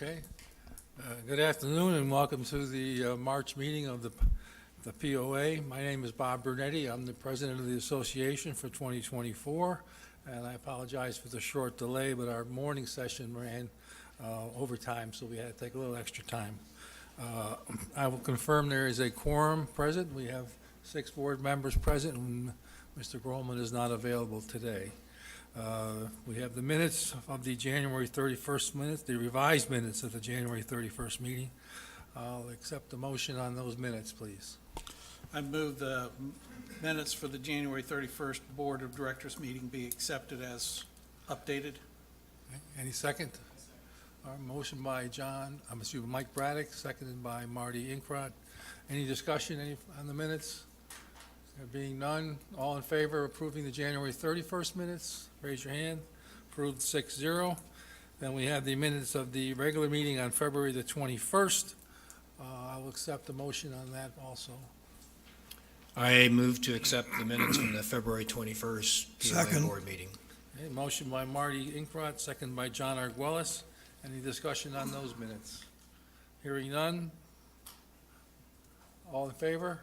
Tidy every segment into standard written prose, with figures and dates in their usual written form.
Okay. Good afternoon and welcome to the March meeting of the POA. My name is Bob Bernetti. I'm the president of the association for 2024, and I apologize for the short delay, but our morning session ran overtime, so we had to take a little extra time. I will confirm there is a quorum present. We have 6 board members present, and Mr. Grohlman is not available today. We have the minutes of the January 31st minutes, the revised minutes of the January 31st meeting. I'll accept the motion on those minutes, please. I move the minutes for the January 31st Board of Directors meeting be accepted as updated. Okay. Any second? Our motion by Mike Braddock, seconded by Marty Inkrot. Any discussion on the minutes? There being none, all in favor of approving the January 31st minutes, raise your hand. Approved 6-0. Then we have the minutes of the regular meeting on February the 21st. I will accept the motion on that also. I move to accept the minutes from the February 21st POA Board meeting. Okay, motion by Marty Inkrot, second by John Arguelles. Any discussion on those minutes? Hearing none. All in favor?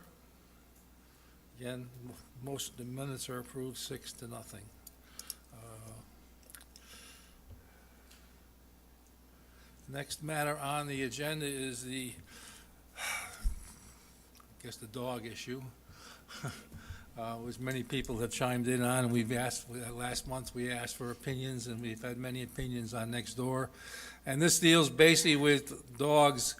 Again, most of the minutes are approved 6-0. Next matter on the agenda is the dog issue, which many people have chimed in on, and we've asked, last month we asked for opinions, and we've had many opinions on next door. And this deals basically with dogs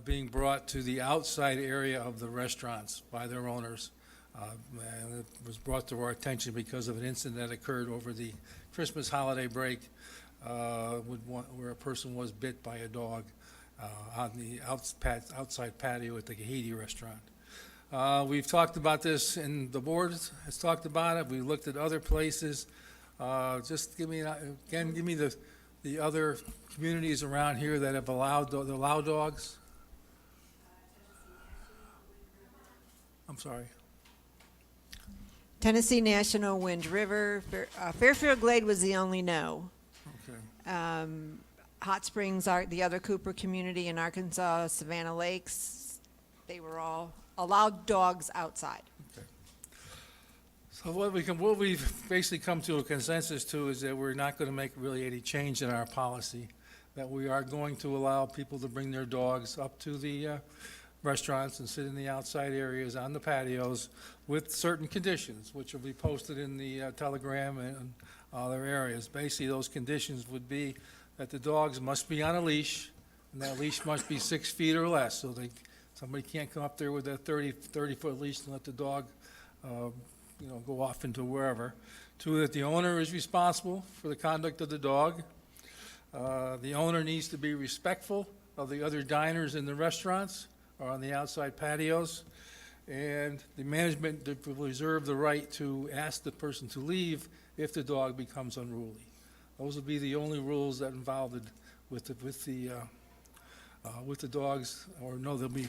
being brought to the outside area of the restaurants by their owners. And it was brought to our attention because of an incident that occurred over the Christmas holiday break where a person was bit by a dog on the outside patio at the Kahiti restaurant. We've talked about this, and the board has talked about it. We looked at other places. Just give me the other communities around here that have allowed dogs. I'm sorry. Tennessee, National, Wind River. Fairfield Glade was the only no. Okay. Hot Springs, the other Cooper community in Arkansas, Savannah Lakes, they were all allowed dogs outside. Okay. So what we've basically come to a consensus to is that we're not going to make really any change in our policy, that we are going to allow people to bring their dogs up to the restaurants and sit in the outside areas on the patios with certain conditions, which will be posted in the telegram and other areas. Basically, those conditions would be that the dogs must be on a leash, and that leash must be 6 feet or less, so somebody can't come up there with a 30-foot leash and let the dog go off into wherever. 2, that the owner is responsible for the conduct of the dog. The owner needs to be respectful of the other diners in the restaurants or on the outside patios, and the management will reserve the right to ask the person to leave if the dog becomes unruly. Those will be the only rules that involved with the dogs, or no, they'll be,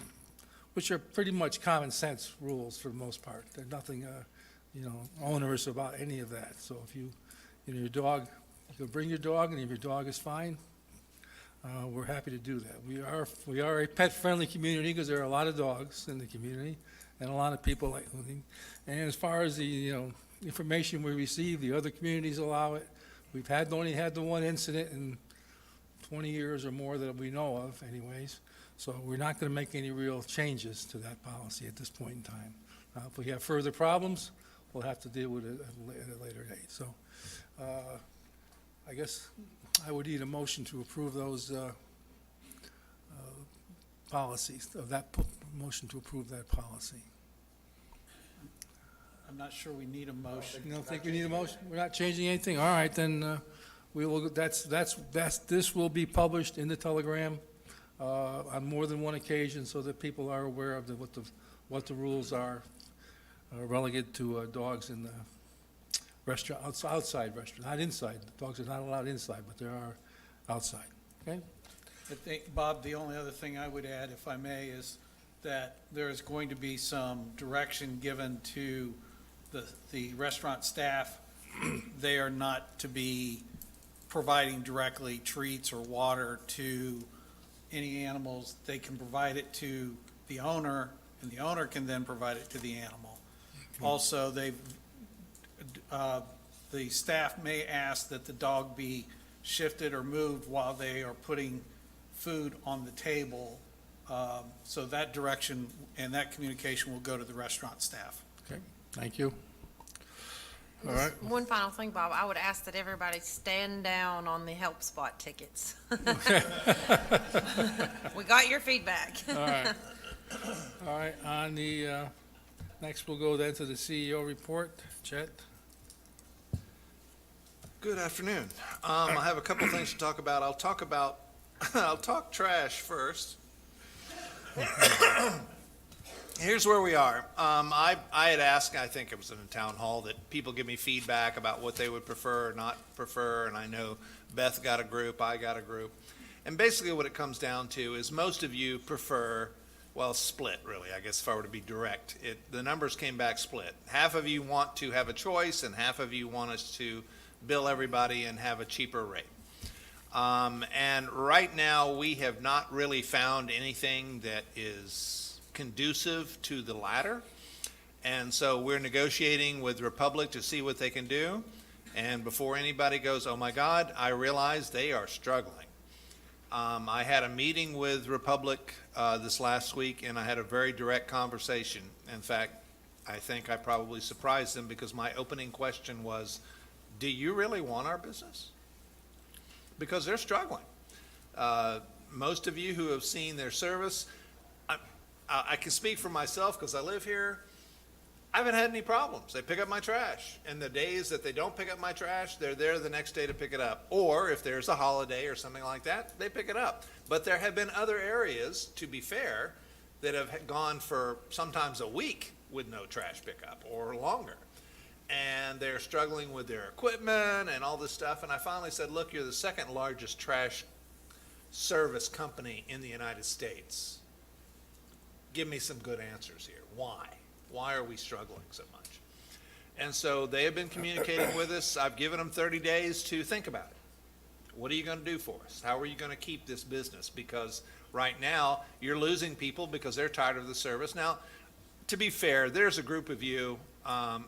which are pretty much common sense rules for the most part. There's nothing, onerous about any of that. So if your dog, you can bring your dog, and if your dog is fine, we're happy to do that. We are a pet-friendly community because there are a lot of dogs in the community, and a lot of people and as far as the information we receive, the other communities allow it. We've only had the one incident in 20 years or more that we know of, anyways. So we're not going to make any real changes to that policy at this point in time. If we have further problems, we'll have to deal with it at a later date. So I guess I would need a motion to approve those policies, motion to approve that policy. I'm not sure we need a motion. You don't think we need a motion? We're not changing anything? All right, then, we will, this will be published in the Telegram on more than one occasion so that people are aware of what the rules are relative to dogs in the restaurant, outside restaurant, not inside. Dogs are not allowed inside, but they are outside, okay? I think, Bob, the only other thing I would add, if I may, is that there is going to be some direction given to the restaurant staff. They are not to be providing directly treats or water to any animals. They can provide it to the owner, and the owner can then provide it to the animal. Also, the staff may ask that the dog be shifted or moved while they are putting food on the table. So that direction and that communication will go to the restaurant staff. Okay, thank you. All right, One final thing, Bob, I would ask that everybody stand down on the help spot tickets. We got your feedback. all right. All right, on the, next we'll go then to the CEO report. Chet? Good afternoon. I have a couple things to talk about. I'll talk trash first. Here's where we are. I had asked, I think it was in a town hall, that people give me feedback about what they would prefer or not prefer, and I know Beth got a group, I got a group. And basically what it comes down to is most of you prefer, well, split, really, I guess if I were to be direct. The numbers came back split. Half of you want to have a choice, and half of you want us to bill everybody and have a cheaper rate. And right now, we have not really found anything that is conducive to the latter. And so we're negotiating with Republic to see what they can do. And before anybody goes, oh my God, I realize they are struggling. I had a meeting with Republic this last week, and I had a very direct conversation. In fact, I think I probably surprised them because my opening question was, do you really want our business? Because they're struggling. Most of you who have seen their service, I can speak for myself because I live here. I haven't had any problems. They pick up my trash. And the days that they don't pick up my trash, they're there the next day to pick it up. Or if there's a holiday or something like that, they pick it up. But there have been other areas, to be fair, that have gone for sometimes a week with no trash pickup or longer. And they're struggling with their equipment and all this stuff. And I finally said, look, you're the second largest trash service company in the United States. Give me some good answers here. Why? Why are we struggling so much? And so they have been communicating with us. I've given them 30 days to think about it. What are you going to do for us? How are you going to keep this business? Because right now, you're losing people because they're tired of the service. Now, to be fair, there's a group of you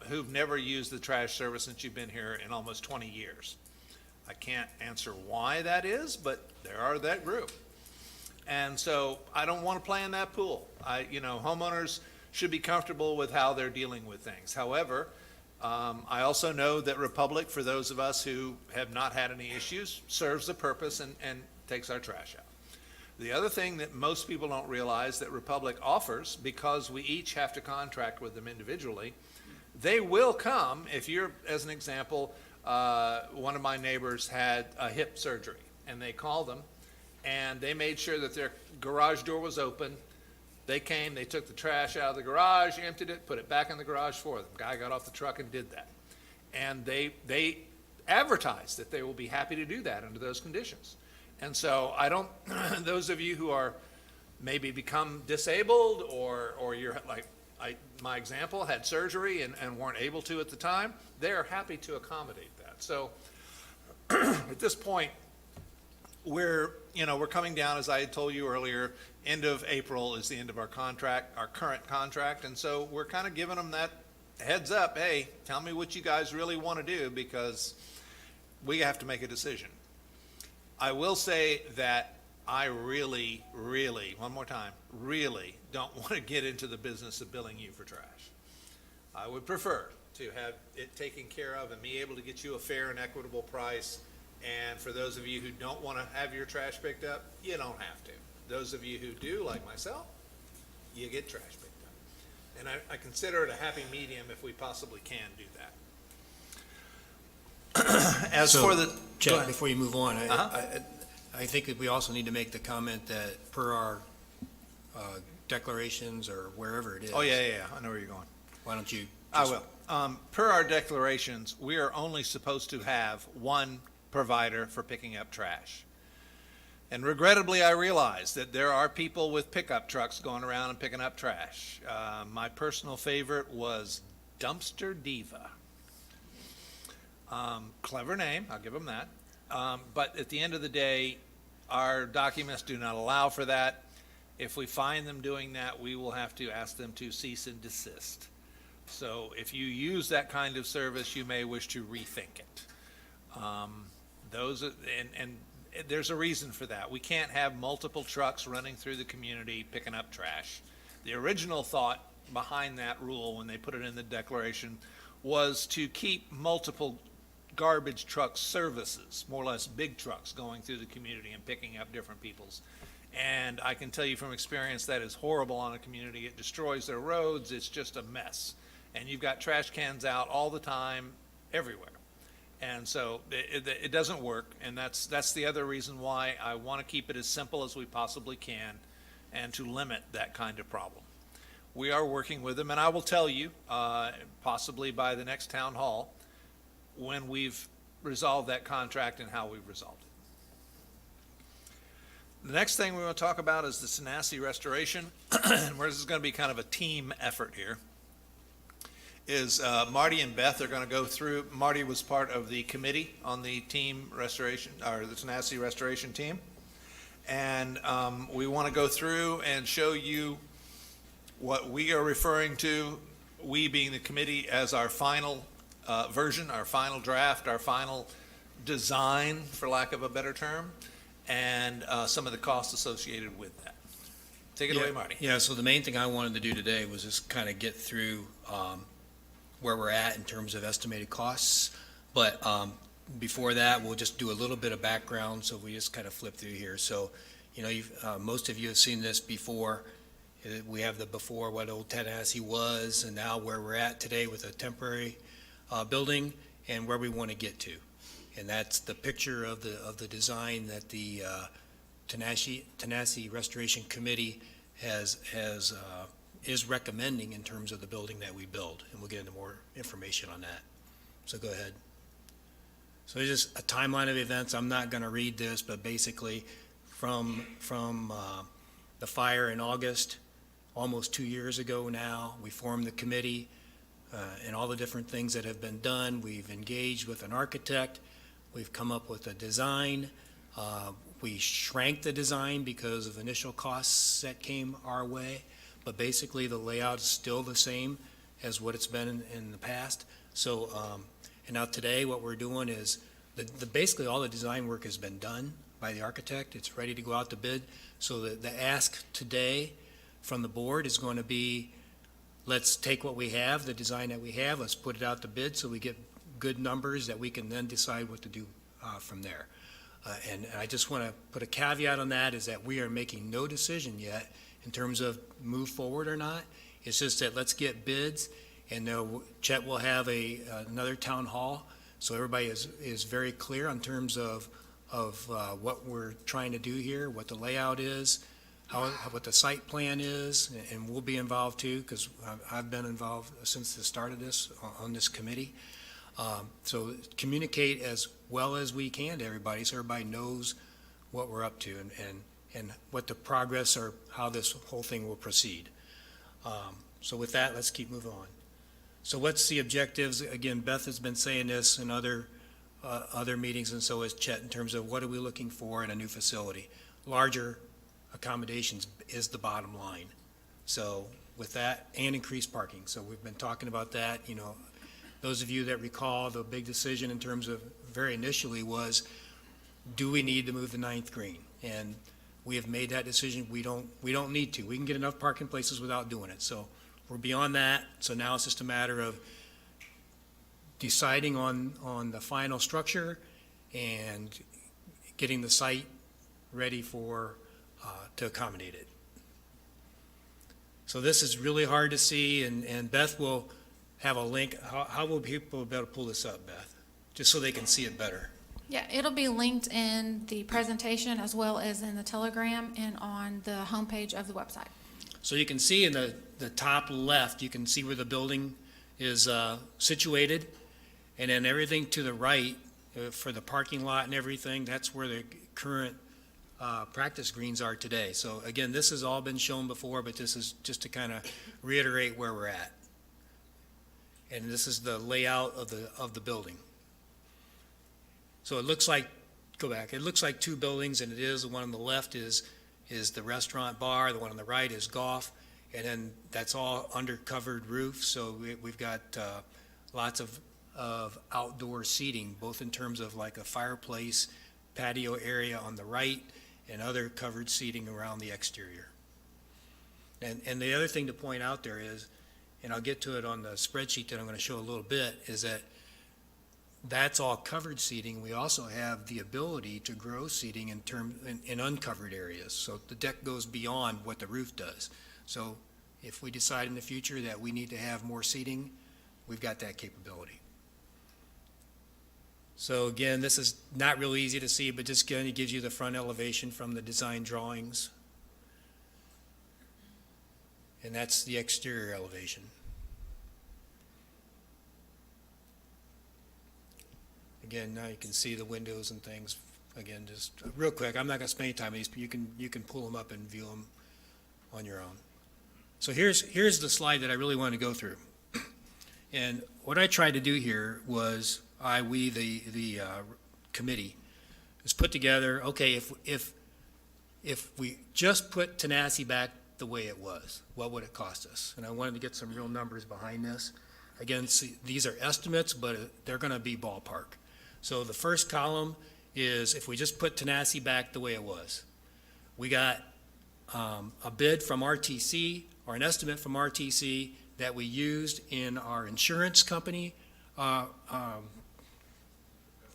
who've never used the trash service since you've been here in almost 20 years. I can't answer why that is, but there are that group. And so I don't want to play in that pool. Homeowners should be comfortable with how they're dealing with things. However, I also know that Republic, for those of us who have not had any issues, serves the purpose and takes our trash out. The other thing that most people don't realize that Republic offers, because we each have to contract with them individually, they will come. If you're, as an example, one of my neighbors had a hip surgery, and they called them, and they made sure that their garage door was open. They came, they took the trash out of the garage, emptied it, put it back in the garage for them. Guy got off the truck and did that. And they advertised that they will be happy to do that under those conditions. And so those of you who are maybe become disabled or you're like, my example, had surgery and weren't able to at the time, they are happy to accommodate that. So at this point, we're coming down, as I had told you earlier, end of April is the end of our contract, our current contract, and so we're kind of giving them that heads up, hey, tell me what you guys really want to do, because we have to make a decision. I will say that I really, one more time, really don't want to get into the business of billing you for trash. I would prefer to have it taken care of and be able to get you a fair and equitable price And for those of you who don't want to have your trash picked up, you don't have to. Those of you who do, like myself, you get trash picked up. And I consider it a happy medium if we possibly can do that. As So, for the, go Chet, ahead. before you move on, Uh-huh. I think that we also need to make the comment that per our declarations or wherever it is. Oh, yeah, I know where you're going. Why don't you? I just- will. Per our declarations, we are only supposed to have one provider for picking up trash. And regrettably, I realize that there are people with pickup trucks going around and picking up trash. My personal favorite was Dumpster Diva. Clever name, I'll give them that. But at the end of the day, our documents do not allow for that. If we find them doing that, we will have to ask them to cease and desist. So if you use that kind of service, you may wish to rethink it. And there's a reason for that. We can't have multiple trucks running through the community picking up trash. The original thought behind that rule, when they put it in the declaration, was to keep multiple garbage truck services, more or less big trucks going through the community and picking up different people's. And I can tell you from experience, that is horrible on a community. It destroys their roads. It's just a mess. And you've got trash cans out all the time, everywhere. And so it doesn't work, and that's the other reason why I want to keep it as simple as we possibly can and to limit that kind of problem. We are working with them, and I will tell you, possibly by the next town hall, when we've resolved that contract and how we've resolved it. The next thing we want to talk about is the Tanasi restoration, where this is going to be kind of a team effort here. Is Marty and Beth are going to go through. Marty was part of the committee on the team restoration, or the Tanasi restoration team. And we want to go through and show you what we are referring to, we being the committee, as our final version, our final draft, our final design, for lack of a better term, and some of the costs associated with that. Take it away, Marty. Yeah, so the main thing I wanted to do today was just kind of get through where we're at in terms of estimated costs. But before that, we'll just do a little bit of background, so we just kind of flip through here. So, you know, most of you have seen this before. We have the before, what old Tanasi was, and now where we're at today with a temporary building and where we want to get to. And that's the picture of the design that the Tanasi Restoration Committee is recommending in terms of the building that we build, and we'll get into more information on that. So go ahead. So it's just a timeline of events. I'm not going to read this, but basically from the fire in August, almost 2 years ago now, we formed the committee and all the different things that have been done. We've engaged with an architect. We've come up with a design. We shrank the design because of initial costs that came our way. But basically, the layout is still the same as what it's been in the past. So, and now today, what we're doing is, basically all the design work has been done by the architect. It's ready to go out to bid. So the ask today from the board is going to be, let's take what we have, the design that we have, let's put it out to bid so we get good numbers that we can then decide what to do from there. And I just want to put a caveat on that, is that we are making no decision yet in terms of move forward or not. It's just that let's get bids, and Chet will have another town hall, so everybody is very clear in terms of what we're trying to do here, what the layout is, what the site plan is, and we'll be involved too, because I've been involved since the start of this on this committee. So communicate as well as we can to everybody, so everybody knows what we're up to and what the progress or how this whole thing will proceed. So with that, let's keep moving on. So what's the objectives? Again, Beth has been saying this in other meetings, and so has Chet, in terms of what are we looking for in a new facility. Larger accommodations is the bottom line. So with that, and increased parking. So we've been talking about that. You know, those of you that recall, the big decision in terms of very initially was, do we need to move the 9th green? And we have made that decision. We don't need to. We can get enough parking places without doing it. So we're beyond that. So now it's just a matter of deciding on the final structure and getting the site ready for, to accommodate it. So this is really hard to see, and Beth will have a link. How will people be able to pull this up, Beth? Just so they can see it better. Yeah, it'll be linked in the presentation as well as in the Telegram and on the homepage of the website. So you can see in the top left, you can see where the building is situated, and then everything to the right for the parking lot and everything, that's where the current practice greens are today. So again, this has all been shown before, but this is just to kind of reiterate where we're at. And this is the layout of the building. So it looks like, go back, it looks like two buildings, and it is. The one on the left is the restaurant bar, the one on the right is golf, and then that's all under covered roof. So we've got lots of outdoor seating, both in terms of like a fireplace, patio area on the right, and other covered seating around the exterior. And the other thing to point out there is, and I'll get to it on the spreadsheet that I'm going to show a little bit, is that that's all covered seating. We also have the ability to grow seating in uncovered areas. So the deck goes beyond what the roof does. So if we decide in the future that we need to have more seating, we've got that capability. So again, this is not real easy to see, but just kind of gives you the front elevation from the design drawings. And that's the exterior elevation. Again, now you can see the windows and things. Again, just real quick, I'm not going to spend any time on these, but you can pull them up and view them on your own. So here's the slide that I really want to go through. And what I tried to do here was, the committee, is put together, okay, if we just put Tanasi back the way it was, what would it cost us? And I wanted to get some real numbers behind this. Again, see, these are estimates, but they're going to be ballpark. So the first column is if we just put Tanasi back the way it was. We got a bid from RTC, or an estimate from RTC, that we used in our insurance company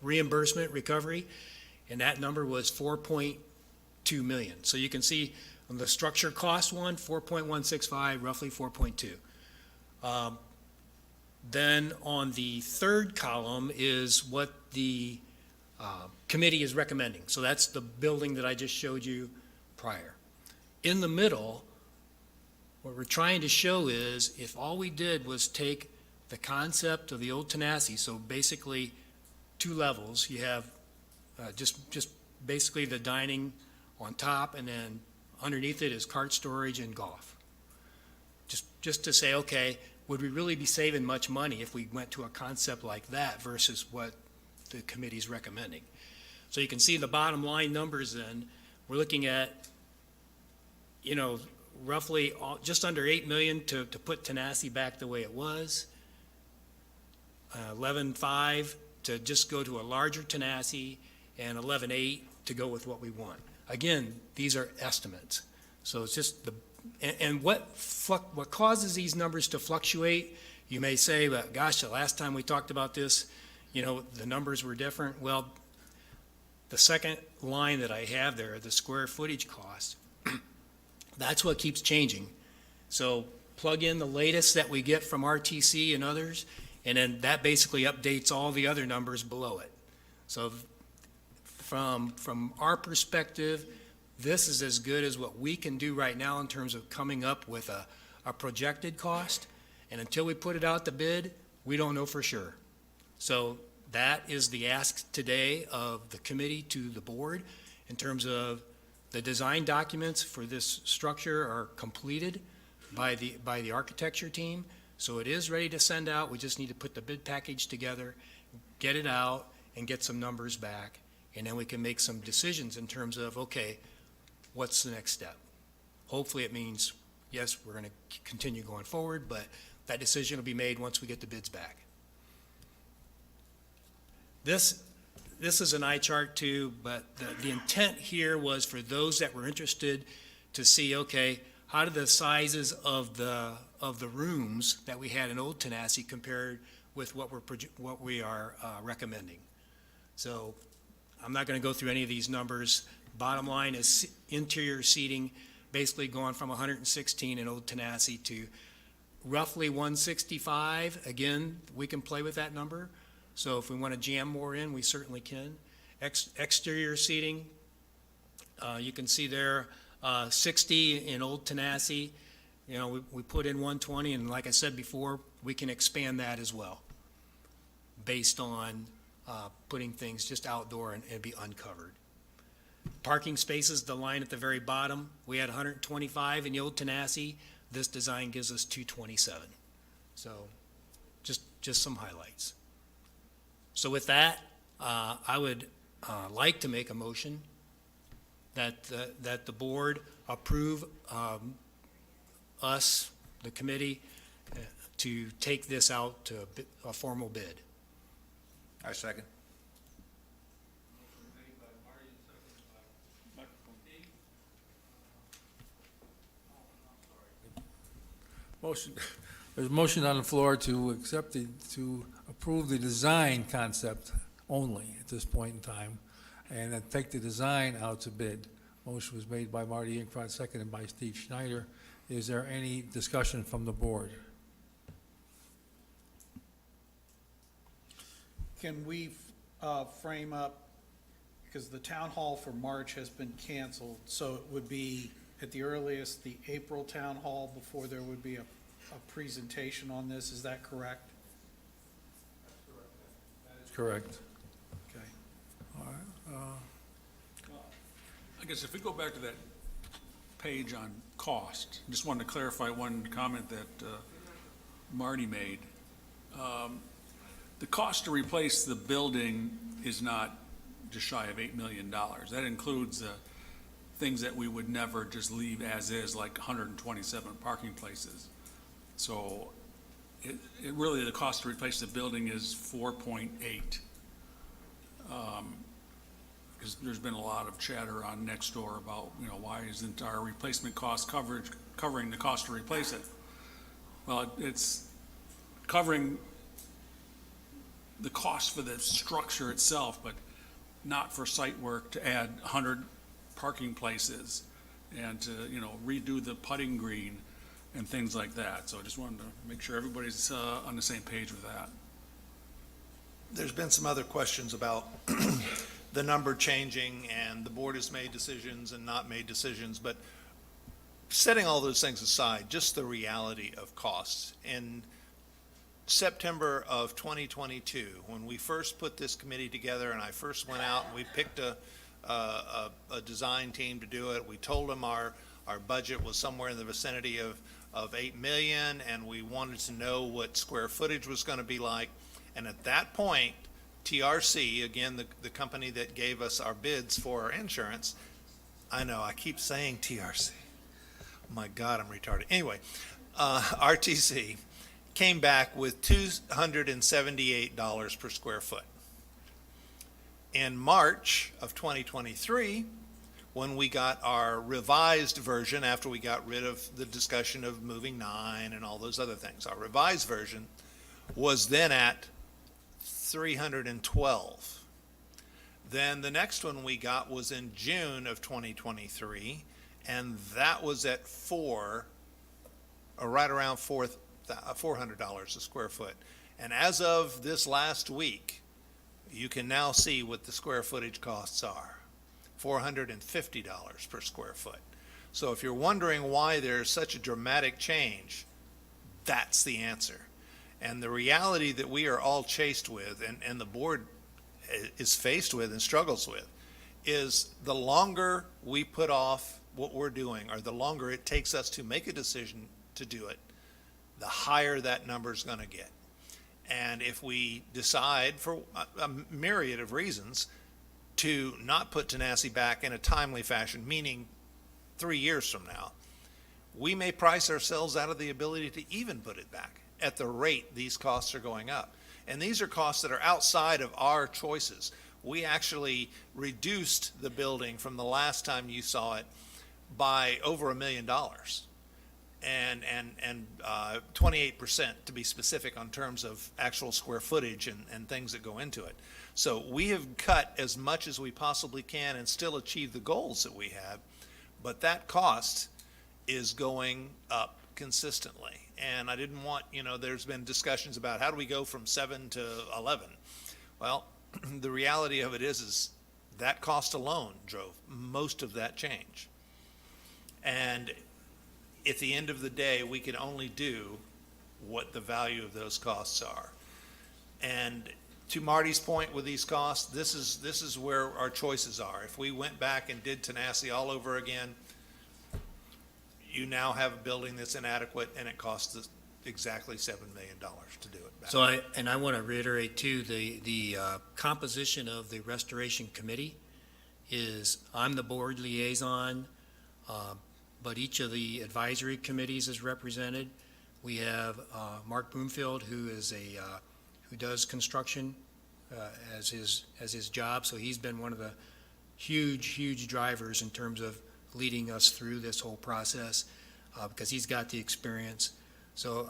reimbursement recovery, and that number was 4.2 million. So you can see on the structure cost one, 4.165, roughly 4.2. Then on the third column is what the committee is recommending. So that's the building that I just showed you prior. In the middle, what we're trying to show is if all we did was take the concept of the old Tanasi, so basically 2 levels, you have just basically the dining on top, and then underneath it is cart storage and golf. Just to say, okay, would we really be saving much money if we went to a concept like that versus what the committee's recommending? So you can see the bottom line numbers then. We're looking at, roughly just under 8 million to put Tanasi back the way it was. 11.5 to just go to a larger Tanasi, and 11.8 to go with what we want. Again, these are estimates. So it's just and what causes these numbers to fluctuate? You may say, but gosh, the last time we talked about this, the numbers were different. Well, the second line that I have there, the square footage cost, that's what keeps changing. So plug in the latest that we get from RTC and others, and then that basically updates all the other numbers below it. So from our perspective, this is as good as what we can do right now in terms of coming up with a projected cost. And until we put it out to bid, we don't know for sure. So that is the ask today of the committee to the board in terms of the design documents for this structure are completed by the architecture team. So it is ready to send out. We just need to put the bid package together, get it out, and get some numbers back. And then we can make some decisions in terms of, okay, what's the next step? Hopefully it means, yes, we're going to continue going forward, but that decision will be made once we get the bids back. This is an eye chart too, but the intent here was for those that were interested to see, okay, how do the sizes of the rooms that we had in Old Tanasi compared with what we are recommending? So I'm not gonna go through any of these numbers. Bottom line is interior seating, basically going from 116 in Old Tanasi to roughly 165. Again, we can play with that number. So if we wanna jam more in, we certainly can. Exterior seating, you can see there, 60 in Old Tanasi. You know, we put in 120, and like I said before, we can expand that as well, based on putting things just outdoor and be uncovered. Parking spaces, the line at the very bottom, we had 125 in the Old Tanasi. This design gives us 227. So just some highlights. So with that, I would like to make a motion that the board approve us, the committee, to take this out to a formal bid. I second. Motion, there's a motion on the floor to to approve the design concept only at this point in time, and then take the design out to bid. Motion was made by Marty Inkbrot, seconded by Steve Schneider. Is there any discussion from the board? Can we frame up, because the town hall for March has been canceled, so it would be at the earliest the April town hall before there would be a presentation on this, is that correct? That's correct. Okay. All right, I guess if we go back to that page on cost, just wanted to clarify one comment that Marty made. The cost to replace the building is not just shy of $8 million. That includes things that we would never just leave as is, like 127 parking places. So it really, the cost to replace the building is 4.8. Because there's been a lot of chatter on Nextdoor about, you know, why isn't our replacement cost coverage covering the cost to replace it? Well, it's covering the cost for the structure itself, but not for site work to add 100 parking places and to, you know, redo the putting green and things like that. So I just wanted to make sure everybody's on the same page with that. There's been some other questions about the number changing, and the board has made decisions and not made decisions, but setting all those things aside, just the reality of costs. In September of 2022, when we first put this committee together and I first went out and we picked a design team to do it, we told them our budget was somewhere in the vicinity of 8 million, and we wanted to know what square footage was going to be like. And at that point, TRC, again, the company that gave us our bids for our insurance, I know, I keep saying TRC. My God, I'm retarded. Anyway, RTC came back with $278 per square foot. In March of 2023, when we got our revised version, after we got rid of the discussion of moving 9 and all those other things, our revised version was then at 312. Then the next one we got was in June of 2023, and that was at right around $400 a square foot. And as of this last week, you can now see what the square footage costs are, $450 per square foot. So if you're wondering why there's such a dramatic change, that's the answer. And the reality that we are all chased with, and the board is faced with and struggles with, is the longer we put off what we're doing, or the longer it takes us to make a decision to do it, the higher that number is going to get. And if we decide, for a myriad of reasons, to not put Tanasi back in a timely fashion, meaning 3 years from now, we may price ourselves out of the ability to even put it back at the rate these costs are going up. And these are costs that are outside of our choices. We actually reduced the building from the last time you saw it by over $1 million. and 28% to be specific on terms of actual square footage and things that go into it. So we have cut as much as we possibly can and still achieve the goals that we have, but that cost is going up consistently. And I didn't want, there's been discussions about how do we go from 7 to 11? Well, the reality of it is that cost alone drove most of that change. And at the end of the day, we can only do what the value of those costs are. And to Marty's point with these costs, this is where our choices are. If we went back and did Tanasi all over again, you now have a building that's inadequate and it costs us exactly $7 million to do it back. So I want to reiterate too, the composition of the restoration committee is, I'm the board liaison, but each of the advisory committees is represented. We have Mark Broomfield, who is who does construction as his job, so he's been one of the huge drivers in terms of leading us through this whole process, because he's got the experience. So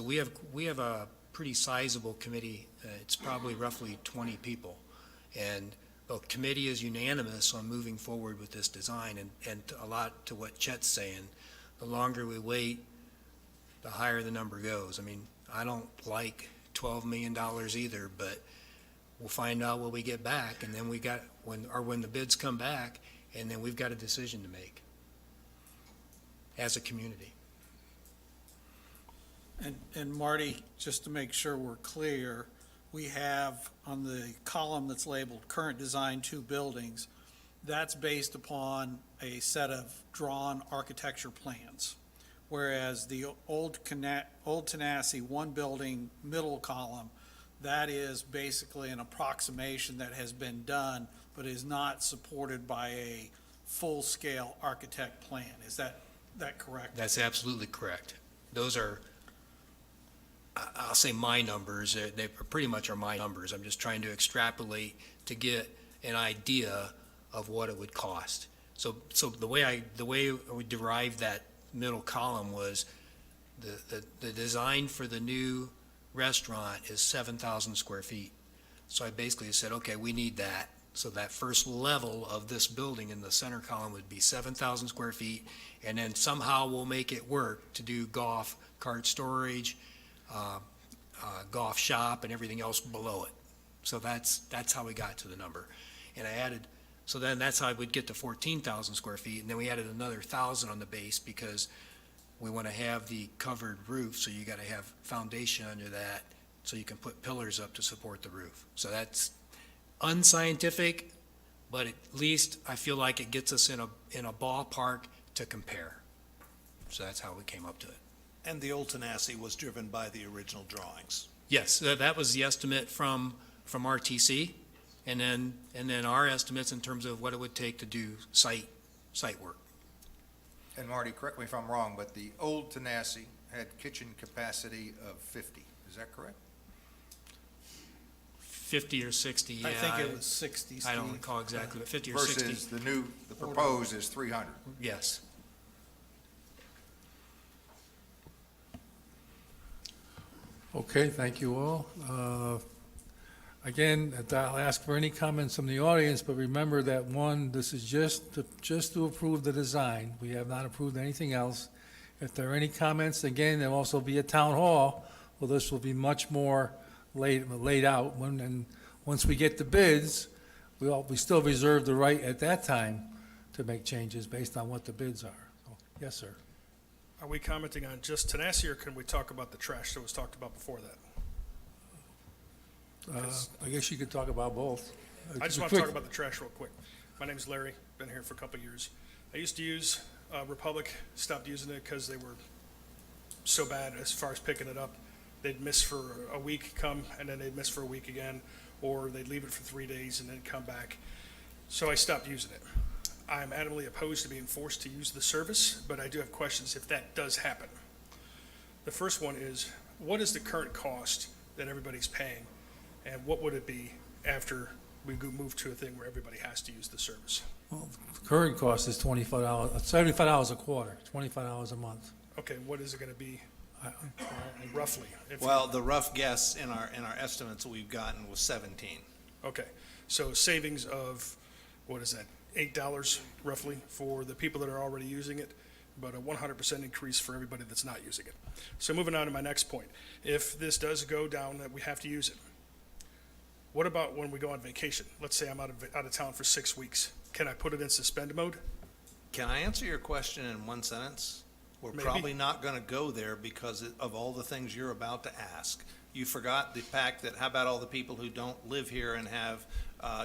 we have a pretty sizable committee. It's probably roughly 20 people, and the committee is unanimous on moving forward with this design. And a lot to what Chet's saying, the longer we wait, the higher the number goes. I mean, I don't like $12 million either, but we'll find out what we get back, and then when the bids come back, and then we've got a decision to make as a community. And Marty, just to make sure we're clear, we have on the column that's labeled current design 2 buildings, that's based upon a set of drawn architecture plans. Whereas the old Tanasi 1 building middle column, that is basically an approximation that has been done, but is not supported by a full-scale architect plan. Is that correct? That's absolutely correct. Those are, I'll say my numbers, they pretty much are my numbers. I'm just trying to extrapolate to get an idea of what it would cost. So the way we derived that middle column was the design for the new restaurant is 7,000 square feet. So I basically said, okay, we need that. So that first level of this building in the center column would be 7,000 square feet, and then somehow we'll make it work to do golf cart storage, golf shop, and everything else below it. So that's how we got to the number. And I added, so then that's how I would get to 14,000 square feet, and then we added another 1,000 on the base because we want to have the covered roof, so you got to have foundation under that, so you can put pillars up to support the roof. So that's unscientific, but at least I feel like it gets us in a ballpark to compare. So that's how we came up to it. And the old Tanasi was driven by the original drawings. Yes, that was the estimate from RTC, and then our estimates in terms of what it would take to do site work. And Marty, correct me if I'm wrong, but the old Tanasi had kitchen capacity of 50, is that correct? 50 or 60, yeah. I think it was 60, I don't Steve. recall exactly, but 50 or 60. Versus the proposed is 300. Yes. Okay, thank you all. Again, I'll ask for any comments from the audience, but remember that, one, this is just to approve the design. We have not approved anything else. If there are any comments, again, there'll also be a town hall, well, this will be much more laid out. And once we get the bids, we still reserve the right at that time to make changes based on what the bids are. So, yes, sir. Are we commenting on just Tanasi, or can we talk about the trash that was talked about before that? I guess you could talk about both. I just want to talk about the trash real quick. My name's Larry, been here for a couple of years. I used to use Republic, stopped using it because they were so bad as far as picking it up. They'd miss for a week, come, and then they'd miss for a week again, or they'd leave it for 3 days and then come back. So I stopped using it. I'm adamantly opposed to being forced to use the service, but I do have questions if that does happen. The first one is, what is the current cost that everybody's paying? And what would it be after we move to a thing where everybody has to use the service? Well, the current cost is $25, $75 a quarter, $25 a month. Okay, what is it gonna be roughly? If you- Well, the rough guess in our estimates we've gotten was 17. Okay, so savings of, what is that, $8 roughly for the people that are already using it, but a 100% increase for everybody that's not using it. So moving on to my next point, if this does go down that we have to use it, what about when we go on vacation? Let's say I'm out of town for 6 weeks. Can I put it in suspend mode? Can I answer your question in one sentence? We're Maybe. probably not going to go there because of all the things you're about to ask. You forgot the fact that, how about all the people who don't live here and have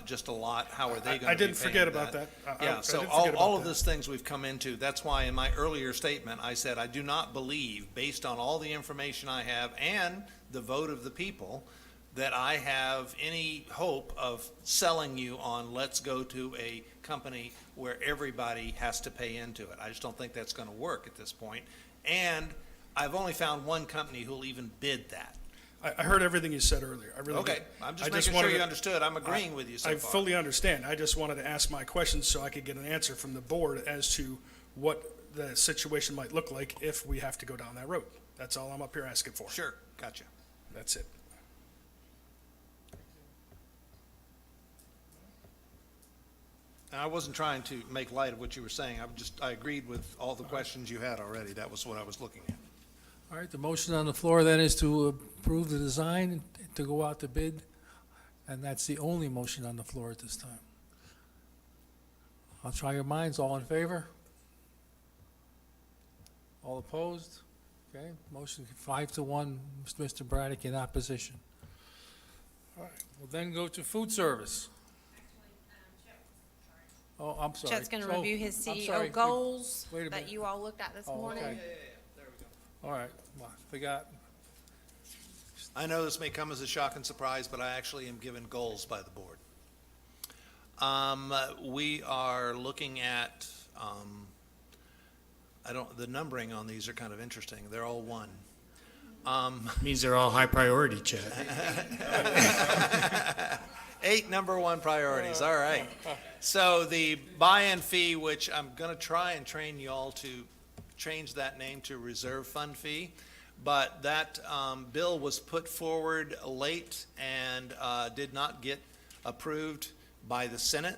just a lot? How are they going to be paying I didn't forget about that. I Yeah, so didn't forget all about of that. those things we've come into, that's why in my earlier statement, I said I do not believe, based on all the information I have and the vote of the people, that I have any hope of selling you on, let's go to a company where everybody has to pay into it. I just don't think that's going to work at this point. And I've only found one company who'll even bid that. I heard everything you said earlier. I really Okay, did. I'm I just making sure wanted you to- understood. I'm agreeing with you so I far. fully understand. I just wanted to ask my questions so I could get an answer from the board as to what the situation might look like if we have to go down that road. That's all I'm up here asking for. Sure, gotcha. That's it. I wasn't trying to make light of what you were saying. I agreed with all the questions you had already. That was what I was looking at. All right, the motion on the floor then is to approve the design, to go out to bid, and that's the only motion on the floor at this time. I'll try your minds, all in favor? All opposed? Okay, motion 5-1, Mr. Braddock in opposition. All right, we'll then go to food service. Oh, I'm sorry. Chet's gonna So, review his I'm sorry, CEO goals wait a that minute. you all looked at this Oh, morning. okay. All right, well, forgot. I know this may come as a shock and surprise, but I actually am given goals by the board. We are looking at, the numbering on these are kind of interesting. They're all one. Means they're all high priority, Chad. 8 number one priorities, all right. So the buy-in fee, which I'm gonna try and train you all to change that name to reserve fund fee, but that bill was put forward late and did not get approved by the Senate.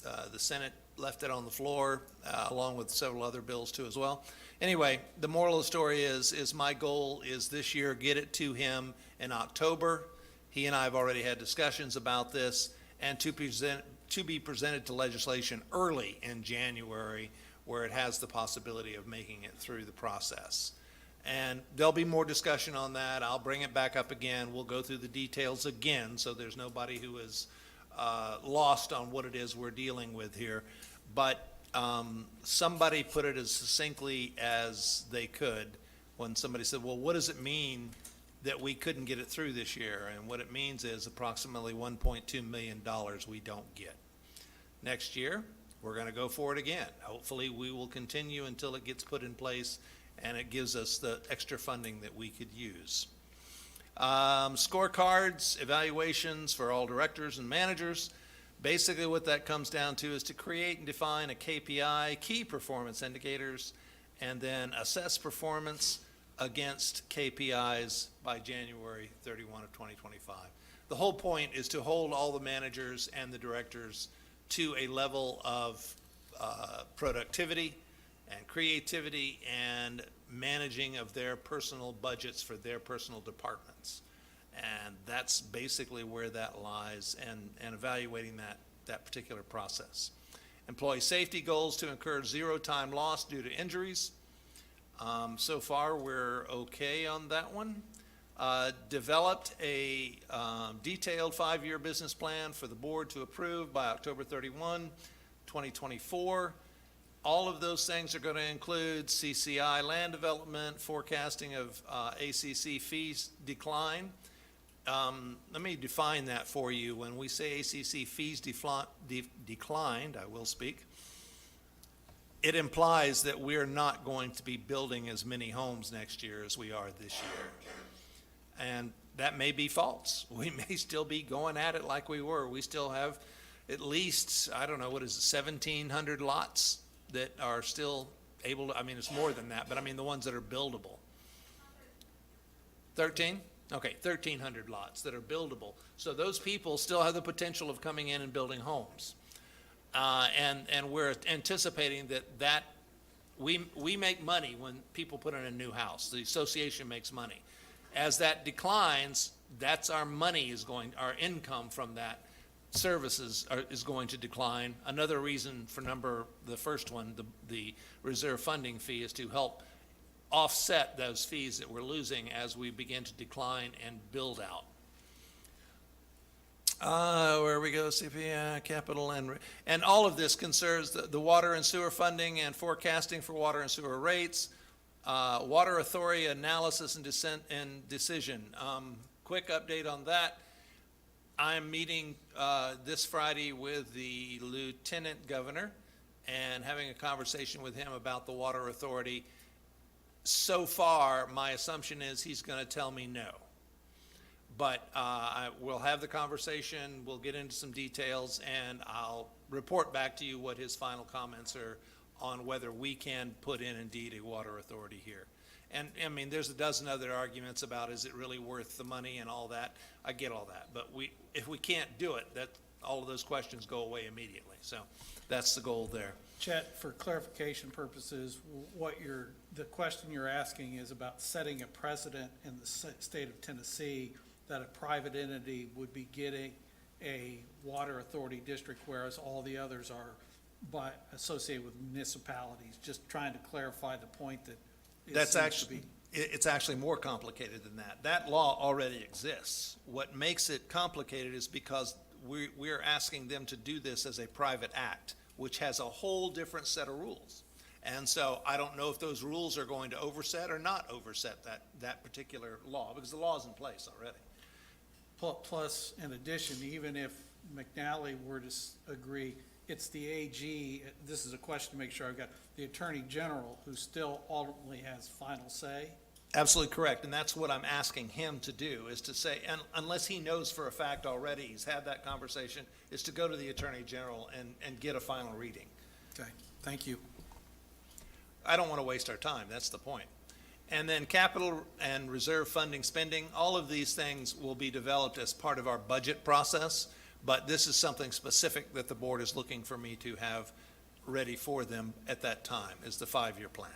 The Senate left it on the floor, along with several other bills too as well. Anyway, the moral of the story is my goal is this year, get it to him in October. He and I have already had discussions about this, and to be presented to legislation early in January, where it has the possibility of making it through the process. And there'll be more discussion on that. I'll bring it back up again. We'll go through the details again, so there's nobody who is lost on what it is we're dealing with here. But somebody put it as succinctly as they could when somebody said, well, what does it mean that we couldn't get it through this year? And what it means is approximately $1.2 million we don't get. Next year, we're going to go for it again. Hopefully, we will continue until it gets put in place and it gives us the extra funding that we could use. Scorecards, evaluations for all directors and managers. Basically, what that comes down to is to create and define a KPI, key performance indicators, and then assess performance against KPIs by January 31 of 2025. The whole point is to hold all the managers and the directors to a level of productivity and creativity and managing of their personal budgets for their personal departments. And that's basically where that lies, and evaluating that particular process. Employee safety goals to incur 0 time loss due to injuries. So far, we're okay on that one. Developed a detailed 5-year business plan for the board to approve by October 31, 2024. All of those things are going to include CCI land development, forecasting of ACC fees decline. Let me define that for you. When we say ACC fees declined, I will speak, it implies that we're not going to be building as many homes next year as we are this year. And that may be false. We may still be going at it like we were. We still have at least, I don't know, 1,700 lots that are still able to, I mean, it's more than that, but I mean the ones that are buildable. 13? Okay, 1,300 lots that are buildable. So those people still have the potential of coming in and building homes. And we're anticipating that we make money when people put in a new house. The association makes money. As that declines, that's our money our income from that services is going to decline. Another reason for the first one, the reserve funding fee, is to help offset those fees that we're losing as we begin to decline and build out. Where we go, CPI, capital, and all of this concerns the water and sewer funding and forecasting for water and sewer rates, water authority analysis and decision. Quick update on that. I'm meeting this Friday with the Lieutenant Governor and having a conversation with him about the water authority. So far, my assumption is he's going to tell me no. But we'll have the conversation, we'll get into some details, and I'll report back to you what his final comments are on whether we can put in indeed a water authority here. And, I mean, there's a dozen other arguments about is it really worth the money and all that. I get all that. But if we can't do it, all of those questions go away immediately. So that's the goal there. Chet, for clarification purposes, the question you're asking is about setting a precedent in the state of Tennessee that a private entity would be getting a water authority district, whereas all the others are associated with municipalities. Just trying to clarify the point that it's actually more complicated than that. That law already exists. What makes it complicated is because we're asking them to do this as a private act, which has a whole different set of rules. And so I don't know if those rules are going to overset or not overset that particular law, because the law is in place already. Plus, in addition, even if McNally were to agree, it's the AG, this is a question to make sure I've got, the Attorney General, who still ultimately has final say? Absolutely correct, and that's what I'm asking him to do, is to say, and unless he knows for a fact already, he's had that conversation, is to go to the Attorney General and get a final reading. Okay, thank you. I don't want to waste our time, that's the point. And then capital and reserve funding spending, all of these things will be developed as part of our budget process, but this is something specific that the board is looking for me to have ready for them at that time, is the 5-year plan.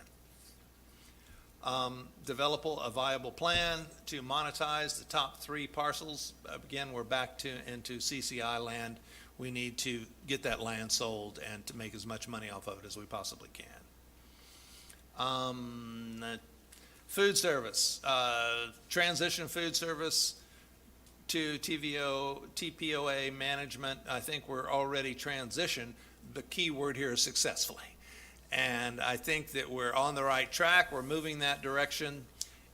Develop a viable plan to monetize the top 3 parcels. Again, we're back into CCI land. We need to get that land sold and to make as much money off of it as we possibly can. Food service, transition food service to TPOA management. I think we're already transitioned. The key word here is successfully. And I think that we're on the right track. We're moving that direction.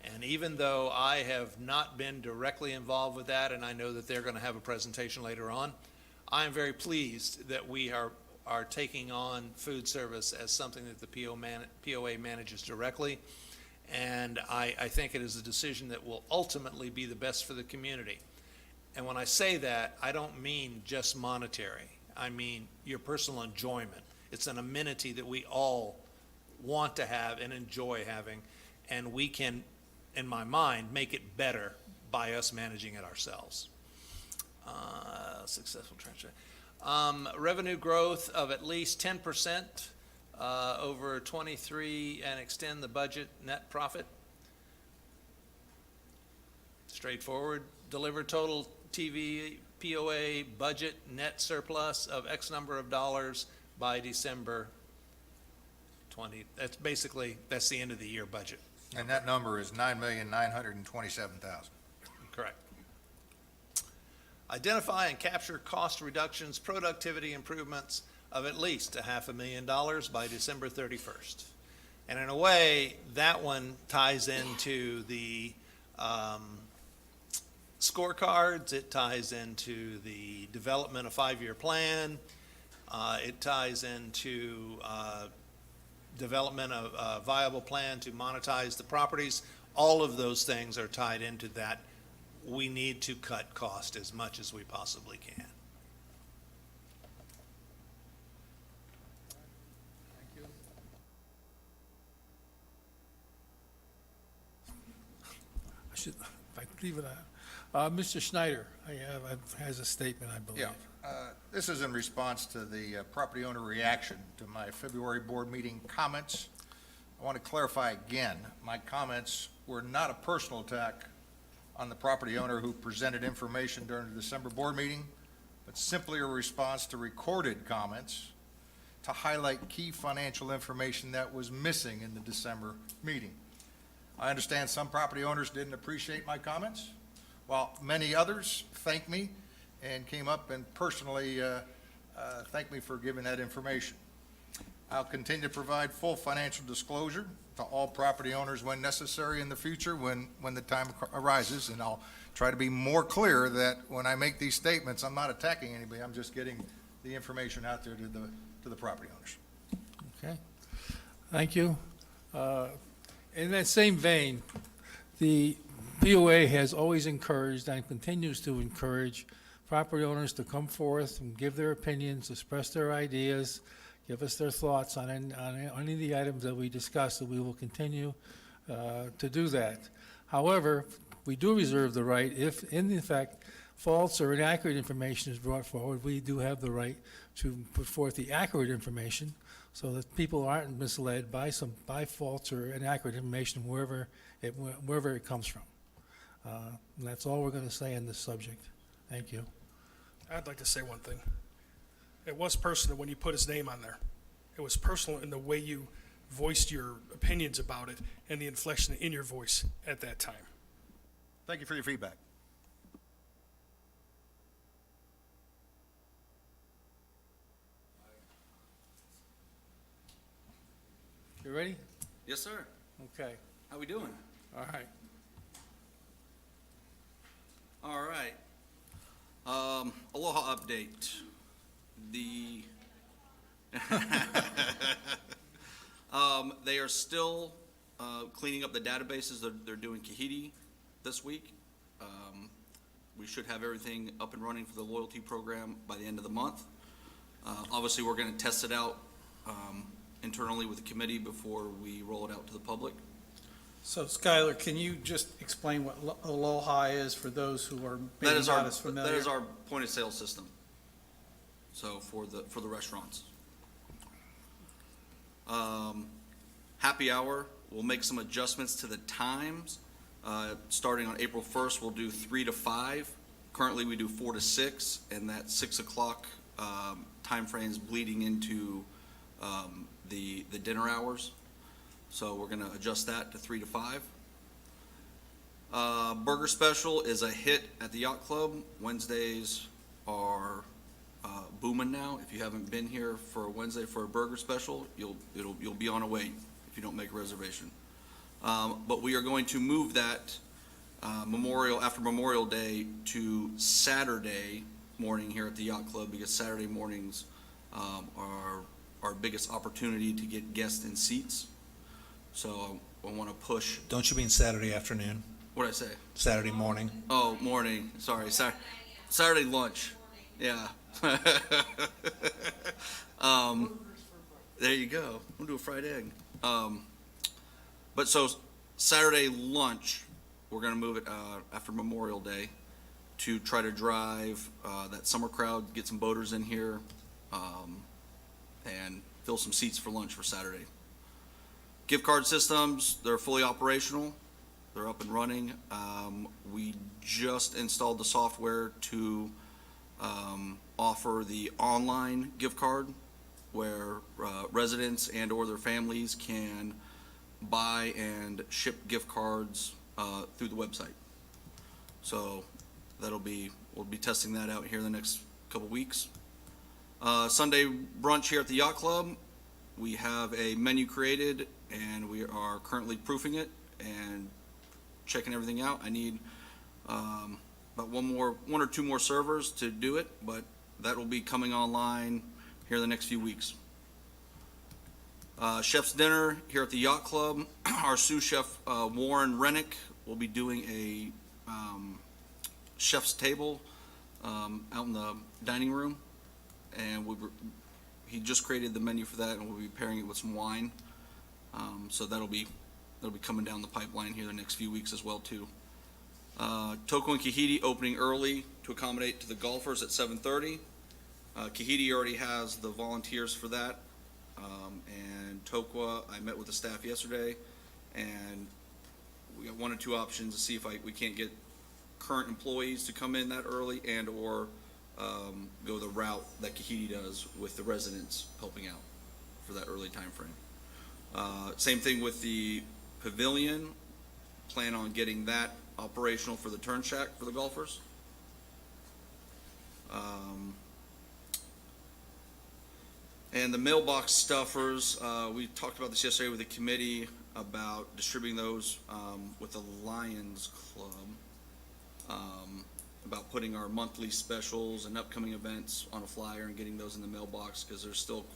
And even though I have not been directly involved with that, and I know that they're going to have a presentation later on, I'm very pleased that we are taking on food service as something that the POA manages directly. And I think it is a decision that will ultimately be the best for the community. And when I say that, I don't mean just monetary. I mean your personal enjoyment. It's an amenity that we all want to have and enjoy having, and we can, in my mind, make it better by us managing it ourselves. Successful transaction. Revenue growth of at least 10% over 23 and extend the budget net profit. Straightforward. Deliver total TV POA budget net surplus of X number of dollars by December 20. That's the end of the year budget. And that number is $9,927,000. Correct. Identify and capture cost reductions, productivity improvements of at least $500,000 by December 31st. And in a way, that one ties into the scorecards. It ties into the development of 5-year plan. It ties into development of a viable plan to monetize the properties. All of those things are tied into that. We need to cut cost as much as we possibly can. if I could leave it at, Mr. Schneider, has a statement, I believe. This is in response to the property owner reaction to my February board meeting comments. I want to clarify again, my comments were not a personal attack on the property owner who presented information during the December board meeting, but simply a response to recorded comments to highlight key financial information that was missing in the December meeting. I understand some property owners didn't appreciate my comments, while many others thanked me and came up and personally thanked me for giving that information. I'll continue to provide full financial disclosure to all property owners when necessary in the future, when the time arises, and I'll try to be more clear that when I make these statements, I'm not attacking anybody, I'm just getting the information out there to the property owners. Okay, thank you. In that same vein, the POA has always encouraged and continues to encourage property owners to come forth and give their opinions, express their ideas, give us their thoughts on any of the items that we discussed, and we will continue to do that. However, we do reserve the right, if in fact false or inaccurate information is brought forward, we do have the right to put forth the accurate information so that people aren't misled by false or inaccurate information wherever it comes from. And that's all we're going to say on this subject. Thank you. I'd like to say one thing. It was personal when you put his name on there. It was personal in the way you voiced your opinions about it and the inflection in your voice at that time. Thank you for your feedback. You ready? Yes, sir. Okay. How we doing? All right. All right. Aloha update. They are still cleaning up the databases. They're doing Kahiti this week. We should have everything up and running for the loyalty program by the end of the month. Obviously, we're going to test it out internally with the committee before we roll it out to the public. So Skylar, can you just explain what Aloha is for those who are maybe not as familiar? That is our point of sale system. So for the restaurants. Happy hour, we'll make some adjustments to the times. Starting on April 1st, we'll do 3 to 5. Currently, we do 4 to 6, and that 6 o'clock time frame is bleeding into the dinner hours. So we're gonna adjust that to 3 to 5. Burger special is a hit at the Yacht Club. Wednesdays are booming now. If you haven't been here for a Wednesday for a burger special, you'll be on a wait if you don't make a reservation. But we are going to move that after Memorial Day to Saturday morning here at the Yacht Club, because Saturday mornings are our biggest opportunity to get guests in seats. So I want to push. Don't you mean Saturday afternoon? What did I say? Saturday morning? Oh, morning. Sorry. Saturday lunch. Yeah. There you go. We'll do a fried egg. But so Saturday lunch, we're going to move it after Memorial Day to try to drive that summer crowd, get some boaters in here, and fill some seats for lunch for Saturday. Gift card systems, they're fully operational. They're up and running. We just installed the software to offer the online gift card where residents and or their families can buy and ship gift cards through the website. So we'll be testing that out here in the next couple weeks. Sunday brunch here at the Yacht Club. We have a menu created and we are currently proofing it and checking everything out. I need about one or two more servers to do it, but that will be coming online here in the next few weeks. Chef's dinner here at the Yacht Club. Our sous chef Warren Rennick will be doing a chef's table out in the dining room, and he just created the menu for that, and we'll be pairing it with some wine. So that'll be coming down the pipeline here the next few weeks as well too. Toko and Kahidi opening early to accommodate to the golfers at 7:30. Kahidi already has the volunteers for that. And Tokwa, I met with the staff yesterday, and we got one or two options to see if we can't get current employees to come in that early and/or go the route that Kahidi does with the residents helping out for that early timeframe. Same thing with the pavilion. Plan on getting that operational for the turn shack for the golfers. And the mailbox stuffers, we talked about this yesterday with the committee about distributing those with the Lions Club, about putting our monthly specials and upcoming events on a flyer and getting those in the mailbox, because there's still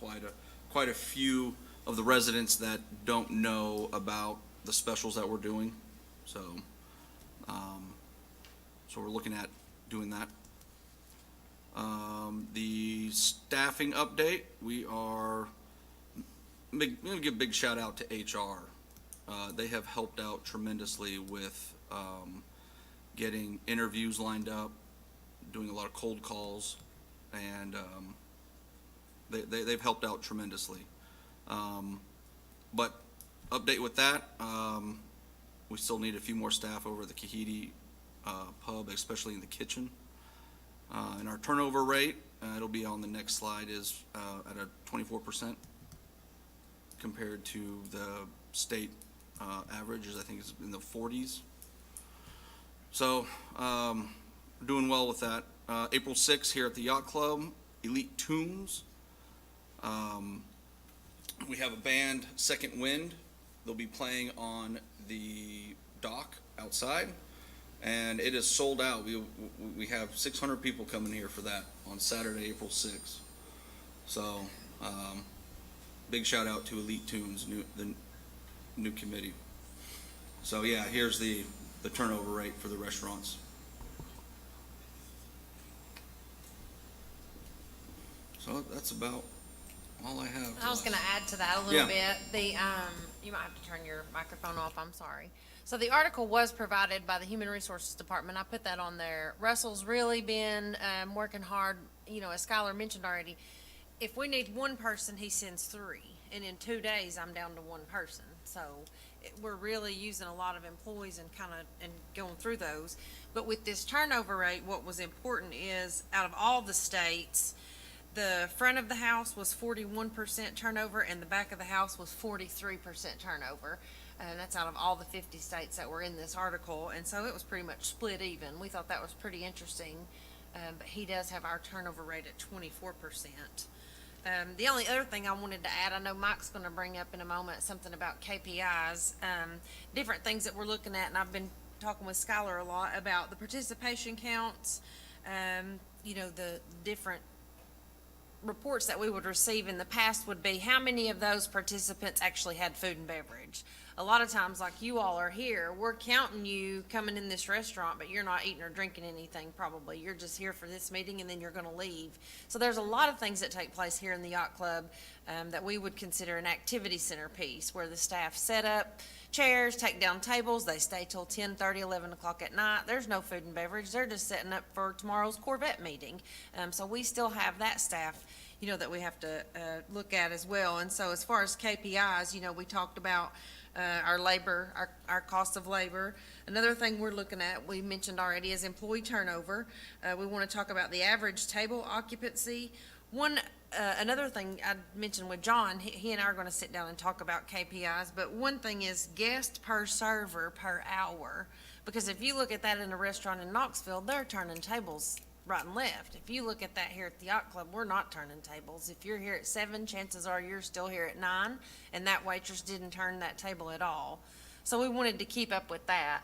quite a few of the residents that don't know about the specials that we're doing. So, so we're looking at doing that. The staffing update, we are, I'm gonna give a big shout out to HR. They have helped out tremendously with getting interviews lined up, doing a lot of cold calls, and they've helped out tremendously. But update with that, we still need a few more staff over at the Kahidi pub, especially in the kitchen. And our turnover rate, it'll be on the next slide, is at a 24% compared to the state averages. I think it's in the 40s. So doing well with that. April 6th here at the Yacht Club, Elite Tunes. We have a band, Second Wind. They'll be playing on the dock outside, and it is sold out. We have 600 people coming here for that on Saturday, April 6th. So big shout out to Elite Tunes, the new committee. So yeah, here's the turnover rate for the restaurants. So that's about all I have. I was gonna add to that a Yeah. little bit. You might have to turn your microphone off, I'm sorry. So the article was provided by the Human Resources Department. I put that on there. Russell's really been, working hard, as Skylar mentioned already. If we need one person, he sends 3. And in 2 days, I'm down to 1 person. So we're really using a lot of employees and going through those. But with this turnover rate, what was important is out of all the states, the front of the house was 41% turnover and the back of the house was 43% turnover. And that's out of all the 50 states that were in this article. And so it was pretty much split even. We thought that was pretty interesting. But he does have our turnover rate at 24%. The only other thing I wanted to add, I know Mike's going to bring up in a moment something about KPIs, different things that we're looking at, and I've been talking with Skylar a lot about the participation counts, the different reports that we would receive in the past would be how many of those participants actually had food and beverage. A lot of times, like you all are here, we're counting you coming in this restaurant, but you're not eating or drinking anything probably. You're just here for this meeting and then you're gonna leave. So there's a lot of things that take place here in the Yacht Club that we would consider an activity center piece, where the staff set up chairs, take down tables, they stay till 10:30, 11 o'clock at night. There's no food and beverage. They're just setting up for tomorrow's Corvette meeting. So we still have that staff, that we have to look at as well. And so as far as KPIs, we talked about our labor, our cost of labor. Another thing we're looking at, we mentioned already, is employee turnover. We want to talk about the average table occupancy. Another thing I mentioned with John, he and I are going to sit down and talk about KPIs, but one thing is guest per server per hour. Because if you look at that in a restaurant in Knoxville, they're turning tables right and left. If you look at that here at the Yacht Club, we're not turning tables. If you're here at 7, chances are you're still here at 9, and that waitress didn't turn that table at all. So we wanted to keep up with that.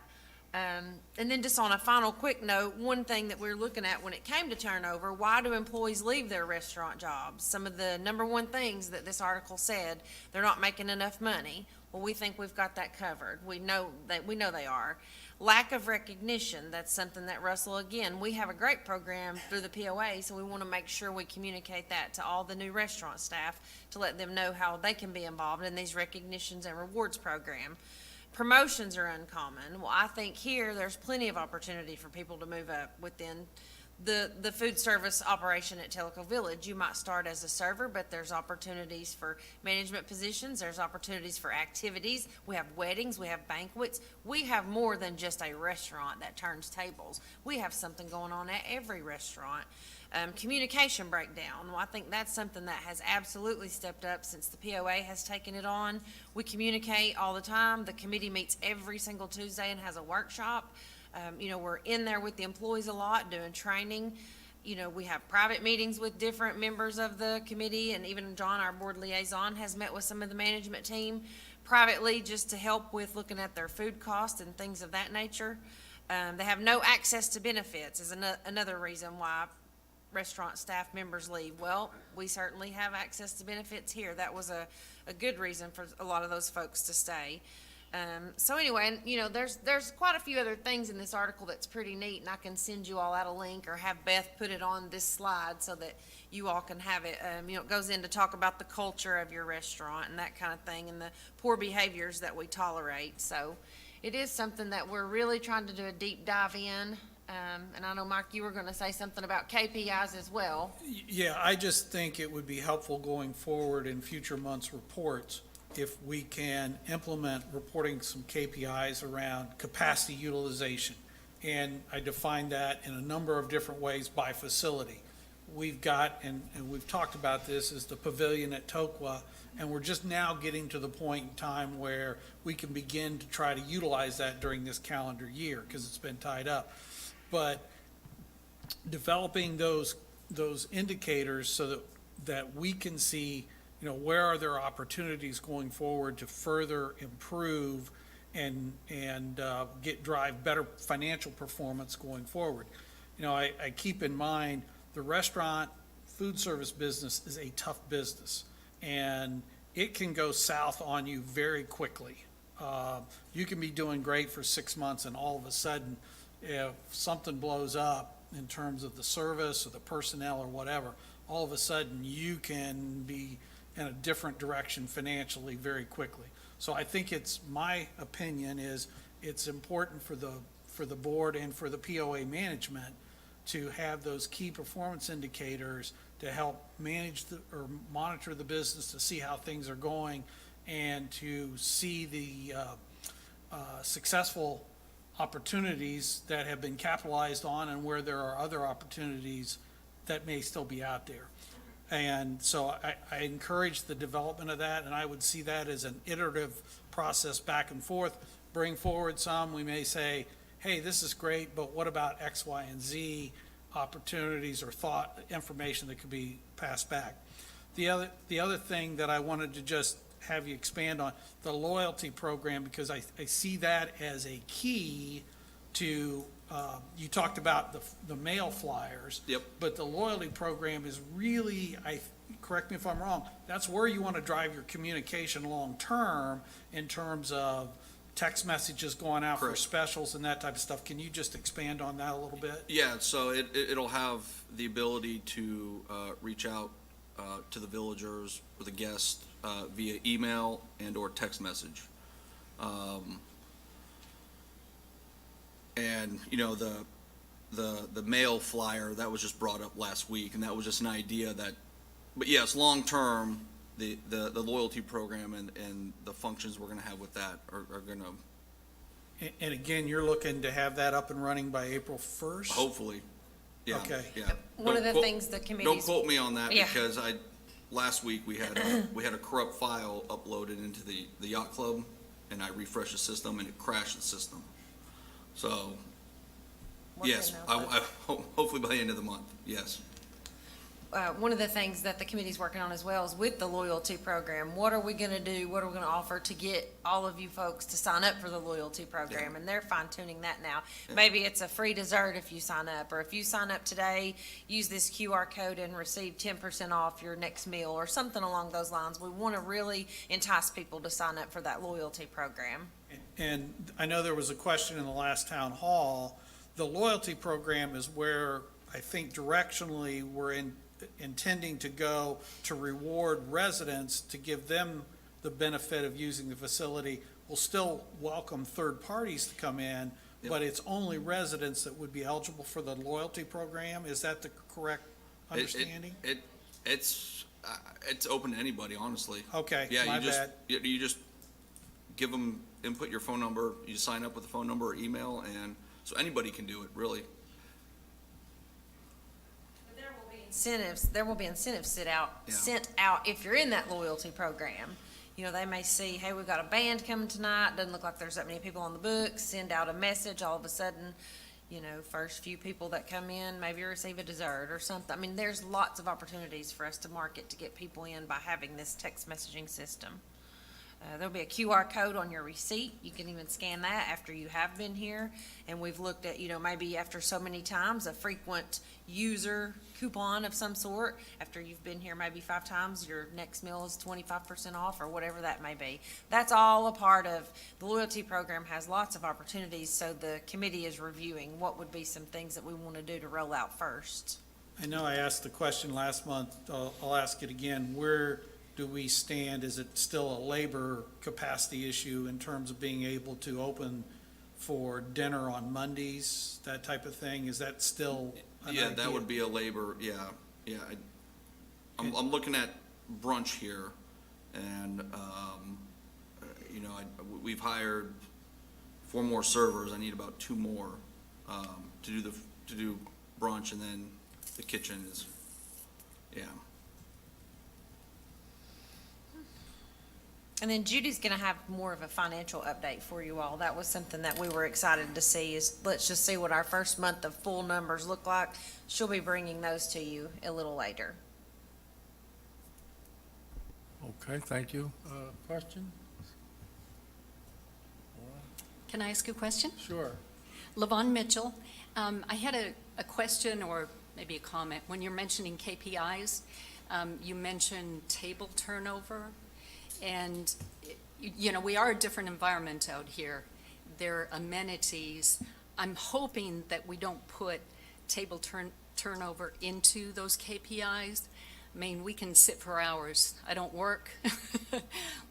And then just on a final quick note, one thing that we're looking at when it came to turnover, why do employees leave their restaurant jobs? Some of the number one things that this article said, they're not making enough money. Well, we think we've got that covered. We know they are. Lack of recognition, that's something that Russell, again, we have a great program through the POA, so we want to make sure we communicate that to all the new restaurant staff to let them know how they can be involved in these recognitions and rewards program. promotions are uncommon. Well, I think here, there's plenty of opportunity for people to move up within the food service operation at Tellico Village. You might start as a server, but there's opportunities for management positions, there's opportunities for activities. We have weddings, we have banquets. We have more than just a restaurant that turns tables. We have something going on at every restaurant. Communication breakdown, well, I think that's something that has absolutely stepped up since the POA has taken it on. We communicate all the time. The committee meets every single Tuesday and has a workshop. We're in there with the employees a lot, doing training. We have private meetings with different members of the committee, and even John, our board liaison, has met with some of the management team privately just to help with looking at their food costs and things of that nature. They have no access to benefits is another reason why restaurant staff members leave. Well, we certainly have access to benefits here. That was a good reason for a lot of those folks to stay. So anyway, and, there's quite a few other things in this article that's pretty neat, and I can send you all out a link or have Beth put it on this slide so that you all can have it. It goes in to talk about the culture of your restaurant and that kind of thing, and the poor behaviors that we tolerate. So it is something that we're really trying to do a deep dive in. And I know, Mike, you were going to say something about KPIs as well. Yeah, I just think it would be helpful going forward in future months' reports if we can implement reporting some KPIs around capacity utilization. And I define that in a number of different ways by facility. We've got, and we've talked about this, is the pavilion at Tokwa, and we're just now getting to the point in time where we can begin to try to utilize that during this calendar year, because it's been tied up. But developing those indicators so that we can see, where are there opportunities going forward to further improve and drive better financial performance going forward. I keep in mind the restaurant food service business is a tough business, and it can go south on you very quickly. You can be doing great for 6 months, and all of a sudden, if something blows up in terms of the service or the personnel or whatever, all of a sudden you can be in a different direction financially very quickly. So I think my opinion is it's important for the board and for the POA management to have those key performance indicators to help manage or monitor the business, to see how things are going, and to see the successful opportunities that have been capitalized on and where there are other opportunities that may still be out there. And so I encourage the development of that, and I would see that as an iterative process back and forth. Bring forward some, we may say, hey, this is great, but what about X, Y, and Z opportunities or information that could be passed back? The other thing that I wanted to just have you expand on, the loyalty program, because I see that as a key to, you talked about the mail flyers. Yep. But the loyalty program is really, correct me if I'm wrong, that's where you want to drive your communication long-term in terms of text messages going out for Correct. Specials and that type of stuff. Can you just expand on that a little bit? Yeah, so it'll have the ability to reach out to the villagers or the guests via email and or text message. And, the mail flyer, that was just brought up last week, and that was just an idea but yes, long-term, the loyalty program and the functions we're gonna have with that are gonna, And again, you're looking to have that up and running by April 1st? hopefully, yeah. Okay. Yeah. One of the Don't quote- things the Don't committee's, quote me on that, Yeah. because last week, we had a corrupt file uploaded into the yacht club, and I refreshed the system, and it crashed the system. So, yes, hopefully by the end of the month, yes. one of the things that the committee's working on as well is with the loyalty program. What are we gonna do? What are we gonna offer to get all of you folks to sign up for the loyalty program? Yeah. And they're fine tuning that now. Yeah. Maybe it's a free dessert if you sign up, or if you sign up today, use this QR code and receive 10% off your next meal, or something along those lines. We wanna really entice people to sign up for that loyalty program. And I know there was a question in the last town hall. The loyalty program is where I think directionally we're intending to go to reward residents to give them the benefit of using the facility. will still welcome third parties to come in, Yep. but it's only residents that would be eligible for the loyalty program. Is that the correct understanding? It's open to anybody, honestly. Okay, Yeah, my you just, bad. you just give them, input your phone number, you sign up with a phone number or email, and so anybody can do it, really. There will be incentives Yeah. sent out if you're in that loyalty program. You know, they may see, hey, we've got a band coming tonight, doesn't look like there's that many people on the books, send out a message, all of a sudden, you know, first few people that come in, maybe receive a dessert or something. I mean, there's lots of opportunities for us to market to get people in by having this text messaging system. There'll be a QR code on your receipt. You can even scan that after you have been here. And we've looked at, you know, maybe after so many times, a frequent user coupon of some sort. After you've been here maybe 5 times, your next meal is 25% off or whatever that may be. That's all a part of, the loyalty program has lots of opportunities, so the committee is reviewing what would be some things that we want to do to roll out first. I know I asked the question last month, I'll ask it again. Where do we stand? Is it still a labor capacity issue in terms of being able to open for dinner on Mondays, that type of thing? Is that still an Yeah, that idea? would be a labor, yeah. I'm looking at brunch here, and, you know, we've hired 4 more servers. I need about 2 more, to do brunch, and then the kitchen is, yeah. And then Judy's gonna have more of a financial update for you all. That was something that we were excited to see, is let's just see what our first month of full numbers look like. She'll be bringing those to you a little later. Okay, thank you. Question? Can I ask a question? Sure. Levon Mitchell. I had a question or maybe a comment. When you're mentioning KPIs, you mentioned table turnover. And, you know, we are a different environment out here. There are amenities. I'm hoping that we don't put table turnover into those KPIs. I mean, we can sit for hours. I don't work. A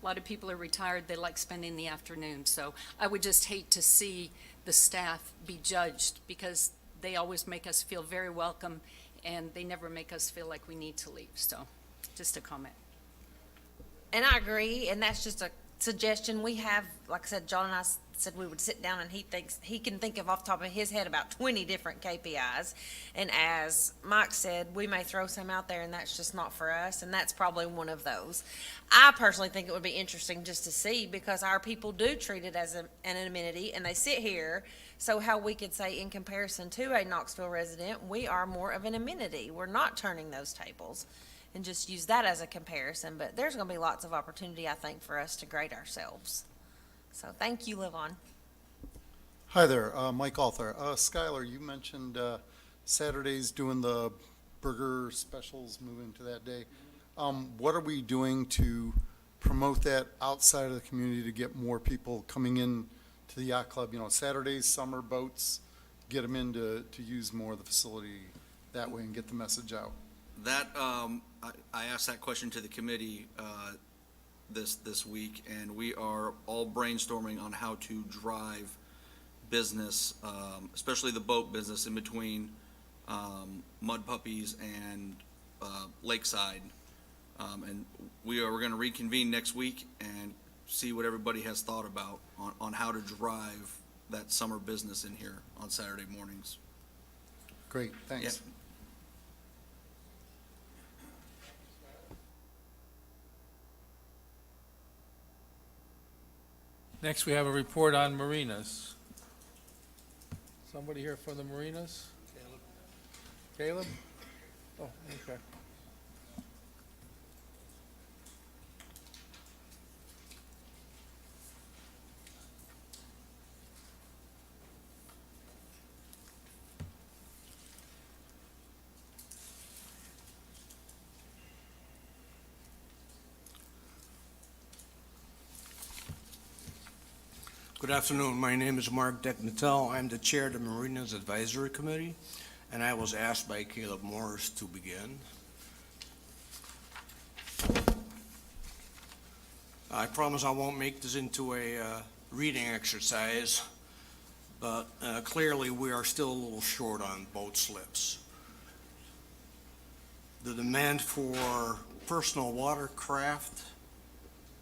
lot of people are retired. They like spending the afternoon. So I would just hate to see the staff be judged, because they always make us feel very welcome, and they never make us feel like we need to leave. So just a comment. And I agree, and that's just a suggestion. We have, like I said, John and I said we would sit down, and he can think of off the top of his head about 20 different KPIs. And as Mike said, we may throw some out there, and that's just not for us, and that's probably one of those. I personally think it would be interesting just to see, because our people do treat it as an amenity, and they sit here. So how we could say, in comparison to a Knoxville resident, we are more of an amenity. We're not turning those tables. And just use that as a comparison, but there's gonna be lots of opportunity, I think, for us to grade ourselves. So thank you, Livon. Hi there, Mike Althar. Skylar, you mentioned Saturdays doing the burger specials, moving to that day. What are we doing to promote that outside of the community to get more people coming in to the yacht club? You know, Saturdays, summer boats, get them in to use more of the facility that way and get the message out. That, I asked that question to the committee this week, and we are all brainstorming on how to drive business, especially the boat business in between Mud Puppies and Lakeside. And we're going to reconvene next week and see what everybody has thought about on how to drive that summer business in here on Saturday mornings. Great, thanks. Yeah. Next, we have a report on Marinas. Somebody here from the Marinas? Caleb? Oh, okay. Good afternoon. My name is Mark Decknatel. I'm the chair of the Marinas Advisory Committee, and I was asked by Caleb Morris to begin. I promise I won't make this into a reading exercise, but clearly we are still a little short on boat slips. The demand for personal watercraft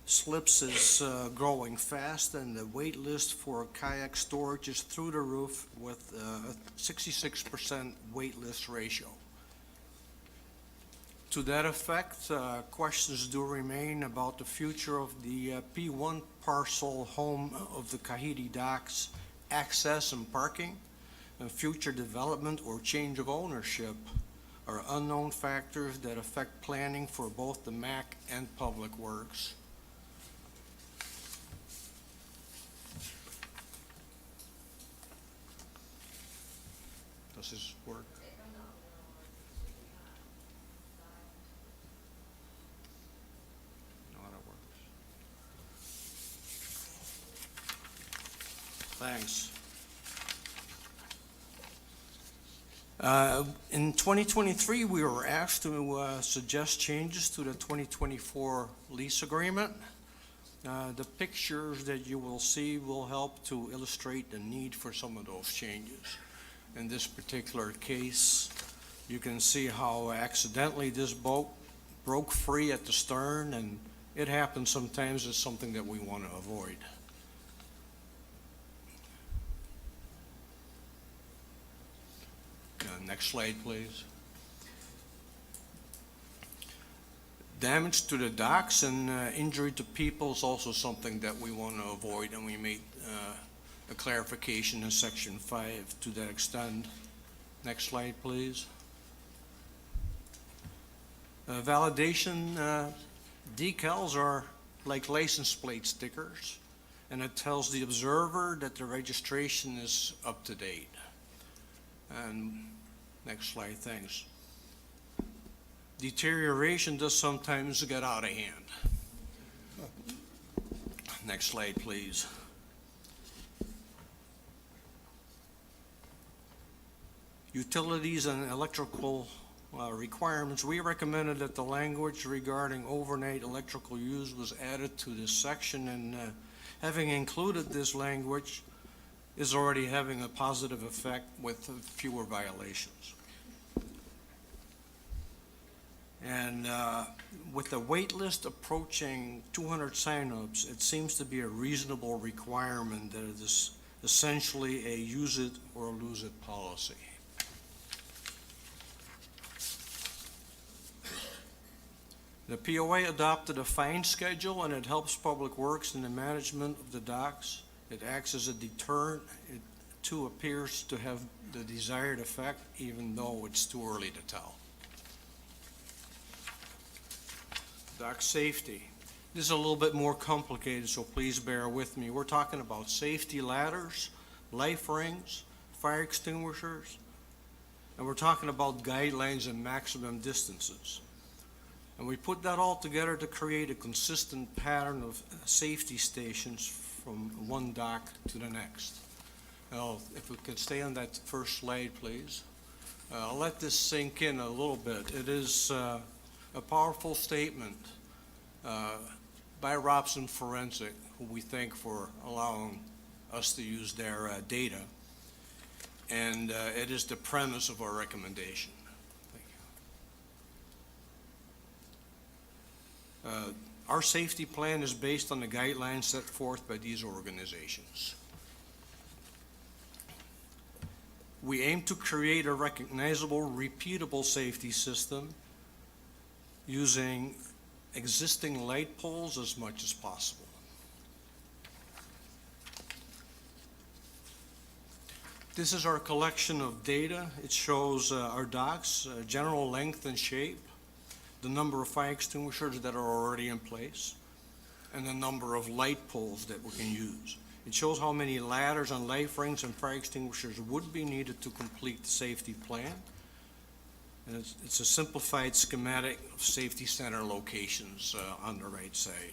slips is growing fast, and the wait list for kayak storage is through the roof with a 66% wait list ratio. To that effect, questions do remain about the future of the P1 parcel home of the Kahidi docks, access and parking, and future development or change of ownership are unknown factors that affect planning for both the MAC and Public Works. Does this work? No, that works. Thanks. In 2023, we were asked to suggest changes to the 2024 lease agreement. The pictures that you will see will help to illustrate the need for some of those changes. In this particular case, you can see how accidentally this boat broke free at the stern, and it happens sometimes. It's something that we want to avoid. Next slide, please. Damage to the docks and injury to people is also something that we want to avoid, and we made a clarification in section 5 to that extent. Next slide, please. Validation decals are like license plate stickers, and it tells the observer that the registration is up to date. And next slide, thanks. Deterioration does sometimes get out of hand. Next slide, please. Utilities and electrical requirements. We recommended that the language regarding overnight electrical use was added to this section, and having included this language is already having a positive effect with fewer violations. And with the wait list approaching 200 signups, it seems to be a reasonable requirement that it is essentially a use it or lose it policy. The POA adopted a fine schedule, and it helps Public Works in the management of the docks. It acts as a deterrent. It too appears to have the desired effect, even though it's too early to tell. Dock safety. This is a little bit more complicated, so please bear with me. We're talking about safety ladders, life rings, fire extinguishers, and we're talking about guidelines and maximum distances. And we put that all together to create a consistent pattern of safety stations from one dock to the next. Now, if we could stay on that first slide, please. I'll let this sink in a little bit. It is a powerful statement by Robson Forensic, who we thank for allowing us to use their data. And it is the premise of our recommendation. Our safety plan is based on the guidelines set forth by these organizations. We aim to create a recognizable, repeatable safety system using existing light poles as much as possible. This is our collection of data. It shows our docks, general length and shape, the number of fire extinguishers that are already in place, and the number of light poles that we can use. It shows how many ladders and life rings and fire extinguishers would be needed to complete the safety plan. And it's a simplified schematic of safety center locations on the right side.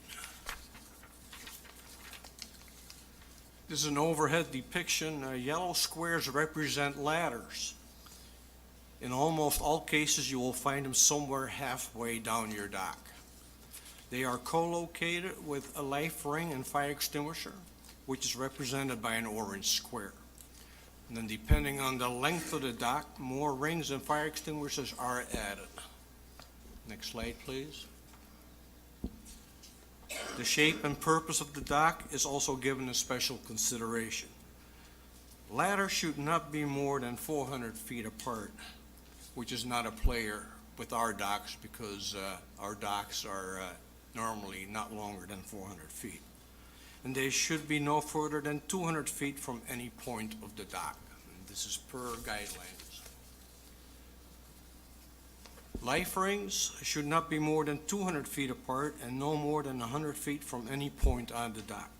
This is an overhead depiction. Yellow squares represent ladders. In almost all cases, you will find them somewhere halfway down your dock. They are co-located with a life ring and fire extinguisher, which is represented by an orange square. And then depending on the length of the dock, more rings and fire extinguishers are added. Next slide, please. The shape and purpose of the dock is also given a special consideration. Ladders should not be more than 400 feet apart, which is not a player with our docks because our docks are normally not longer than 400 feet. And they should be no further than 200 feet from any point of the dock. And this is per guidelines. Life rings should not be more than 200 feet apart and no more than 100 feet from any point on the dock.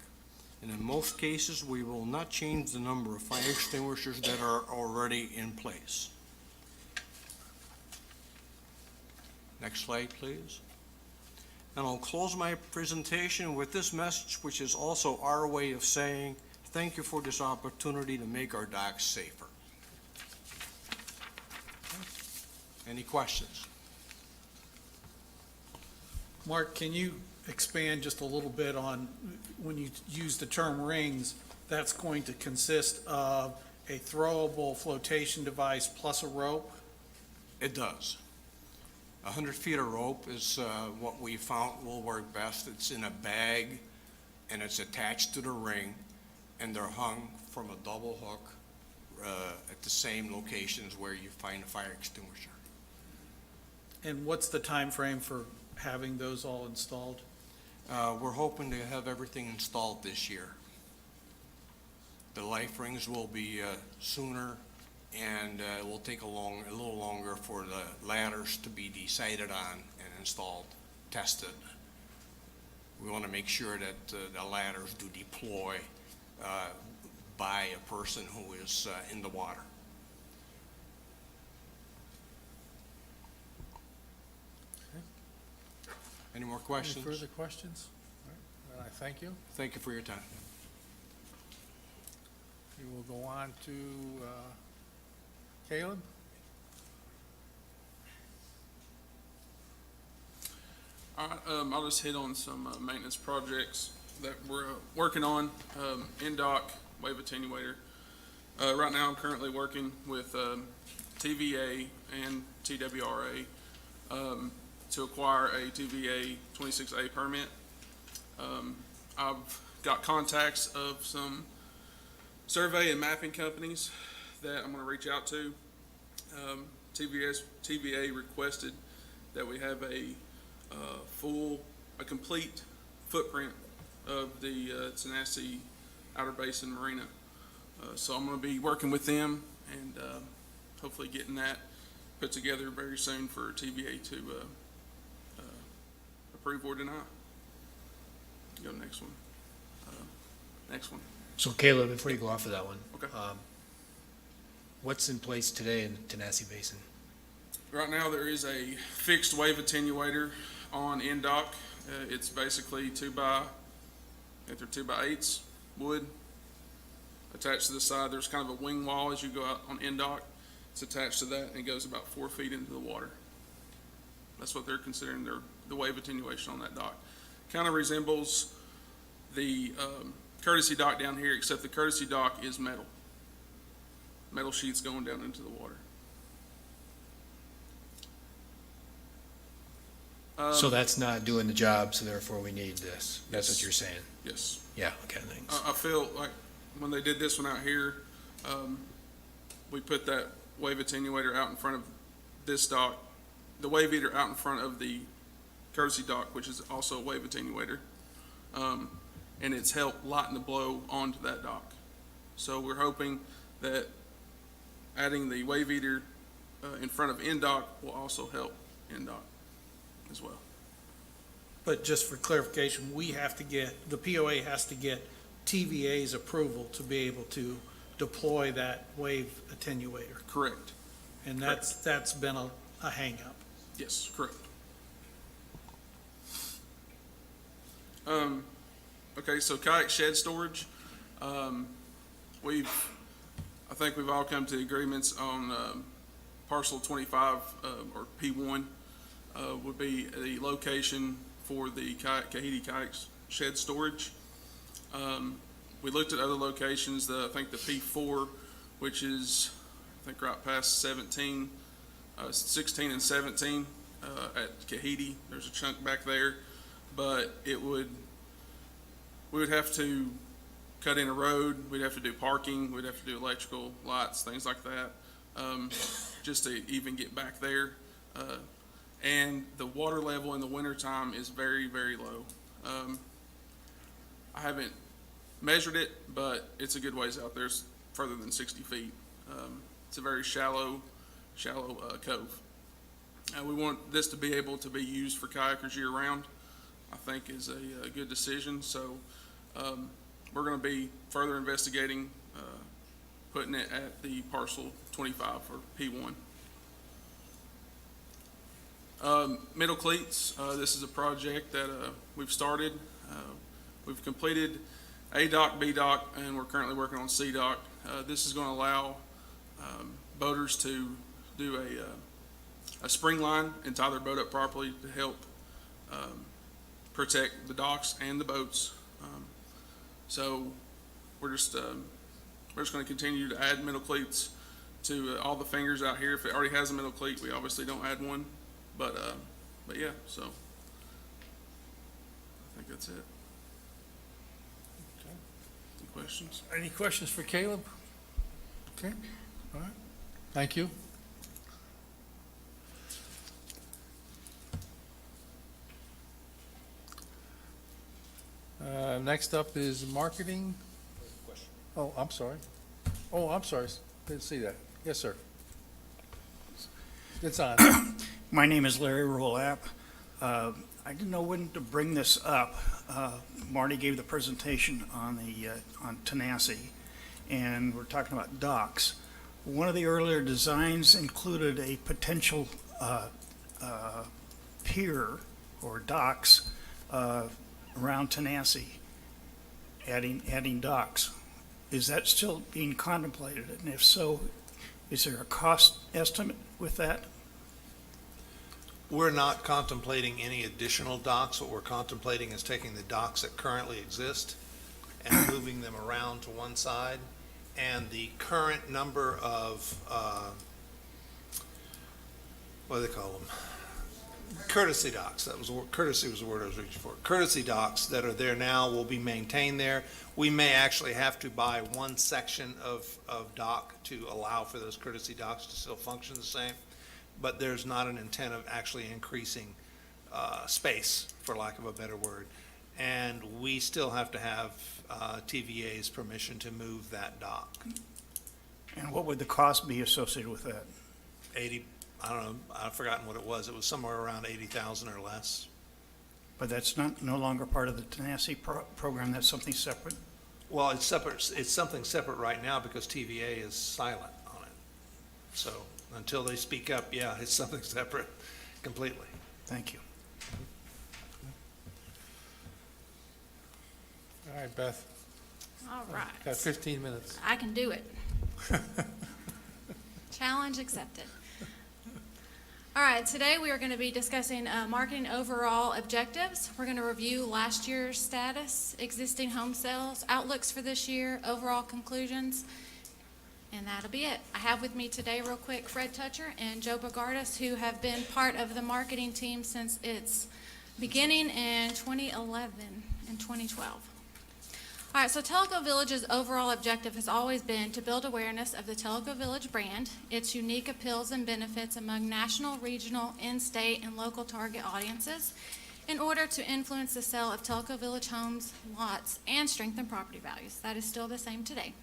And in most cases, we will not change the number of fire extinguishers that are already in place. Next slide, please. And I'll close my presentation with this message, which is also our way of saying, thank you for this opportunity to make our docks safer. Any questions? Mark, can you expand just a little bit on, when you use the term rings, that's going to consist of a throwable flotation device plus a rope? It does. 100 feet of rope is what we found will work best. It's in a bag and it's attached to the ring and they're hung from a double hook at the same locations where you find a fire extinguisher. And what's the time frame for having those all installed? We're hoping to have everything installed this year. The life rings will be sooner, and it will take a little longer for the ladders to be decided on and installed, tested. We want to make sure that the ladders do deploy by a person who is in the water. Any more questions? Any further questions? All right, I thank you. Thank you for your time. We will go on to Caleb. All right, I'll just hit on some maintenance projects that we're working on. In-dock wave attenuator. Right now, I'm currently working with TVA and TWRA to acquire a TVA 26A permit. I've got contacts of some survey and mapping companies that I'm going to reach out to. TVA requested that we have a complete footprint of the Tanasi Outer Basin Marina. So I'm going to be working with them and hopefully getting that put together very soon for TVA to approve or deny. Go to the next one. Next one. So Caleb, before you go off of that one. Okay. What's in place today in the Tanasi Basin? Right now, there is a fixed wave attenuator on in-dock. It's basically 2x8s wood attached to the side. There's kind of a wing wall as you go out on in-dock. It's attached to that and it goes about 4 feet into the water. That's what they're considering the wave attenuation on that dock. Kind of resembles the courtesy dock down here, except the courtesy dock is metal. Metal sheets going down into the water. So that's not doing the job, so therefore we need this. That's Yes. what you're saying? Yes. Yeah, okay, thanks. I feel like when they did this one out here, we put that wave attenuator out in front of this dock, the wave eater out in front of the courtesy dock, which is also a wave attenuator. And it's helped lighten the blow onto that dock. So we're hoping that adding the wave eater in front of in-dock will also help in-dock as well. But just for clarification, we have to get, the POA has to get TVA's approval to be able to deploy that wave attenuator. Correct. And that's been a hangup. Yes, correct. Okay, so kayak shed storage. I think we've all come to agreements on parcel 25 or P1 would be the location for the Kahiti kayak shed storage. We looked at other locations, I think the P4, which is, I think right past 16 and 17 at Kahiti. There's a chunk back there, but we would have to cut in a road, we'd have to do parking, we'd have to do electrical, lights, things like that, just to even get back there. And the water level in the wintertime is very, very low. I haven't measured it, but it's a good ways out there. It's further than 60 feet. It's a very shallow cove. We want this to be able to be used for kayakers year round, I think is a good decision. So we're going to be further investigating putting it at the parcel 25 for P1. Middle cleats, this is a project that we've started. We've completed A dock, B dock, and we're currently working on C dock. This is going to allow boaters to do a spring line and tie their boat up properly to help protect the docks and the boats. So we're just going to continue to add middle cleats to all the fingers out here. If it already has a middle cleat, we obviously don't add one. But yeah, so I think that's it. Any questions? Any questions for Caleb? Okay, all right, thank you. Next up is marketing. Oh, I'm sorry. Didn't see that. Yes, sir. It's on. My name is Larry Rolap. I didn't know when to bring this up. Marty gave the presentation on Tanasi, and we're talking about docks. One of the earlier designs included a potential pier or docks around Tanasi, adding docks. Is that still being contemplated? And if so, is there a cost estimate with that? We're not contemplating any additional docks. What we're contemplating is taking the docks that currently exist and moving them around to one side. And the current number of, what do they call them? Courtesy docks. Courtesy was the word I was reaching for. Courtesy docks that are there now will be maintained there. We may actually have to buy one section of dock to allow for those courtesy docks to still function the same. But there's not an intent of actually increasing space, for lack of a better word. And we still have to have TVA's permission to move that dock. And what would the cost be associated with that? I don't know, I've forgotten what it was. It was somewhere around 80,000 or less. But that's no longer part of the Tanasi program, that's something separate? Well, it's separate. It's something separate right now because TVA is silent on it. So until they speak up, yeah, it's something separate completely. Thank you. All right, Beth, All right. got 15 minutes. I can do it. Challenge accepted. All right, today we are going to be discussing marketing overall objectives. We're going to review last year's status, existing home sales, outlooks for this year, overall conclusions, and that'll be it. I have with me today, real quick, Fred Toucher and Joe Bogardus, who have been part of the marketing team since its beginning in 2011 and 2012. All right, so Tellico Village's overall objective has always been to build awareness of the Tellico Village brand, its unique appeals and benefits among national, regional, in-state, and local target audiences in order to influence the sale of Tellico Village homes, lots, and strengthen property values. That is still the same today.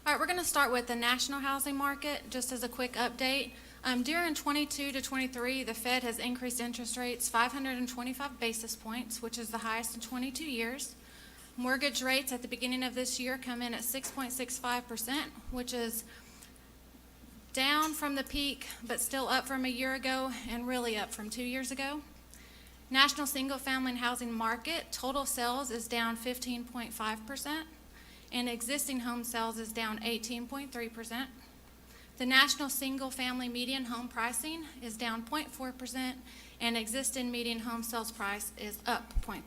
All right, we're going to start with the national housing market, just as a quick update. During 22 to 23, the Fed has increased interest rates 525 basis points, which is the highest in 22 years. Mortgage rates at the beginning of this year come in at 6.65%, which is down from the peak, but still up from a year ago and really up from 2 years ago. National single-family housing market, total sales is down 15.5%, and existing home sales is down 18.3%. The national single-family median home pricing is down 0.4%, and existing median home sales price is up 0.3%.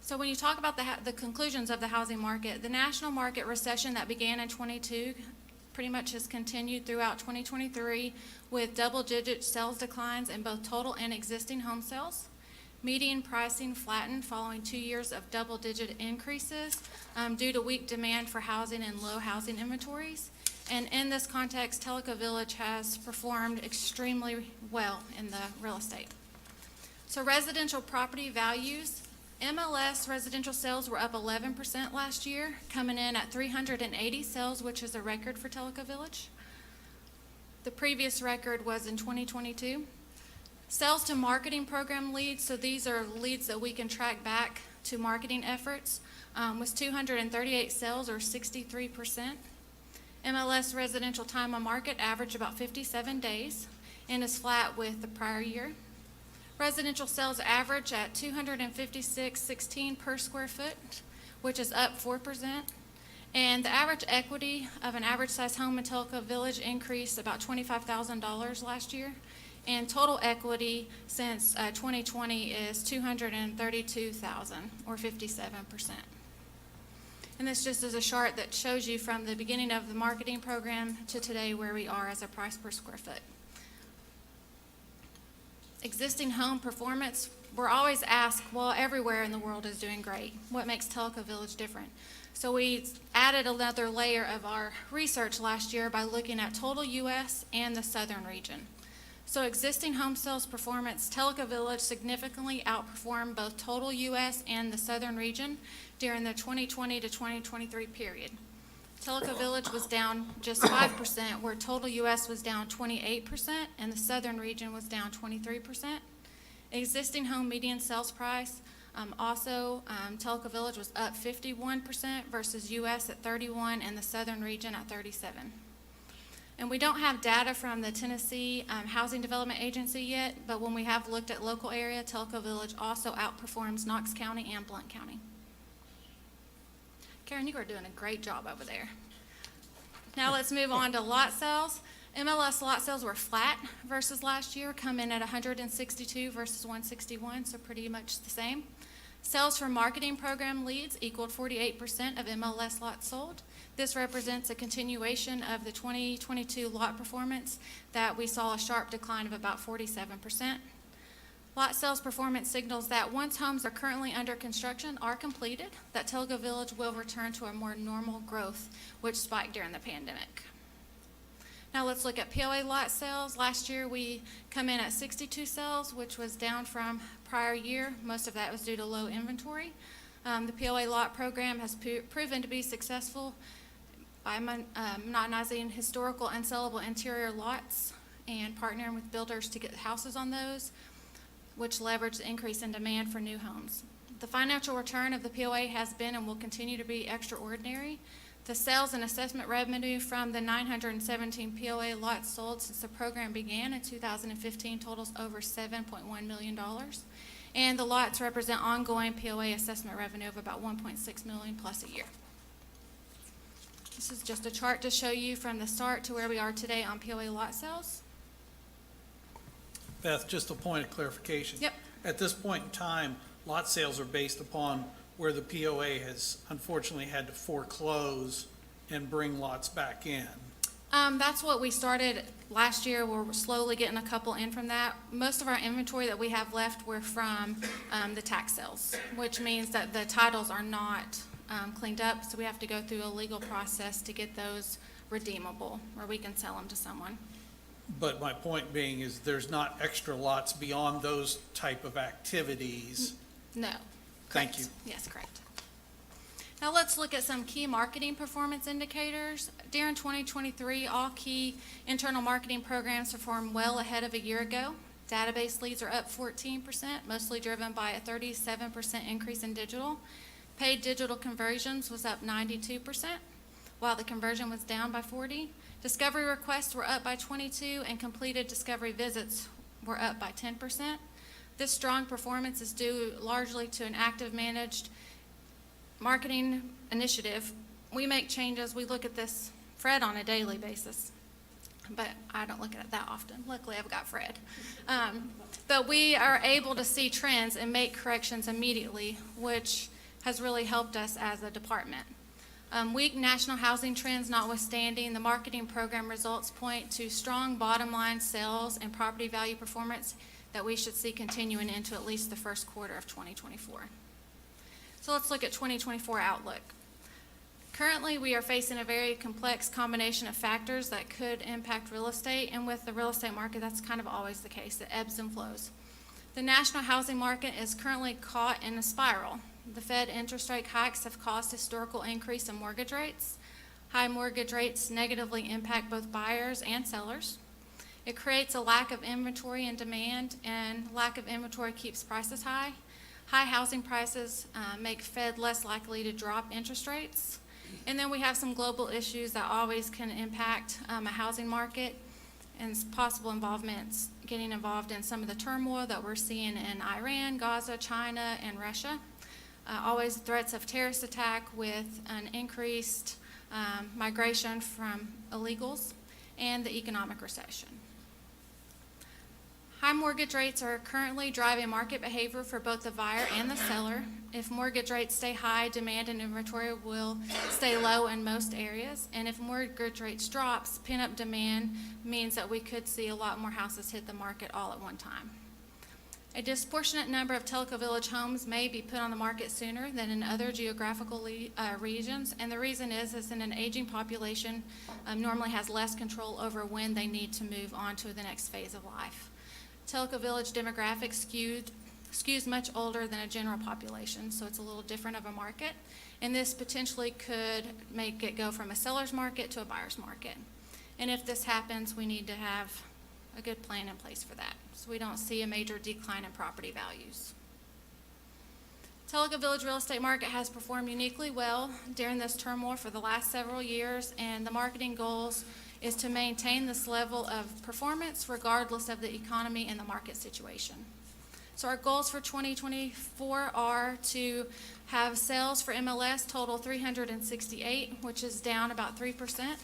So when you talk about the conclusions of the housing market, the national market recession that began in 22 pretty much has continued throughout 2023 with double-digit sales declines in both total and existing home sales. Median pricing flattened following 2 years of double-digit increases due to weak demand for housing and low housing inventories. And in this context, Tellico Village has performed extremely well in the real estate. So residential property values, MLS residential sales were up 11% last year, coming in at 380 sales, which is a record for Tellico Village. The previous record was in 2022. Sales to marketing program leads, so these are leads that we can track back to marketing efforts, was 238 sales, or 63%. MLS residential time on market averaged about 57 days and is flat with the prior year. Residential sales average at $256.16 per square foot, which is up 4%. And the average equity of an average size home in Tellico Village increased about $25,000 last year. And total equity since 2020 is $232,000, or 57%. And this just is a chart that shows you from the beginning of the marketing program to today where we are as a price per square foot. Existing home performance, we're always asked, well, everywhere in the world is doing great. What makes Tellico Village different? So we added another layer of our research last year by looking at total U.S. and the southern region. So existing home sales performance, Tellico Village significantly outperformed both total U.S. and the southern region during the 2020 to 2023 period. Tellico Village was down just 5%, where total U.S. was down 28%, and the southern region was down 23%. Existing home median sales price, Tellico Village was up 51% versus U.S. at 31% and the southern region at 37%. And we don't have data from the Tennessee Housing Development Agency yet, but when we have looked at local area, Tellico Village also outperforms Knox County and Blount County. Karen, you are doing a great job over there. Now let's move on to lot sales. MLS lot sales were flat versus last year, come in at 162 versus 161, so pretty much the same. Sales for marketing program leads equaled 48% of MLS lots sold. This represents a continuation of the 2022 lot performance that we saw a sharp decline of about 47%. Lot sales performance signals that once homes are currently under construction are completed, that Tellico Village will return to a more normal growth, which spiked during the pandemic. Now let's look at POA lot sales. Last year we come in at 62 sales, which was down from prior year. Most of that was due to low inventory. The POA lot program has proven to be successful by modernizing historical unsellable interior lots and partnering with builders to get houses on those, which leverage the increase in demand for new homes. The financial return of the POA has been and will continue to be extraordinary. The sales and assessment revenue from the 917 POA lots sold since the program began in 2015 totals over $7.1 million. And the lots represent ongoing POA assessment revenue of about $1.6 million plus a year. This is just a chart to show you from the start to where we are today on POA lot sales. Beth, just a point of clarification. Yep. At this point in time, lot sales are based upon where the POA has unfortunately had to foreclose and bring lots back in. That's what we started last year. We're slowly getting a couple in from that. Most of our inventory that we have left were from the tax sales, which means that the titles are not cleaned up, so we have to go through a legal process to get those redeemable, where we can sell them to someone. But my point being is there's not extra lots beyond those type of activities. No. Thank Correct. you. Yes, correct. Now let's look at some key marketing performance indicators. During 2023, all key internal marketing programs performed well ahead of a year ago. Database leads are up 14%, mostly driven by a 37% increase in digital. Paid digital conversions was up 92%, while the conversion was down by 40%. Discovery requests were up by 22%, and completed discovery visits were up by 10%. This strong performance is due largely to an active managed marketing initiative. We make changes. We look at this, Fred, on a daily basis. but I don't look at it that often. Luckily, I've got Fred. But we are able to see trends and make corrections immediately, which has really helped us as a department. Weak national housing trends notwithstanding, the marketing program results point to strong bottom line sales and property value performance that we should see continuing into at least the first quarter of 2024. So let's look at 2024 outlook. Currently, we are facing a very complex combination of factors that could impact real estate, and with the real estate market, that's kind of always the case. It ebbs and flows. The national housing market is currently caught in a spiral. The Fed interest rate hikes have caused historical increase in mortgage rates. High mortgage rates negatively impact both buyers and sellers. It creates a lack of inventory and demand, and lack of inventory keeps prices high. High housing prices make Fed less likely to drop interest rates. And then we have some global issues that always can impact a housing market, and possible involvements, getting involved in some of the turmoil that we're seeing in Iran, Gaza, China, and Russia. Always threats of terrorist attack with an increased migration from illegals, and the economic recession. High mortgage rates are currently driving market behavior for both the buyer and the seller. If mortgage rates stay high, demand and inventory will stay low in most areas. And if mortgage rates drops, pent-up demand means that we could see a lot more houses hit the market all at one time. A disproportionate number of Telco Village homes may be put on the market sooner than in other geographical regions, and the reason is in an aging population normally has less control over when they need to move on to the next phase of life. Telco Village demographics skews much older than a general population, so it's a little different of a market, and this potentially could make it go from a seller's market to a buyer's market. And if this happens, we need to have a good plan in place for that, so we don't see a major decline in property values. Telco Village real estate market has performed uniquely well during this turmoil for the last several years, and the marketing goals is to maintain this level of performance regardless of the economy and the market situation. So our goals for 2024 are to have sales for MLS total 368, which is down about 3%.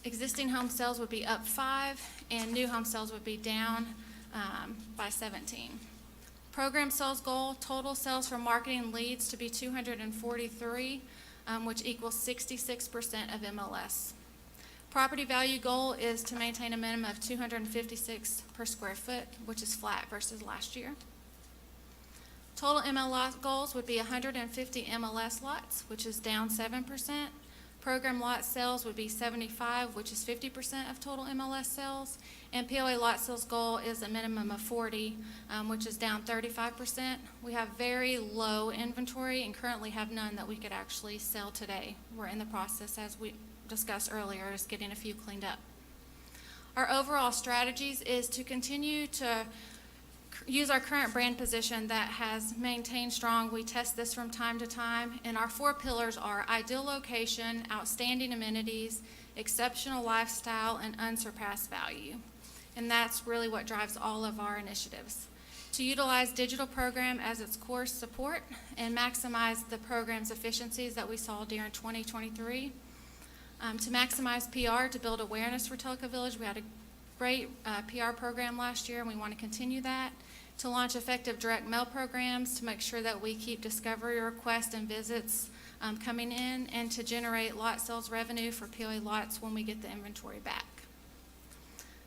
Existing home sales would be up 5, and new home sales would be down by 17. Program sales goal, total sales for marketing leads to be 243, which equals 66% of MLS. Property value goal is to maintain a minimum of 256 per square foot, which is flat versus last year. Total MLS goals would be 150 MLS lots, which is down 7%. Program lot sales would be 75, which is 50% of total MLS sales. And POA lot sales goal is a minimum of 40, which is down 35%. We have very low inventory and currently have none that we could actually sell today. We're in the process, as we discussed earlier, is getting a few cleaned up. Our overall strategies is to continue to use our current brand position that has maintained strong. We test this from time to time, and our 4 pillars are ideal location, outstanding amenities, exceptional lifestyle, and unsurpassed value. And that's really what drives all of our initiatives. To utilize digital program as its core support and maximize the program's efficiencies that we saw during 2023. To maximize PR to build awareness for Telco Village. We had a great PR program last year, and we want to continue that. To launch effective direct mail programs to make sure that we keep discovery requests and visits coming in, and to generate lot sales revenue for POA lots when we get the inventory back.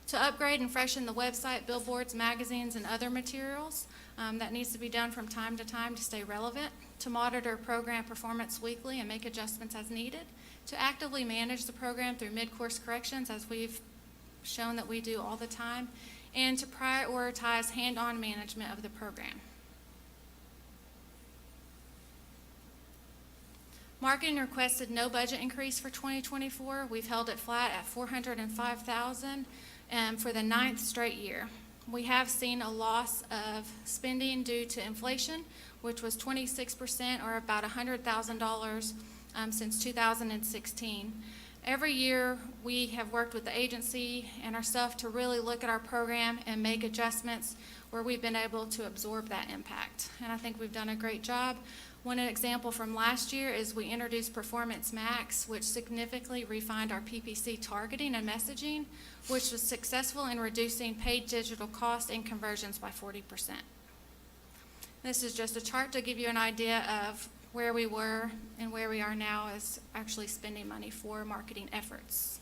To upgrade and freshen the website, billboards, magazines, and other materials. That needs to be done from time to time to stay relevant. To monitor program performance weekly and make adjustments as needed. To actively manage the program through mid-course corrections, as we've shown that we do all the time, and to prioritize hand-on management of the program. Marketing requested no budget increase for 2024. We've held it flat at $405,000 for the 9th straight year. We have seen a loss of spending due to inflation, which was 26% or about $100,000 since 2016. Every year, we have worked with the agency and our staff to really look at our program and make adjustments where we've been able to absorb that impact. And I think we've done a great job. One example from last year is we introduced Performance Max, which significantly refined our PPC targeting and messaging, which was successful in reducing paid digital costs and conversions by 40%. This is just a chart to give you an idea of where we were and where we are now as actually spending money for marketing efforts.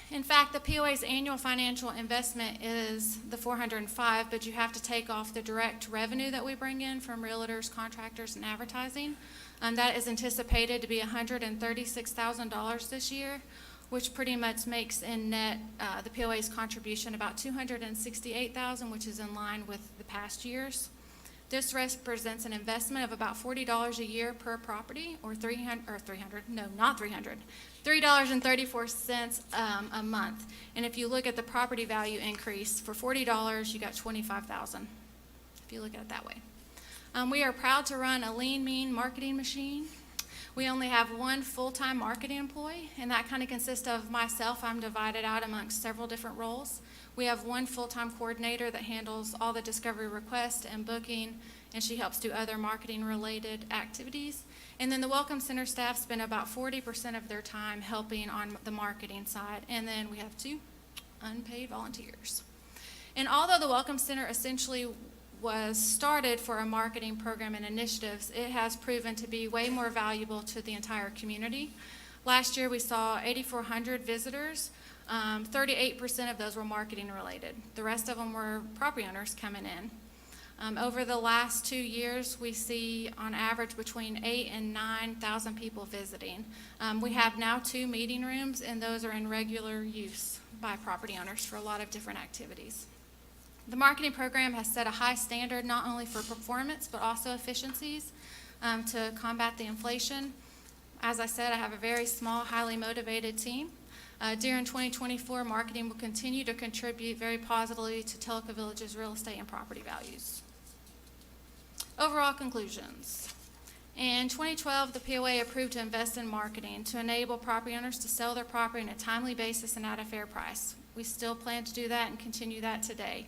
In fact, the POA's annual financial investment is the 405, but you have to take off the direct revenue that we bring in from realtors, contractors, and advertising. That is anticipated to be $136,000 this year, which pretty much makes in net the POA's contribution about $268,000, which is in line with the past years. This represents an investment of about $40 a year per property, or $3.34 a month. And if you look at the property value increase, for $40, you got $25,000, if you look at it that way. We are proud to run a lean, mean marketing machine. We only have one full-time marketing employee, and that kind of consists of myself. I'm divided out amongst several different roles. We have one full-time coordinator that handles all the discovery requests and booking, and she helps do other marketing-related activities. And then the Welcome Center staff spend about 40% of their time helping on the marketing side. And then we have 2 unpaid volunteers. And although the Welcome Center essentially was started for a marketing program and initiatives, it has proven to be way more valuable to the entire community. Last year we saw 8,400 visitors. 38% of those were marketing related. The rest of them were property owners coming in. Over the last 2 years, we see on average between 8,000 and 9,000 people visiting. We have now 2 meeting rooms, and those are in regular use by property owners for a lot of different activities. The marketing program has set a high standard not only for performance but also efficiencies to combat the inflation. As I said, I have a very small, highly motivated team. During 2024, marketing will continue to contribute very positively to Tellico Village's real estate and property values. Overall conclusions. In 2012, the POA approved to invest in marketing to enable property owners to sell their property on a timely basis and at a fair price. We still plan to do that and continue that today.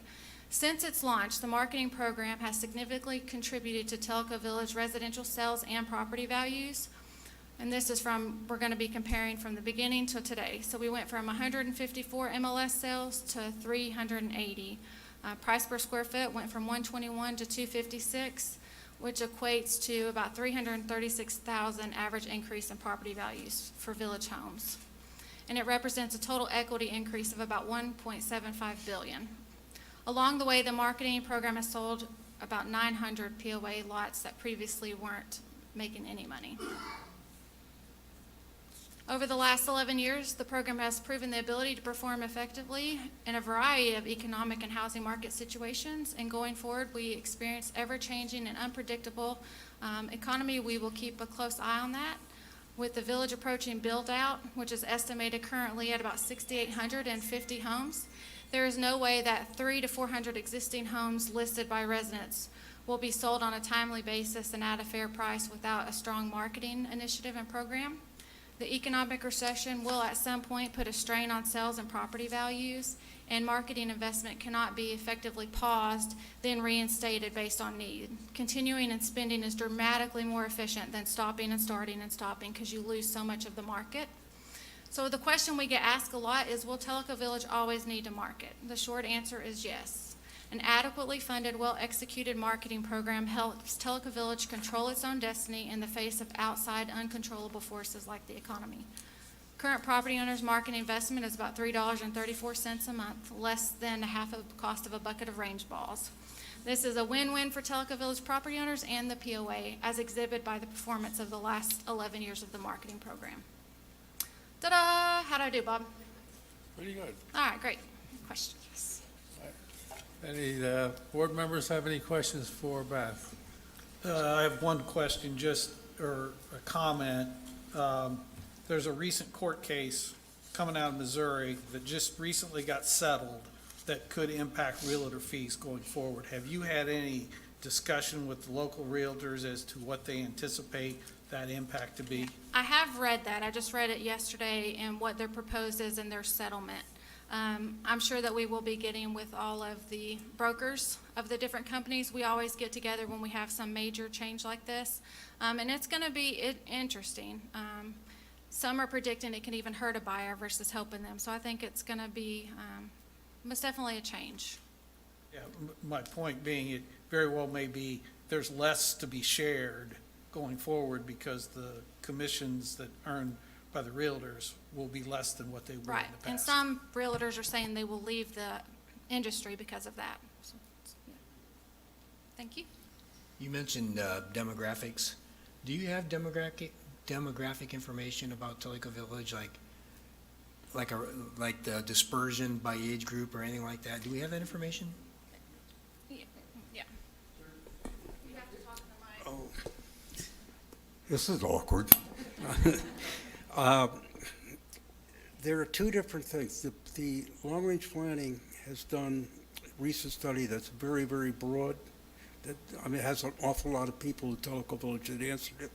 Since its launch, the marketing program has significantly contributed to Tellico Village residential sales and property values. And this is we're going to be comparing from the beginning to today. So we went from 154 MLS sales to 380. Price per square foot went from 121 to 256, which equates to about 336,000 average increase in property values for village homes. And it represents a total equity increase of about $1.75 billion. Along the way, the marketing program has sold about 900 POA lots that previously weren't making any money. Over the last 11 years, the program has proven the ability to perform effectively in a variety of economic and housing market situations. And going forward, we experience ever-changing and unpredictable economy. We will keep a close eye on that. With the village approaching build-out, which is estimated currently at about 6,850 homes, there is no way that 300 to 400 existing homes listed by residents will be sold on a timely basis and at a fair price without a strong marketing initiative and program. The economic recession will at some point put a strain on sales and property values, and marketing investment cannot be effectively paused, then reinstated based on need. Continuing and spending is dramatically more efficient than stopping and starting and stopping because you lose so much of the market. So the question we get asked a lot is, will Tellico Village always need to market? The short answer is yes. An adequately funded, well-executed marketing program helps Tellico Village control its own destiny in the face of outside uncontrollable forces like the economy. Current property owners' marketing investment is about $3.34 a month, less than half of the cost of a bucket of range balls. This is a win-win for Tellico Village property owners and the POA, as exhibited by the performance of the last 11 years of the marketing program. Ta-da! How'd I do, Bob? Pretty good. All right, great. Questions? Any board members have any questions for Beth? I have one question, or a comment. There's a recent court case coming out of Missouri that just recently got settled that could impact realtor fees going forward. Have you had any discussion with the local realtors as to what they anticipate that impact to be? I have read that. I just read it yesterday and what their proposed is in their settlement. I'm sure that we will be getting with all of the brokers of the different companies. We always get together when we have some major change like this. And it's going to be interesting. Some are predicting it can even hurt a buyer versus helping them. So I think it's going to be most definitely a change. Yeah, my point being, it very well may be, there's less to be shared going forward because the commissions that earned by the realtors will be less than what they were in the Right. past. And some realtors are saying they will leave the industry because of that. So, yeah. Thank you. You mentioned demographics. Do you have demographic information about Tellico Village, like the dispersion by age group or anything like that? Do we have that information? Yeah. You have to talk to the mic. Oh, this is awkward. There are two different things. The long-range planning has done a recent study that's very, very broad. That, I mean, it has an awful lot of people in Tellico Village that answered it,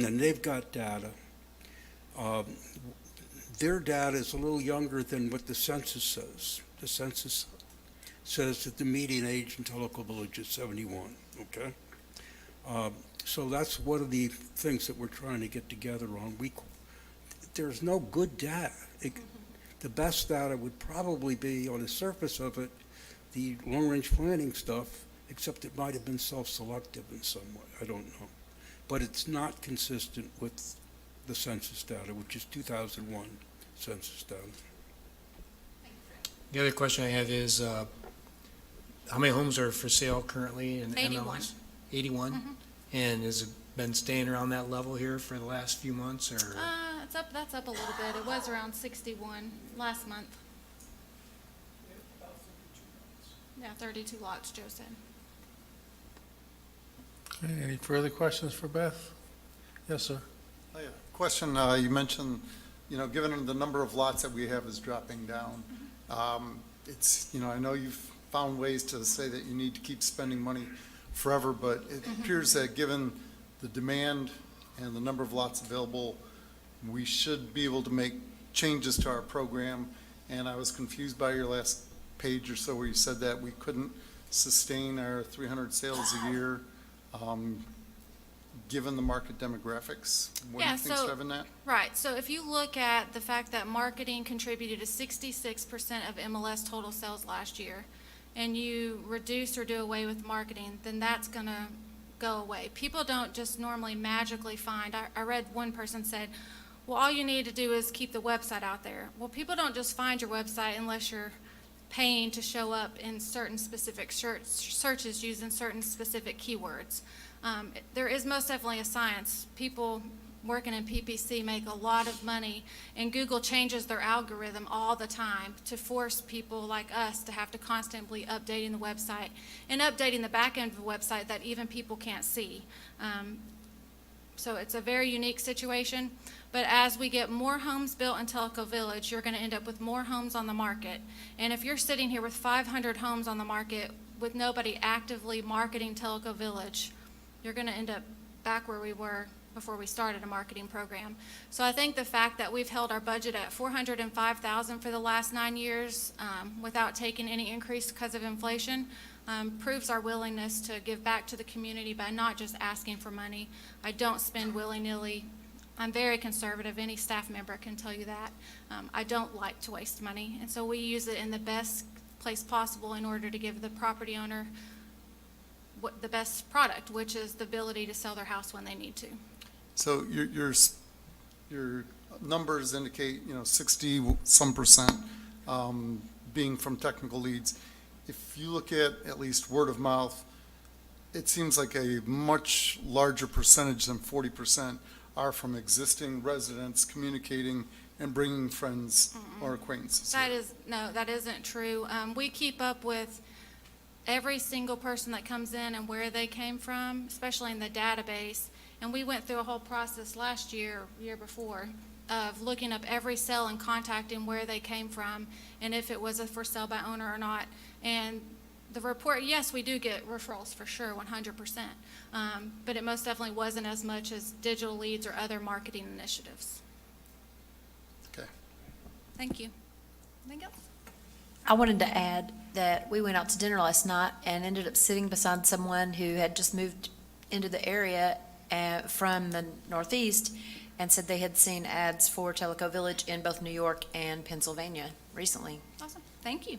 and they've got data. Their data is a little younger than what the census says. The census says that the median age in Tellico Village is 71, okay? So that's one of the things that we're trying to get together on. There's no good data. The best data would probably be, on the surface of it, the long-range planning stuff, except it might have been self-selective in some way. I don't know. But it's not consistent with the census data, which is 2001 census data. The other question I have is, how many homes are for sale currently in 81. MLS? 81? Mm-hmm. And has it been staying around that level here for the last few months, or? It's up. That's up a little bit. It was around 61 last month. Yeah, 32 lots, Joe said. Okay, any further questions for Beth? Yes, sir. Oh, yeah. Question, you mentioned, given the number of lots that we have is dropping down, it's, I know you've found ways to say that you need to keep spending money forever, but it appears that given the demand and the number of lots available, we should be able to make changes to our program. And I was confused by your last page or so where you said that we couldn't sustain our 300 sales a year, given the market demographics. What do you think's driving that? Right. So if you look at the fact that marketing contributed to 66% of MLS total sales last year, and you reduce or do away with marketing, then that's going to go away. People don't just normally magically find. I read one person said, well, all you need to do is keep the website out there. Well, people don't just find your website unless you're paying to show up in certain specific searches using certain specific keywords. There is most definitely a science. People working in PPC make a lot of money, and Google changes their algorithm all the time to force people like us to have to constantly updating the website and updating the back end of the website that even people can't see. So it's a very unique situation. But as we get more homes built in Tellico Village, you're going to end up with more homes on the market. And if you're sitting here with 500 homes on the market with nobody actively marketing Tellico Village, you're going to end up back where we were before we started a marketing program. So I think the fact that we've held our budget at $405,000 for the last 9 years without taking any increase because of inflation proves our willingness to give back to the community by not just asking for money. I don't spend willy-nilly. I'm very conservative. Any staff member can tell you that. I don't like to waste money, and so we use it in the best place possible in order to give the property owner the best product, which is the ability to sell their house when they need to. So your numbers indicate, 60-some percent being from technical leads. If you look at least word of mouth, it seems like a much larger percentage than 40% are from existing residents communicating and bringing friends or acquaintances. That isn't true. We keep up with every single person that comes in and where they came from, especially in the database. And we went through a whole process last year, year before, of looking up every sale and contacting where they came from and if it was a for sale by owner or not. And the report, yes, we do get referrals for sure, 100%. But it most definitely wasn't as much as digital leads or other marketing initiatives. Okay. Thank you. Anything else? I wanted to add that we went out to dinner last night and ended up sitting beside someone who had just moved into the area from the Northeast and said they had seen ads for Tellico Village in both New York and Pennsylvania recently. Awesome. Thank you.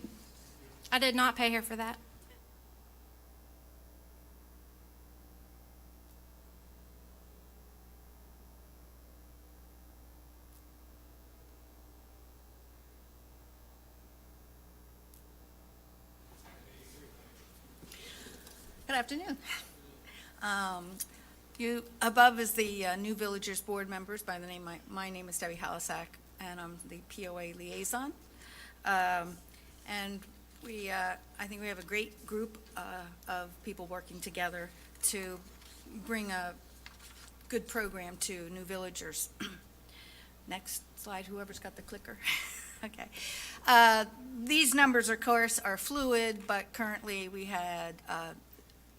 I did not pay her for that. Good afternoon. You, above is the New Villagers Board members by the name, my name is Debbie Halisack, and I'm the POA liaison. And we, I think we have a great group of people working together to bring a good program to new villagers. Next slide, whoever's got the clicker. Okay. These numbers, of course, are fluid, but currently we had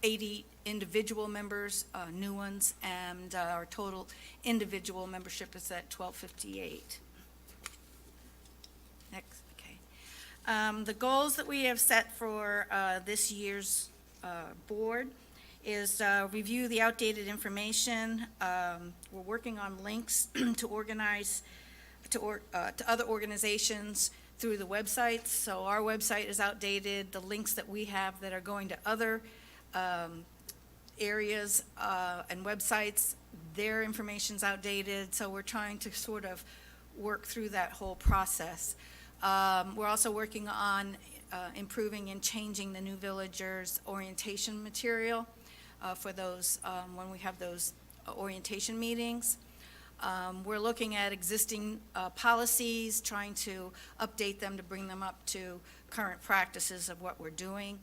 80 individual members, new ones, and our total individual membership is at 1258. Next, okay. The goals that we have set for this year's board is review the outdated information. We're working on links to organize to other organizations through the websites. So our website is outdated. The links that we have that are going to other areas and websites, their information's outdated, so we're trying to sort of work through that whole process. We're also working on improving and changing the new villagers orientation material for those, when we have those orientation meetings. We're looking at existing policies, trying to update them to bring them up to current practices of what we're doing.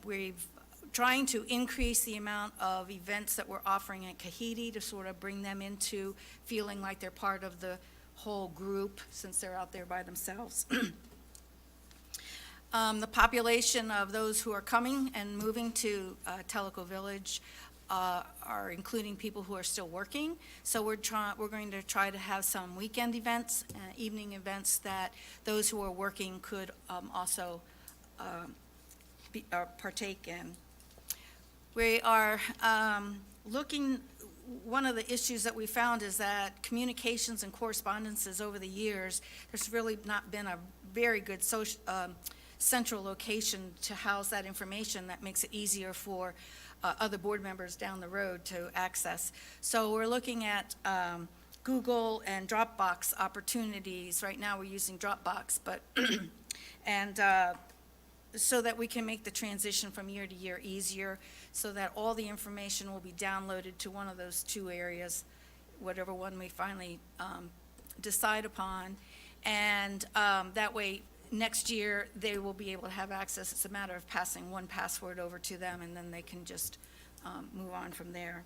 We've trying to increase the amount of events that we're offering at Kahiti to sort of bring them into feeling like they're part of the whole group since they're out there by themselves. The population of those who are coming and moving to Tellico Village are including people who are still working. So we're going to try to have some weekend events, evening events that those who are working could also partake in. We are looking, one of the issues that we found is that communications and correspondences over the years, there's really not been a very good central location to house that information that makes it easier for other board members down the road to access. So we're looking at Google and Dropbox opportunities. Right now we're using Dropbox, but and so that we can make the transition from year to year easier, so that all the information will be downloaded to one of those two areas, whatever one we finally decide upon. And that way, next year, they will be able to have access. It's a matter of passing one password over to them, and then they can just move on from there.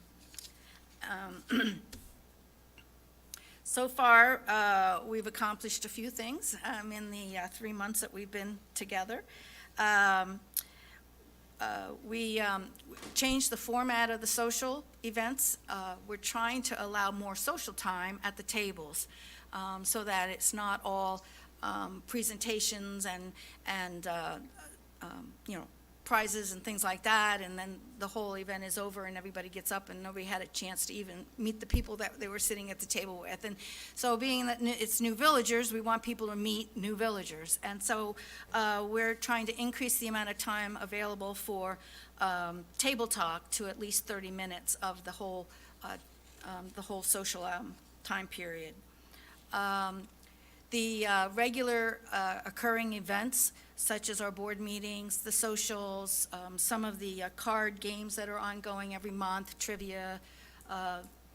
So far, we've accomplished a few things in the 3 months that we've been together. We changed the format of the social events. We're trying to allow more social time at the tables so that it's not all presentations and you know, prizes and things like that, and then the whole event is over and everybody gets up and nobody had a chance to even meet the people that they were sitting at the table with. And so being that it's new villagers, we want people to meet new villagers. And so we're trying to increase the amount of time available for table talk to at least 30 minutes of the whole social time period. The regular occurring events, such as our board meetings, the socials, some of the card games that are ongoing every month, trivia,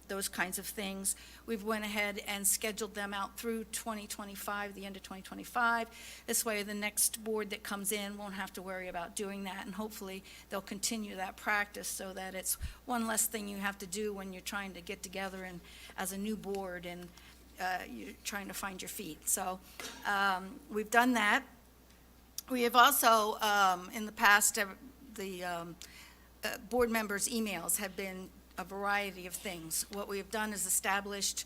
those kinds of things. We've went ahead and scheduled them out through 2025, the end of 2025. This way, the next board that comes in won't have to worry about doing that, and hopefully they'll continue that practice so that it's one less thing you have to do when you're trying to get together and as a new board and you're trying to find your feet. So we've done that. We have also, in the past, the board members' emails have been a variety of things. What we have done is established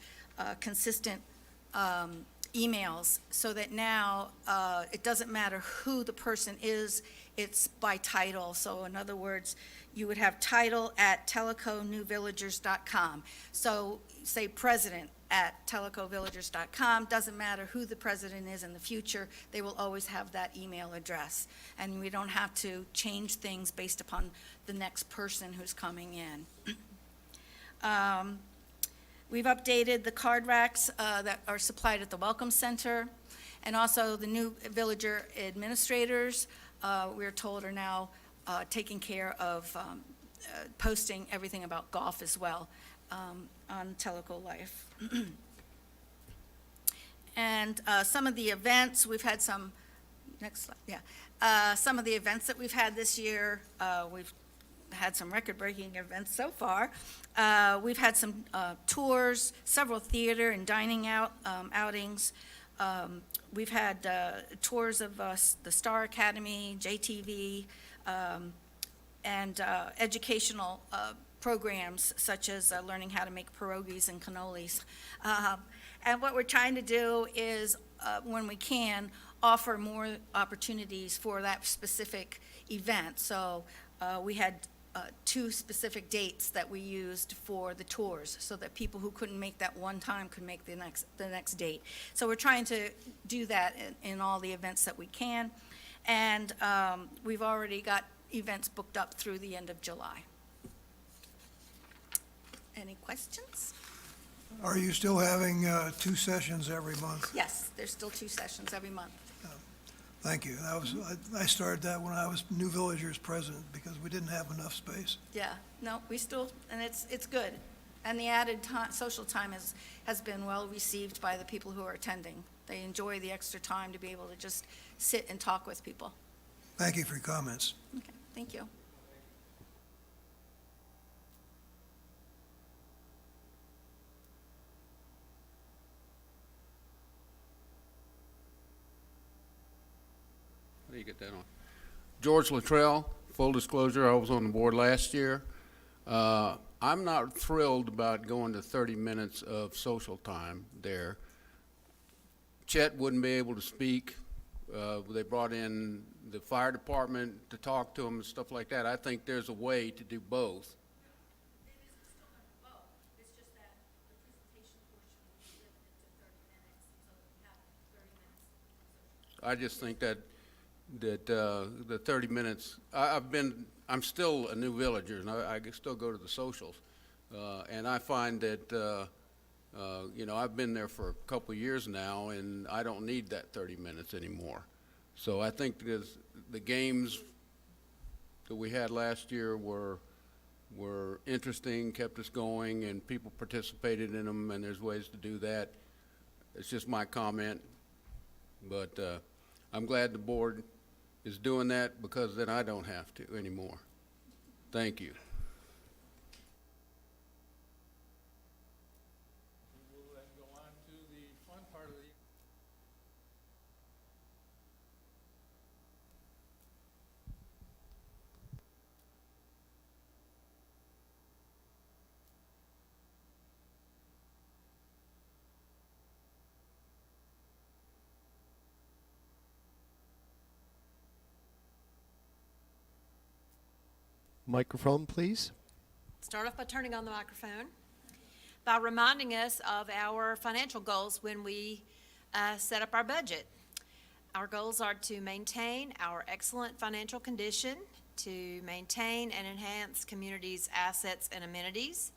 consistent emails, so that now it doesn't matter who the person is, it's by title. So in other words, you would have title@telliconewvillagers.com. So say president@tellicovillagers.com, doesn't matter who the president is in the future, they will always have that email address. And we don't have to change things based upon the next person who's coming in. We've updated the card racks that are supplied at the Welcome Center, and also the new villager administrators, we're told, are now taking care of posting everything about golf as well on Tellico Life. And some of the events, we've had some, next slide, yeah. Some of the events that we've had this year, we've had some record-breaking events so far. We've had some tours, several theater and dining outings. We've had tours of the Star Academy, JTV, and educational programs such as learning how to make pierogies and cannolis. And what we're trying to do is, when we can, offer more opportunities for that specific event. So we had 2 specific dates that we used for the tours, so that people who couldn't make that one time could make the next date. So we're trying to do that in all the events that we can. And we've already got events booked up through the end of July. Any questions? Are you still having 2 sessions every month? Yes, there's still 2 sessions every month. Thank you. I started that when I was New Villagers president, because we didn't have enough space. Yeah, no, we still, and it's good. And the added time, social time has been well received by the people who are attending. They enjoy the extra time to be able to just sit and talk with people. Thank you for your comments. Okay, thank you. How do you get that on? George Luttrell, full disclosure, I was on the board last year. I'm not thrilled about going to 30 minutes of social time there. Chet wouldn't be able to speak. They brought in the fire department to talk to him and stuff like that. I think there's a way to do both. I just think that the 30 minutes, I'm still a new villager, and I still go to the socials. And I find that, I've been there for a couple of years now, and I don't need that 30 minutes anymore. So I think the games that we had last year were interesting, kept us going, and people participated in them, and there's ways to do that. It's just my comment. But I'm glad the board is doing that, because then I don't have to anymore. Thank you. We will then go on to the fun part of the Microphone, please. Start off by turning on the microphone, by reminding us of our financial goals when we set up our budget. Our goals are to maintain our excellent financial condition, to maintain and enhance communities' assets and amenities,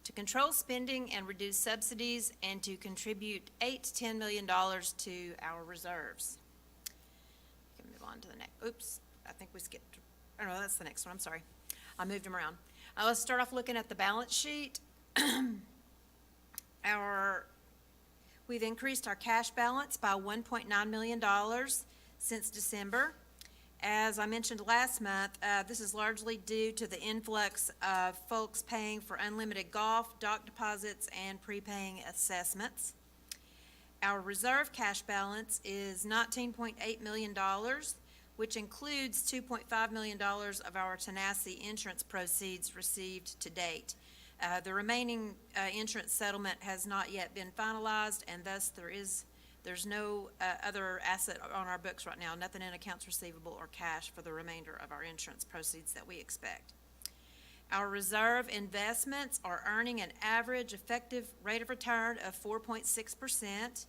to control spending and reduce subsidies, and to contribute $8 to $10 million to our reserves. We can move on to the next. Oops, I think we skipped. Oh, no, that's the next one. I'm sorry. I moved them around. Let's start off looking at the balance sheet. We've increased our cash balance by $1.9 million since December. As I mentioned last month, this is largely due to the influx of folks paying for unlimited golf, dock deposits, and prepaying assessments. Our reserve cash balance is $19.8 million, which includes $2.5 million of our Tanasi insurance proceeds received to date. The remaining insurance settlement has not yet been finalized, and thus there is There's no other asset on our books right now, nothing in accounts receivable or cash for the remainder of our insurance proceeds that we expect. Our reserve investments are earning an average effective rate of return of 4.6%.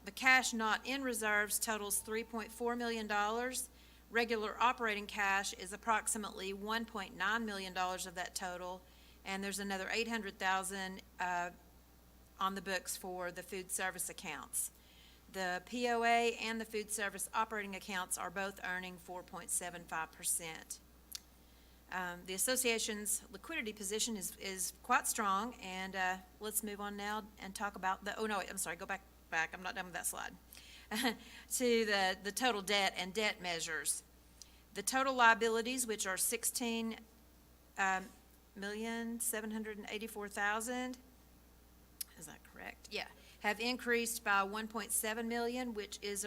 The cash not in reserves totals $3.4 million. Regular operating cash is approximately $1.9 million of that total, and there's another $800,000 on the books for the food service accounts. The POA and the food service operating accounts are both earning 4.75%. The association's liquidity position is quite strong, and let's move on now and talk about the, oh no, I'm sorry, go back, I'm not done with that slide. To the total debt and debt measures. The total liabilities, which are $16,784,000, is that correct? Yeah, have increased by $1.7 million, which is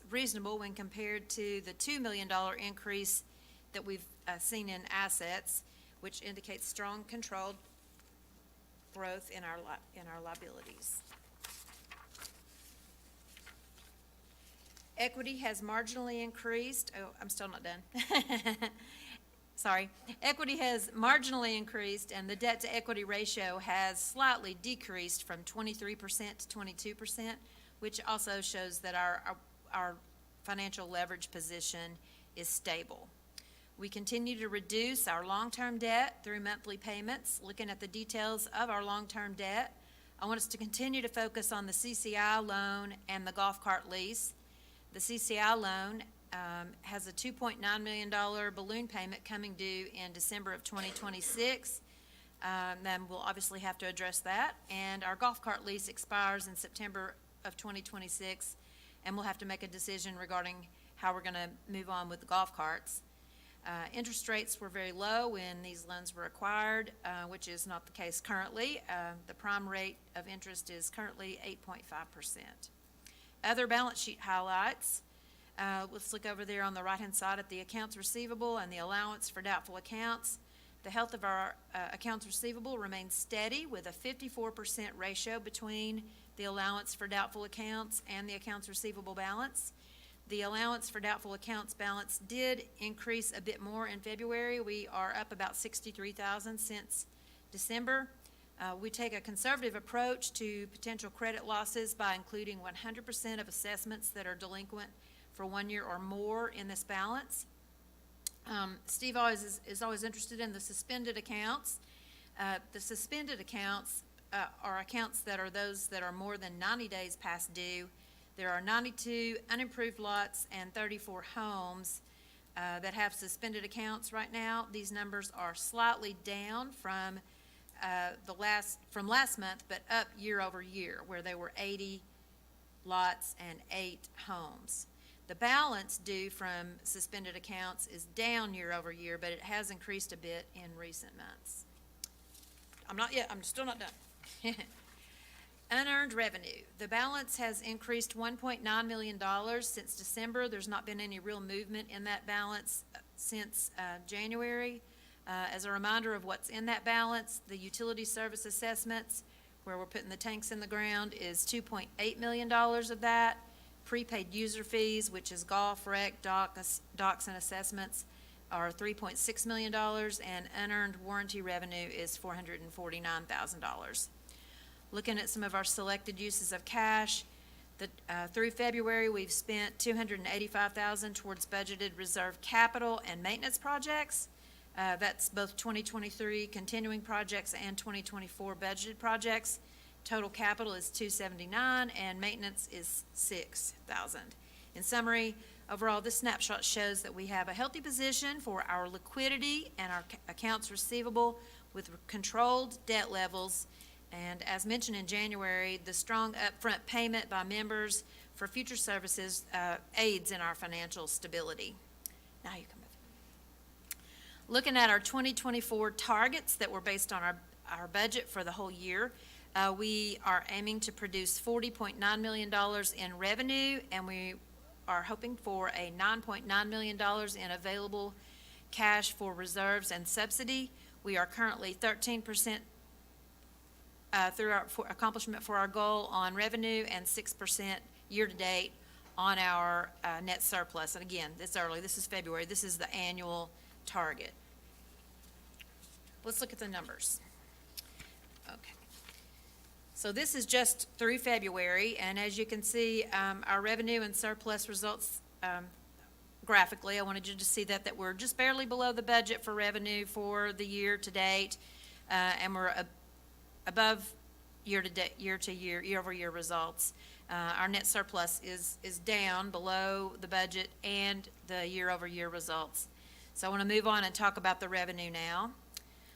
reasonable when compared to the $2 million increase that we've seen in assets, which indicates strong controlled growth in our liabilities. Equity has marginally increased. Oh, I'm still not done. Sorry. Equity has marginally increased, and the debt-to-equity ratio has slightly decreased from 23% to 22%, which also shows that our financial leverage position is stable. We continue to reduce our long-term debt through monthly payments. Looking at the details of our long-term debt, I want us to continue to focus on the CCI loan and the golf cart lease. The CCI loan has a $2.9 million balloon payment coming due in December of 2026. Then we'll obviously have to address that. And our golf cart lease expires in September of 2026, and we'll have to make a decision regarding how we're going to move on with the golf carts. Interest rates were very low when these loans were acquired, which is not the case currently. The prime rate of interest is currently 8.5%. Other balance sheet highlights. Let's look over there on the right-hand side at the accounts receivable and the allowance for doubtful accounts. The health of our accounts receivable remains steady with a 54% ratio between the allowance for doubtful accounts and the accounts receivable balance. The allowance for doubtful accounts balance did increase a bit more in February. We are up about $63,000 since December. We take a conservative approach to potential credit losses by including 100% of assessments that are delinquent for 1 year or more in this balance. Steve is always interested in the suspended accounts. The suspended accounts are accounts that are those that are more than 90 days past due. There are 92 unimproved lots and 34 homes that have suspended accounts right now. These numbers are slightly down from last month, but up year over year, where there were 80 lots and 8 homes. The balance due from suspended accounts is down year over year, but it has increased a bit in recent months. I'm still not done. Unearned revenue. The balance has increased $1.9 million since December. There's not been any real movement in that balance since January. As a reminder of what's in that balance, the utility service assessments, where we're putting the tanks in the ground, is $2.8 million of that. Prepaid user fees, which is golf, rec, docks, and assessments, are $3.6 million, and unearned warranty revenue is $449,000. Looking at some of our selected uses of cash, through February, we've spent $285,000 towards budgeted reserve capital and maintenance projects. That's both 2023 continuing projects and 2024 budgeted projects. Total capital is $279,000 and maintenance is $6,000. In summary, overall, this snapshot shows that we have a healthy position for our liquidity and our accounts receivable with controlled debt levels. And as mentioned in January, the strong upfront payment by members for future services aids in our financial stability. Now you can move. Looking at our 2024 targets that were based on our budget for the whole year, we are aiming to produce $40.9 million in revenue, and we are hoping for a $9.9 million in available cash for reserves and subsidy. We are currently 13% through our accomplishment for our goal on revenue and 6% year-to-date on our net surplus. And again, it's early, this is February, this is the annual target. Let's look at the numbers. Okay. So this is just through February, and as you can see, our revenue and surplus results graphically. I wanted you to see that we're just barely below the budget for revenue for the year to date, and we're above year-over-year results. Our net surplus is down below the budget and the year-over-year results. So I want to move on and talk about the revenue now.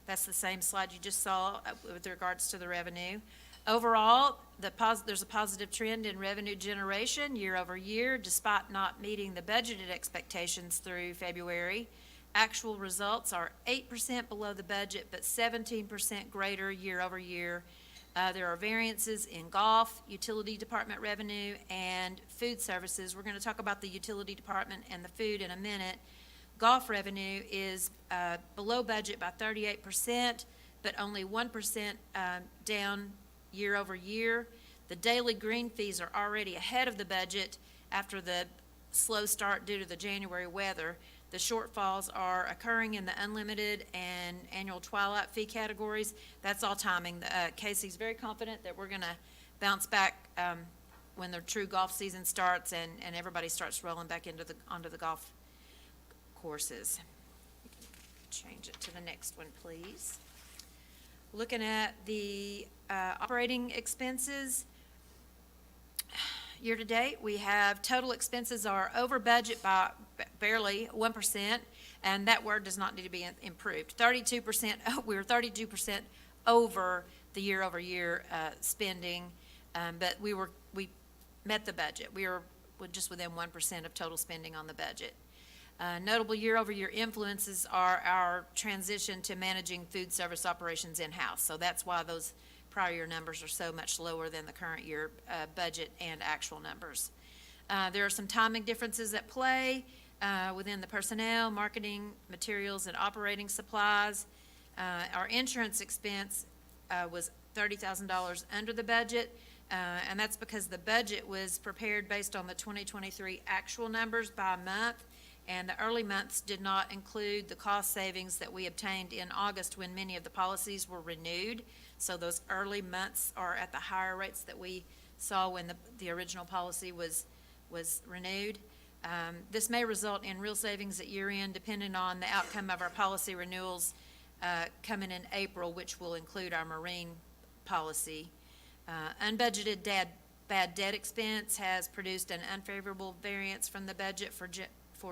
That's the same slide you just saw with regards to the revenue. Overall, there's a positive trend in revenue generation year-over-year, despite not meeting the budgeted expectations through February. Actual results are 8% below the budget, but 17% greater year-over-year. There are variances in golf, utility department revenue, and food services. We're going to talk about the utility department and the food in a minute. Golf revenue is below budget by 38%, but only 1% down year-over-year. The daily green fees are already ahead of the budget after the slow start due to the January weather. The shortfalls are occurring in the unlimited and annual twilight fee categories. That's all timing. Casey's very confident that we're going to bounce back when the true golf season starts and everybody starts rolling back onto the golf courses. Change it to the next one, please. Looking at the operating expenses, year-to-date, we have total expenses are over budget by barely 1%, and that word does not need to be improved. 32%, we're 32% over the year-over-year spending, but we met the budget. We were just within 1% of total spending on the budget. Notable year-over-year influences are our transition to managing food service operations in-house. So that's why those prior year numbers are so much lower than the current year budget and actual numbers. There are some timing differences at play within the personnel, marketing, materials, and operating supplies. Our insurance expense was $30,000 under the budget, and that's because the budget was prepared based on the 2023 actual numbers by month, and the early months did not include the cost savings that we obtained in August when many of the policies were renewed. So those early months are at the higher rates that we saw when the original policy was renewed. This may result in real savings at year-end, depending on the outcome of our policy renewals coming in April, which will include our marine policy. Unbudgeted bad debt expense has produced an unfavorable variance from the budget for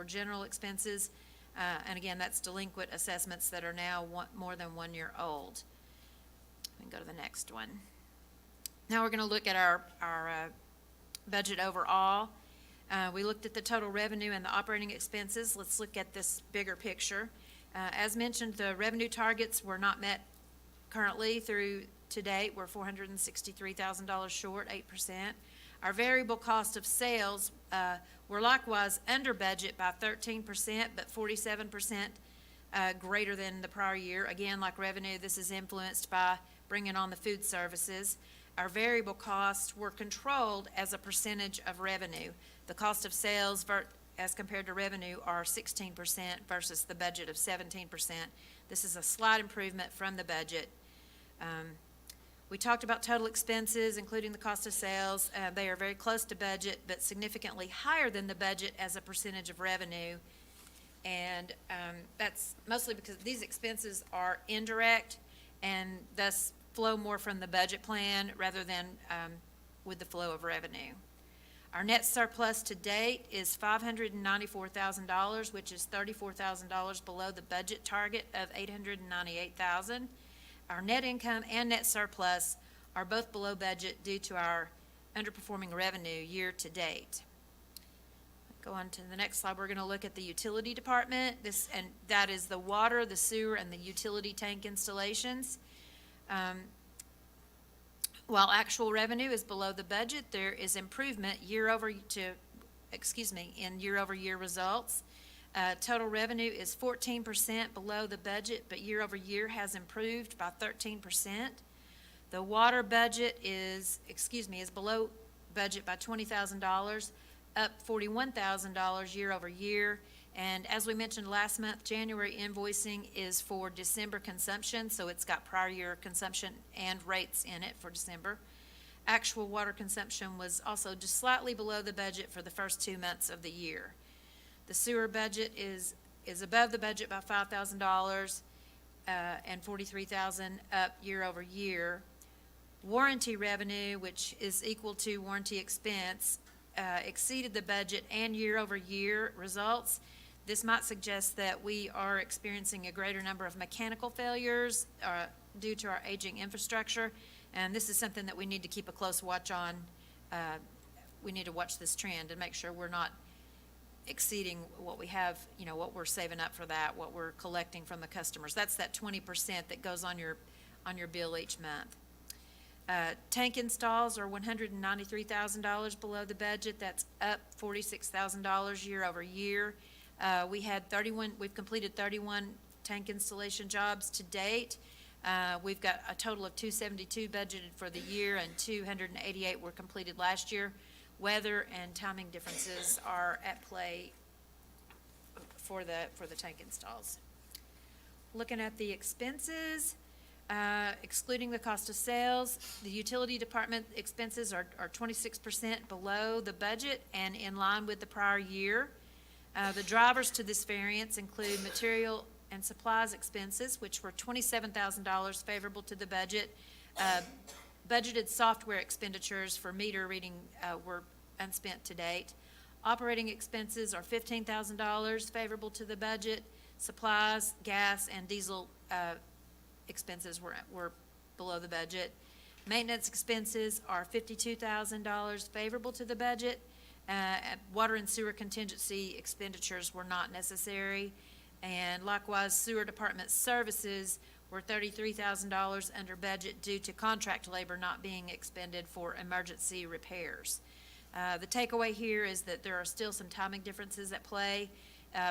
general expenses, and again, that's delinquent assessments that are now more than 1 year old. We can go to the next one. Now we're going to look at our budget overall. We looked at the total revenue and the operating expenses. Let's look at this bigger picture. As mentioned, the revenue targets were not met currently through to date. We're $463,000 short, 8%. Our variable cost of sales were likewise under budget by 13%, but 47% greater than the prior year. Again, like revenue, this is influenced by bringing on the food services. Our variable costs were controlled as a percentage of revenue. The cost of sales as compared to revenue are 16% versus the budget of 17%. This is a slight improvement from the budget. We talked about total expenses, including the cost of sales. They are very close to budget, but significantly higher than the budget as a percentage of revenue. And that's mostly because these expenses are indirect and thus flow more from the budget plan rather than with the flow of revenue. Our net surplus to date is $594,000, which is $34,000 below the budget target of $898,000. Our net income and net surplus are both below budget due to our underperforming revenue year to date. Go on to the next slide. We're going to look at the utility department. That is the water, the sewer, and the utility tank installations. While actual revenue is below the budget, there is improvement in year-over-year results. Total revenue is 14% below the budget, but year-over-year has improved by 13%. The water budget is below budget by $20,000, up $41,000 year over year. And as we mentioned last month, January invoicing is for December consumption, so it's got prior year consumption and rates in it for December. Actual water consumption was also just slightly below the budget for the first 2 months of the year. The sewer budget is above the budget by $5,000 and $43,000 up year over year. Warranty revenue, which is equal to warranty expense, exceeded the budget and year over year results. This might suggest that we are experiencing a greater number of mechanical failures due to our aging infrastructure, and this is something that we need to keep a close watch on. We need to watch this trend and make sure we're not exceeding what we have, what we're saving up for that, what we're collecting from the customers. That's that 20% that goes on your bill each month. Tank installs are $193,000 below the budget. That's up $46,000 year over year. We've completed 31 tank installation jobs to date. We've got a total of 272 budgeted for the year, and 288 were completed last year. Weather and timing differences are at play for the tank installs. Looking at the expenses, excluding the cost of sales, the utility department expenses are 26% below the budget and in line with the prior year. The drivers to this variance include material and supplies expenses, which were $27,000 favorable to the budget. Budgeted software expenditures for meter reading were unspent to date. Operating expenses are $15,000 favorable to the budget. Supplies, gas, and diesel expenses were below the budget. Maintenance expenses are $52,000 favorable to the budget. Water and sewer contingency expenditures were not necessary. And likewise, sewer department services were $33,000 under budget due to contract labor not being expended for emergency repairs. The takeaway here is that there are still some timing differences at play.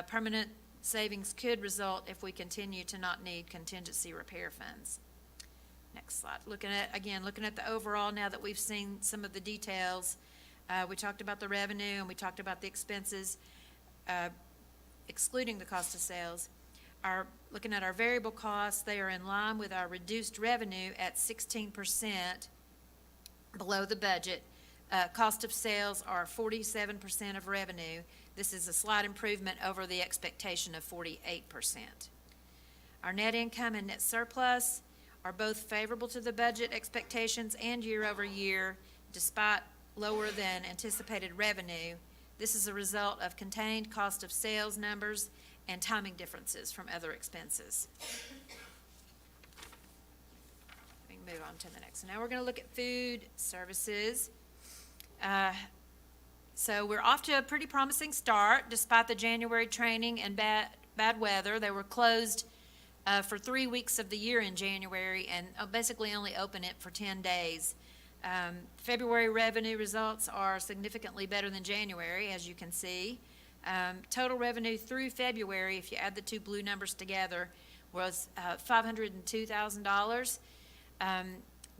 Permanent savings could result if we continue to not need contingency repair funds. Next slide. Looking at the overall, now that we've seen some of the details, we talked about the revenue and we talked about the expenses, excluding the cost of sales. Looking at our variable costs, they are in line with our reduced revenue at 16% below the budget. Cost of sales are 47% of revenue. This is a slight improvement over the expectation of 48%. Our net income and net surplus are both favorable to the budget expectations and year over year, despite lower than anticipated revenue. This is a result of contained cost of sales numbers and timing differences from other expenses. We can move on to the next. Now we're going to look at food services. So we're off to a pretty promising start despite the January training and bad weather. They were closed for 3 weeks of the year in January and basically only open it for 10 days. February revenue results are significantly better than January, as you can see. Total revenue through February, if you add the two blue numbers together, was $502,000.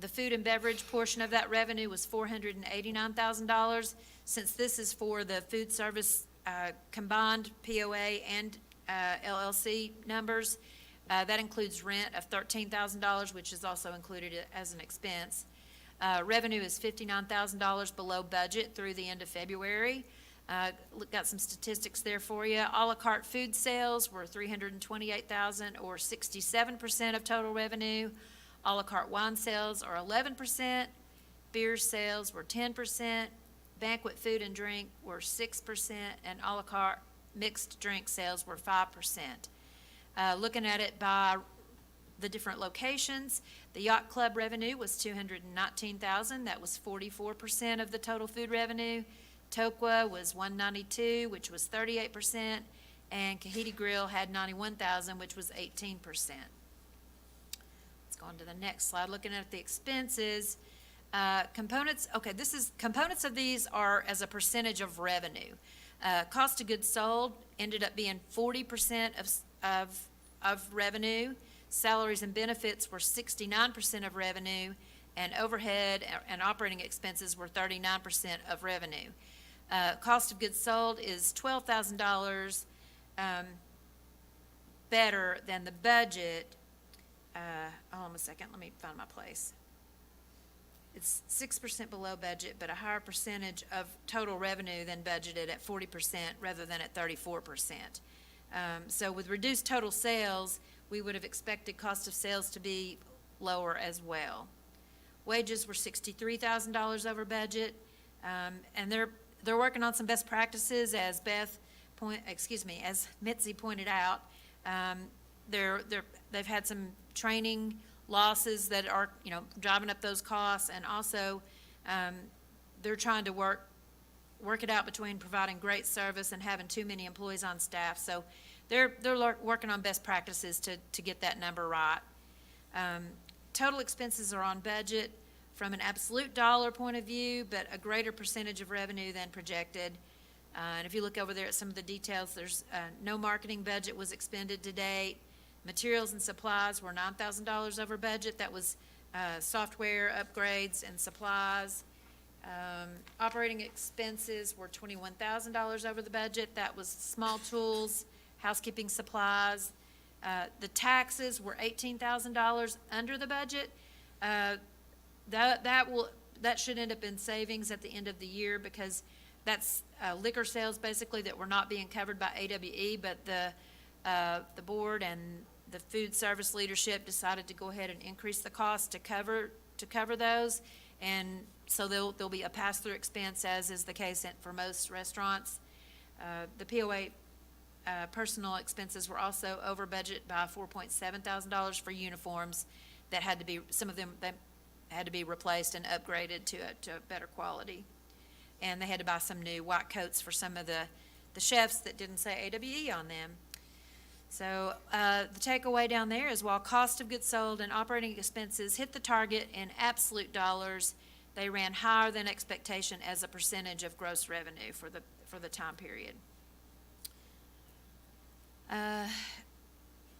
The food and beverage portion of that revenue was $489,000. Since this is for the food service combined POA and LLC numbers, that includes rent of $13,000, which is also included as an expense. Revenue is $59,000 below budget through the end of February. Got some statistics there for you. A la carte food sales were $328,000, or 67% of total revenue. A la carte wine sales are 11%. Beer sales were 10%. Banquet food and drink were 6%, and a la carte mixed drink sales were 5%. Looking at it by the different locations, the yacht club revenue was $219,000. That was 44% of the total food revenue. Tokwa was $192,000, which was 38%, and Kahiti Grill had $91,000, which was 18%. Let's go on to the next slide. Looking at the expenses, components of these are as a percentage of revenue. Cost of goods sold ended up being 40% of revenue. Salaries and benefits were 69% of revenue, and overhead and operating expenses were 39% of revenue. Cost of goods sold is $12,000 better than the budget. Hold on a second, let me find my place. It's 6% below budget, but a higher percentage of total revenue than budgeted at 40% rather than at 34%. So with reduced total sales, we would have expected cost of sales to be lower as well. Wages were $63,000 over budget, and they're working on some best practices, as as Mitzi pointed out. They've had some training losses that are, driving up those costs, and also, they're trying to work it out between providing great service and having too many employees on staff. So they're working on best practices to get that number right. Total expenses are on budget from an absolute dollar point of view, but a greater percentage of revenue than projected. And if you look over there at some of the details, there's no marketing budget was expended to date. Materials and supplies were $9,000 over budget. That was software upgrades and supplies. Operating expenses were $21,000 over the budget. That was small tools, housekeeping supplies. The taxes were $18,000 under the budget. That should end up in savings at the end of the year, because that's liquor sales basically that were not being covered by AWE, but the board and the food service leadership decided to go ahead and increase the cost to cover those, and so there'll be a pass-through expense, as is the case for most restaurants. The POA personal expenses were also over budget by $4,700 for uniforms that had to be, some of them that had to be replaced and upgraded to a better quality. And they had to buy some new white coats for some of the chefs that didn't say AWE on them. So the takeaway down there is, while cost of goods sold and operating expenses hit the target in absolute dollars, they ran higher than expectation as a percentage of gross revenue for the time period.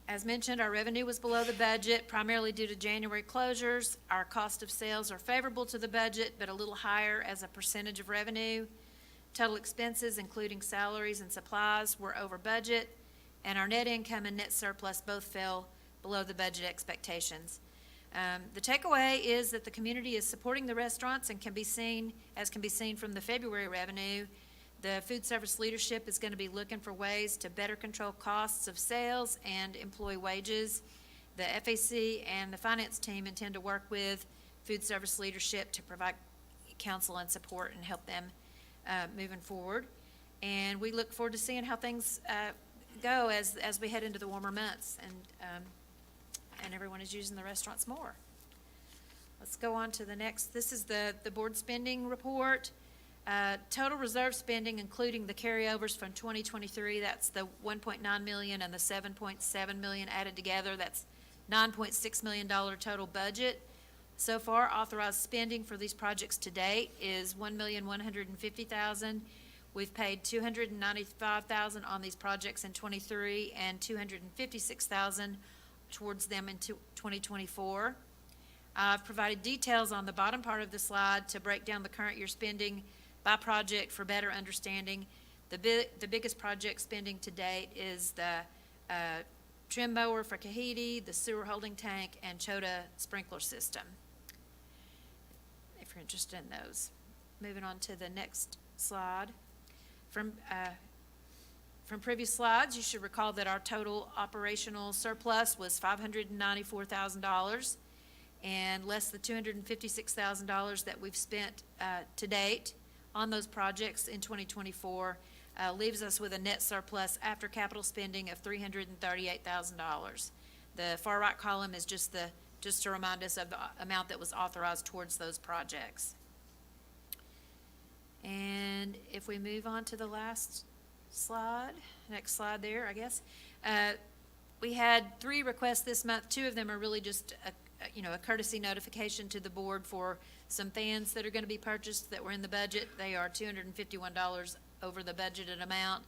As mentioned, our revenue was below the budget, primarily due to January closures. Our cost of sales are favorable to the budget, but a little higher as a percentage of revenue. Total expenses, including salaries and supplies, were over budget, and our net income and net surplus both fell below the budget expectations. The takeaway is that the community is supporting the restaurants, and can be seen from the February revenue. The food service leadership is going to be looking for ways to better control costs of sales and employee wages. The FAC and the finance team intend to work with food service leadership to provide counsel and support and help them moving forward. And we look forward to seeing how things go as we head into the warmer months, and everyone is using the restaurants more. Let's go on to the next. This is the board spending report. Total reserve spending, including the carryovers from 2023, that's the $1.9 million and the $7.7 million added together. That's $9.6 million total budget. So far, authorized spending for these projects to date is $1,150,000. We've paid $295,000 on these projects in 23 and $256,000 towards them in 2024. I've provided details on the bottom part of the slide to break down the current year spending by project for better understanding. The biggest project spending to date is the trim mower for Kahiti, the sewer holding tank, and Chota sprinkler system, if you're interested in those. Moving on to the next slide. From previous slides, you should recall that our total operational surplus was $594,000, and less the $256,000 that we've spent to date on those projects in 2024 leaves us with a net surplus after capital spending of $338,000. The far right column is just to remind us of the amount that was authorized towards those projects. And if we move on to the last slide, next slide there, I guess. We had 3 requests this month. 2 of them are really just a courtesy notification to the board for some fans that are going to be purchased that were in the budget. They are $251 over the budgeted amount.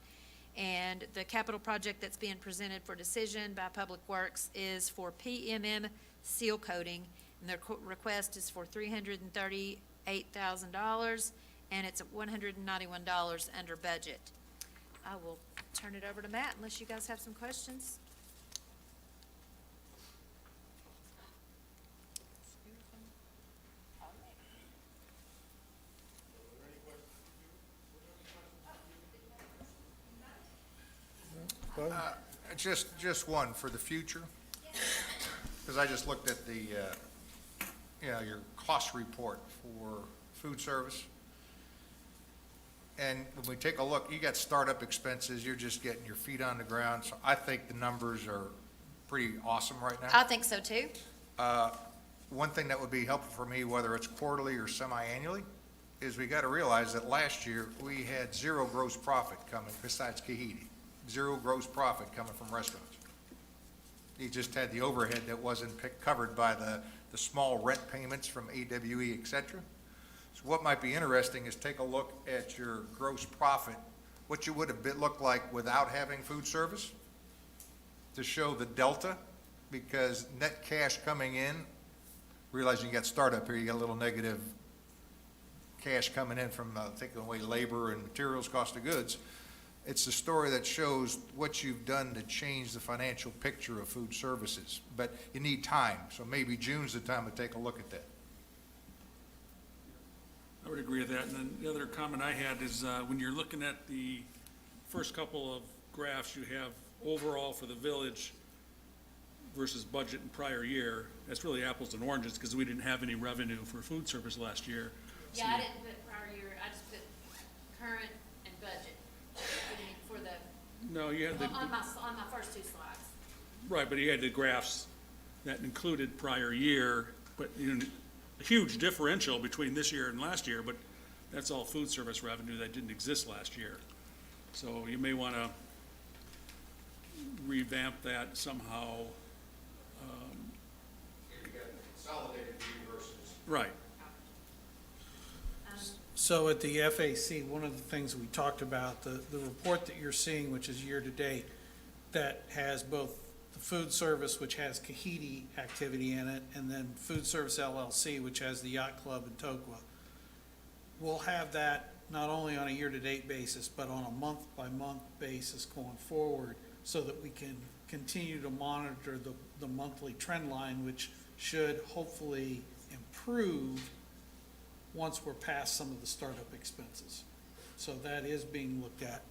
And the capital project that's being presented for decision by Public Works is for PMM seal coating, And their request is for $338,000, and it's at $191 under budget. I will turn it over to Matt unless you guys have some questions. Just one for the future, because I just looked at the, your cost report for food service. And when we take a look, you got startup expenses, you're just getting your feet on the ground. So I think the numbers are pretty awesome right now. I think so too. One thing that would be helpful for me, whether it's quarterly or semi-annually, is we got to realize that last year we had zero gross profit coming besides Kahiti. Zero gross profit coming from restaurants. You just had the overhead that wasn't covered by the small rent payments from AWE, et cetera. So what might be interesting is take a look at your gross profit, what you would have looked like without having food service, to show the delta, because net cash coming in, realizing you got startup here, you got a little negative cash coming in from taking away labor and materials, cost of goods. It's a story that shows what you've done to change the financial picture of food services, but you need time, so maybe June's the time to take a look at that. I would agree with that. And then the other comment I had is when you're looking at the first couple of graphs, you have overall for the village versus budget in prior year. That's really apples and oranges because we didn't have any revenue for food service last year. Yeah, I didn't put prior year, I just put current and budget for the, No, you had the, on my first two slides. right, but you had the graphs that included prior year, but a huge differential between this year and last year, but that's all food service revenue that didn't exist last year. So you may want to revamp that somehow. Consolidated view versus. Right. So at the FAC, one of the things we talked about, the report that you're seeing, which is year-to-date, that has both the food service, which has Kahiti activity in it, and then Food Service LLC, which has the Yacht Club in Tokwa. We'll have that not only on a year-to-date basis, but on a month-by-month basis going forward, so that we can continue to monitor the monthly trend line, which should hopefully improve once we're past some of the startup expenses. So that is being looked at.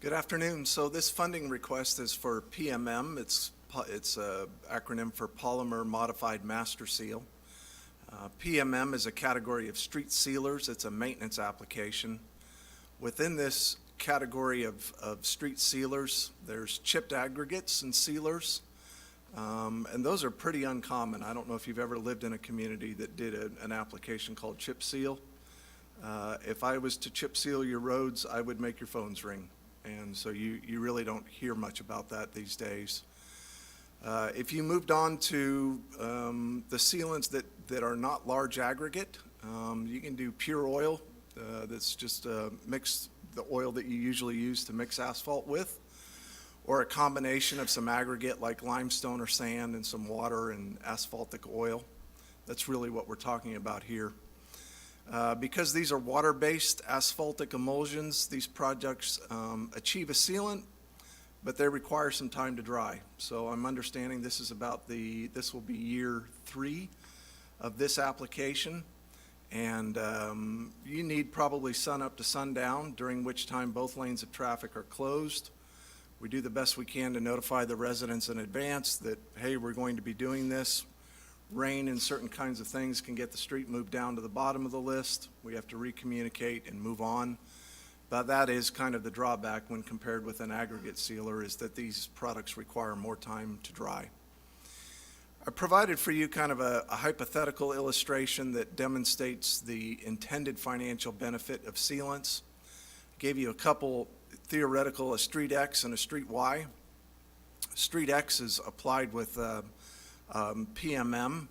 Good afternoon. So this funding request is for PMM. It's a acronym for Polymer Modified Master Seal. PMM is a category of street sealers. It's a maintenance application. Within this category of street sealers, there's chipped aggregates and sealers, and those are pretty uncommon. I don't know if you've ever lived in a community that did an application called chip seal. If I was to chip seal your roads, I would make your phones ring, and so you really don't hear much about that these days. If you moved on to the sealants that are not large aggregate, you can do pure oil that's just mixed the oil that you usually use to mix asphalt with, or a combination of some aggregate like limestone or sand and some water and asphaltic oil. That's really what we're talking about here. Because these are water-based asphaltic emulsions, these projects achieve a sealant, but they require some time to dry. So I'm understanding this is this will be year 3 of this application. And you need probably sun up to sundown, during which time both lanes of traffic are closed. We do the best we can to notify the residents in advance that, hey, we're going to be doing this. Rain and certain kinds of things can get the street moved down to the bottom of the list. We have to recommunicate and move on. But that is kind of the drawback when compared with an aggregate sealer, is that these products require more time to dry. I provided for you kind of a hypothetical illustration that demonstrates the intended financial benefit of sealants. Gave you a couple theoretical, a street X and a street Y. Street X is applied with PMM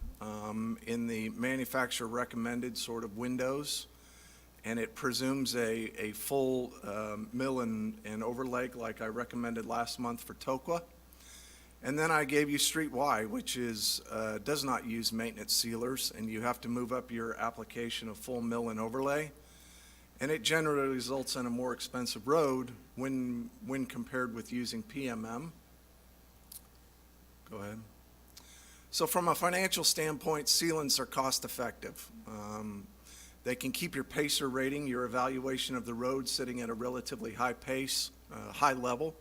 in the manufacturer recommended sort of windows. and it presumes a full mill and overlay like I recommended last month for Tokwa. And then I gave you Street Y, which is, does not use maintenance sealers, and you have to move up your application of full mill and overlay. And it generally results in a more expensive road when compared with using PMM. Go ahead. So from a financial standpoint, sealants are cost effective. They can keep your pacer rating, your evaluation of the road, sitting at a relatively high pace, high level.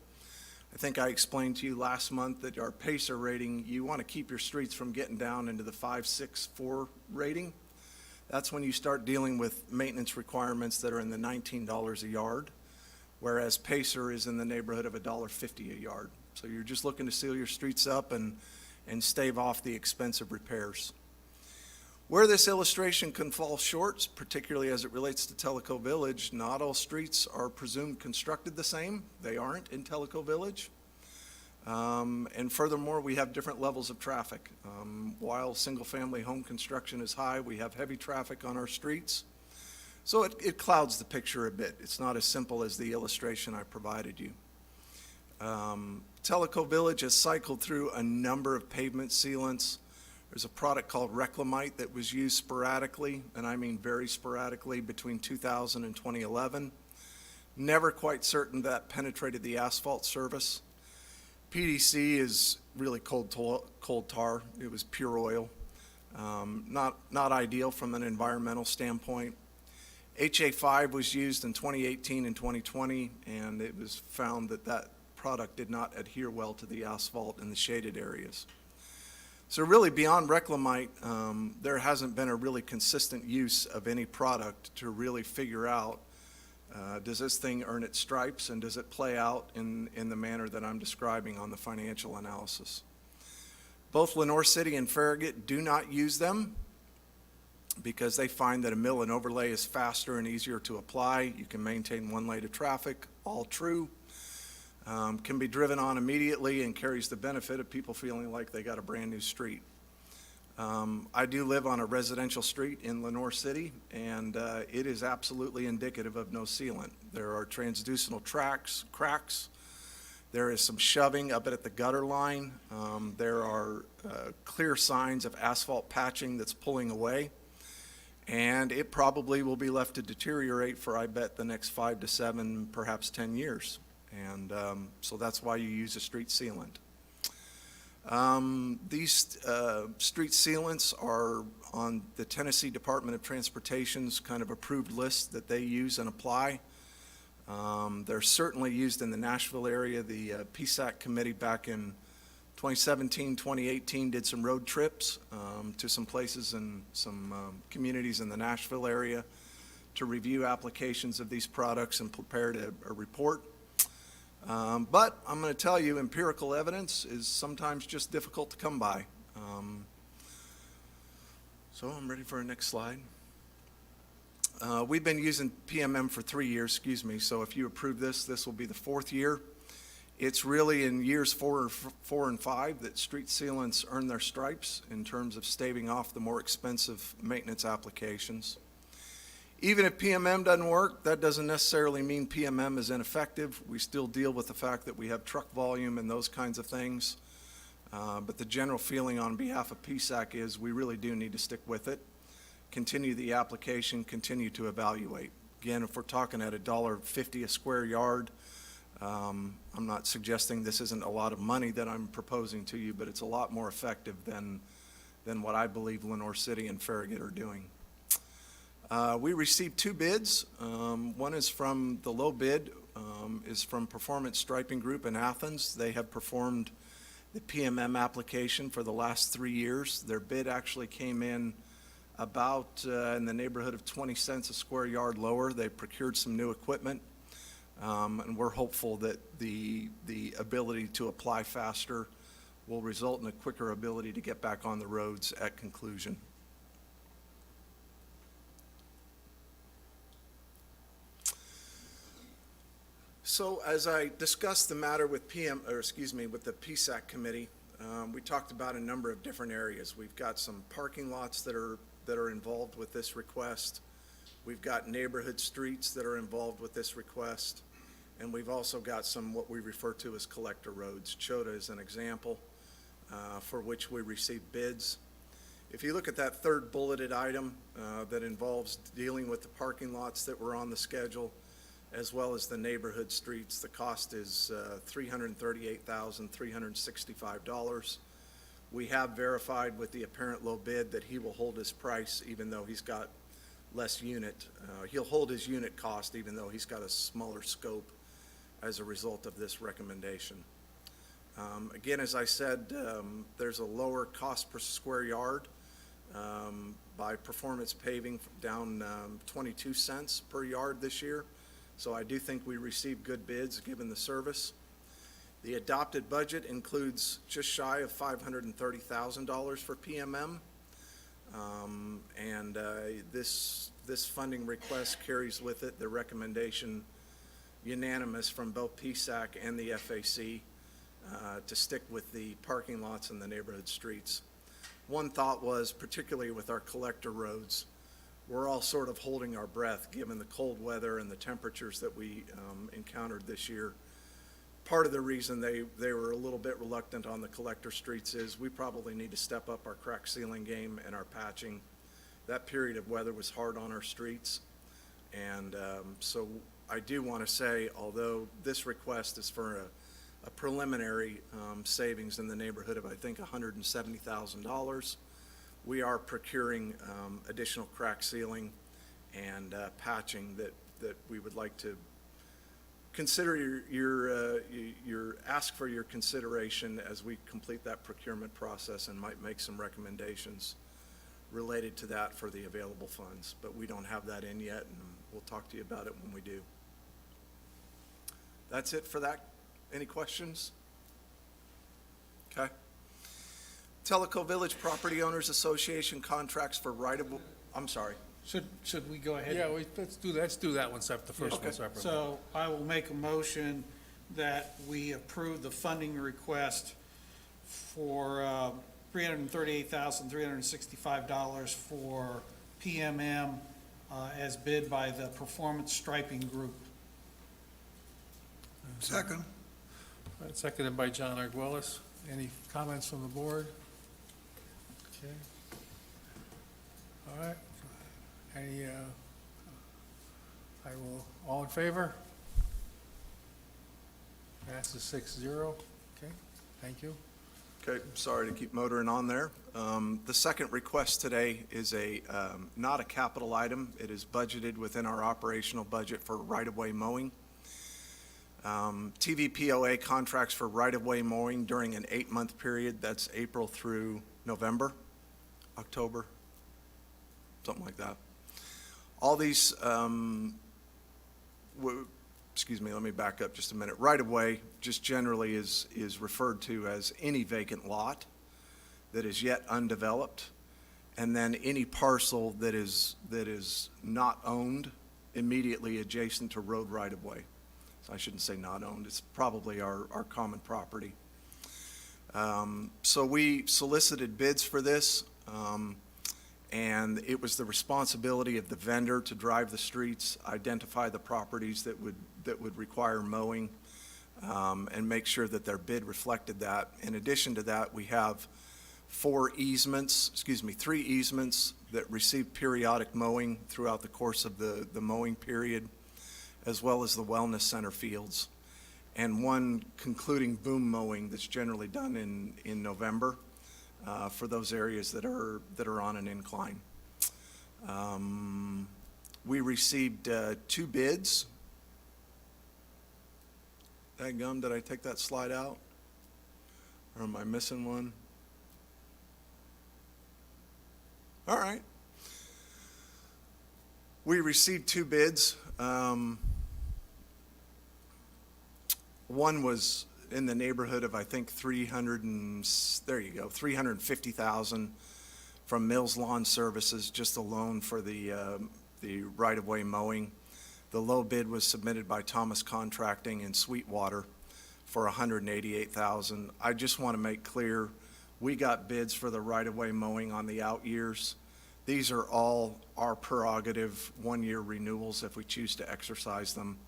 I think I explained to you last month that our pacer rating, you want to keep your streets from getting down into the 5, 6, 4 rating. That's when you start dealing with maintenance requirements that are in the $19 a yard, whereas pacer is in the neighborhood of $1.50 a yard. So you're just looking to seal your streets up and stave off the expensive repairs. Where this illustration can fall short, particularly as it relates to Tellico Village, not all streets are presumed constructed the same. They aren't in Tellico Village. And furthermore, we have different levels of traffic. While single-family home construction is high, we have heavy traffic on our streets. So it clouds the picture a bit. It's not as simple as the illustration I provided you. Tellico Village has cycled through a number of pavement sealants. There's a product called Reclamite that was used sporadically, and I mean very sporadically, between 2000 and 2011. Never quite certain that penetrated the asphalt surface. PDC is really cold tar. It was pure oil. Not ideal from an environmental standpoint. HA5 was used in 2018 and 2020, and it was found that that product did not adhere well to the asphalt in the shaded areas. So really, beyond Reclamite, there hasn't been a really consistent use of any product to really figure out, does this thing earn its stripes, and does it play out in the manner that I'm describing on the financial analysis. Both Lenore City and Farragut do not use them because they find that a mill and overlay is faster and easier to apply. You can maintain one lane of traffic, all true. Can be driven on immediately and carries the benefit of people feeling like they got a brand new street. I do live on a residential street in Lenore City, and it is absolutely indicative of no sealant. There are transducinal cracks. There is some shoving up at the gutter line. There are clear signs of asphalt patching that's pulling away, and it probably will be left to deteriorate for, I bet, the next 5 to 7, perhaps 10 years. And so that's why you use a street sealant. These street sealants are on the Tennessee Department of Transportation's kind of approved list that they use and apply. They're certainly used in the Nashville area. The PSAC committee back in 2017, 2018 did some road trips to some places and some communities in the Nashville area to review applications of these products and prepared a report. But I'm going to tell you, empirical evidence is sometimes just difficult to come by. So I'm ready for our next slide. We've been using PMM for 3 years, so if you approve this will be the 4th year. It's really in years 4 and 5 that street sealants earn their stripes in terms of staving off the more expensive maintenance applications. Even if PMM doesn't work, that doesn't necessarily mean PMM is ineffective. We still deal with the fact that we have truck volume and those kinds of things. But the general feeling on behalf of PSAC is we really do need to stick with it, continue the application, continue to evaluate. Again, if we're talking at $1.50 a square yard, I'm not suggesting this isn't a lot of money that I'm proposing to you, but it's a lot more effective than what I believe Lenore City and Farragut are doing. We received 2 bids. One is from the low bid, is from Performance Striping Group in Athens. They have performed the PMM application for the last 3 years. Their bid actually came in about in the neighborhood of 20 cents a square yard lower. They procured some new equipment, and we're hopeful that the ability to apply faster will result in a quicker ability to get back on the roads at conclusion. So as I discussed the matter with with the PSAC committee, we talked about a number of different areas. We've got some parking lots that are involved with this request. We've got neighborhood streets that are involved with this request, and we've also got some what we refer to as collector roads. Chota is an example for which we received bids. If you look at that third bulleted item that involves dealing with the parking lots that were on the schedule, as well as the neighborhood streets, the cost is $338,365. We have verified with the apparent low bid that he will hold his price even though he's got less unit. He'll hold his unit cost even though he's got a smaller scope as a result of this recommendation. Again, as I said, there's a lower cost per square yard by Performance Paving down 22 cents per yard this year. So I do think we received good bids given the service. The adopted budget includes just shy of $530,000 for PMM. This funding request carries with it the recommendation unanimous from both PSAC and the FAC to stick with the parking lots and the neighborhood streets. One thought was, particularly with our collector roads, we're all sort of holding our breath given the cold weather and the temperatures that we encountered this year. Part of the reason they were a little bit reluctant on the collector streets is we probably need to step up our crack sealing game and our patching. That period of weather was hard on our streets. And so I do want to say, although this request is for a preliminary savings in the neighborhood of, I think, $170,000, we are procuring additional crack sealing and patching that we would like to consider your ask for your consideration as we complete that procurement process, and might make some recommendations related to that for the available funds. But we don't have that in yet, and we'll talk to you about it when we do. That's it for that. Any questions? Okay. Tellico Village Property Owners Association contracts for right-of-way, I'm sorry. Should we go ahead? Yeah, let's do that one separate, the first one separate. So I will make a motion that we approve the funding request for $338,365 for PMM as bid by the Performance Striping Group. Second. Seconded by John Arguelles. Any comments from the board? Okay. All right. All in favor? Passes 6-0. Okay, thank you. Okay, sorry to keep motoring on there. The second request today is not a capital item. It is budgeted within our operational budget for right-of-way mowing. POA contracts for right-of-way mowing during an 8-month period. That's April through November, October, something like that. All these, excuse me, let me back up just a minute. Right-of-way just generally is referred to as any vacant lot that is yet undeveloped, and then any parcel that is not owned immediately adjacent to road right-of-way. So I shouldn't say not owned, it's probably our common property. So we solicited bids for this, and it was the responsibility of the vendor to drive the streets, identify the properties that would require mowing, and make sure that their bid reflected that. In addition to that, we have 3 easements that receive periodic mowing throughout the course of the mowing period, as well as the wellness center fields, and 1 concluding boom mowing that's generally done in November for those areas that are on an incline. We received 2 bids. Dadgum, did I take that slide out? Or am I missing one? All right. We received 2 bids. One was in the neighborhood of, I think, $350,000 from Mills Lawn Services, just alone for the right-of-way mowing. The low bid was submitted by Thomas Contracting in Sweetwater for $188,000. I just want to make clear, we got bids for the right-of-way mowing on the out years. These are all our prerogative one-year renewals if we choose to exercise them.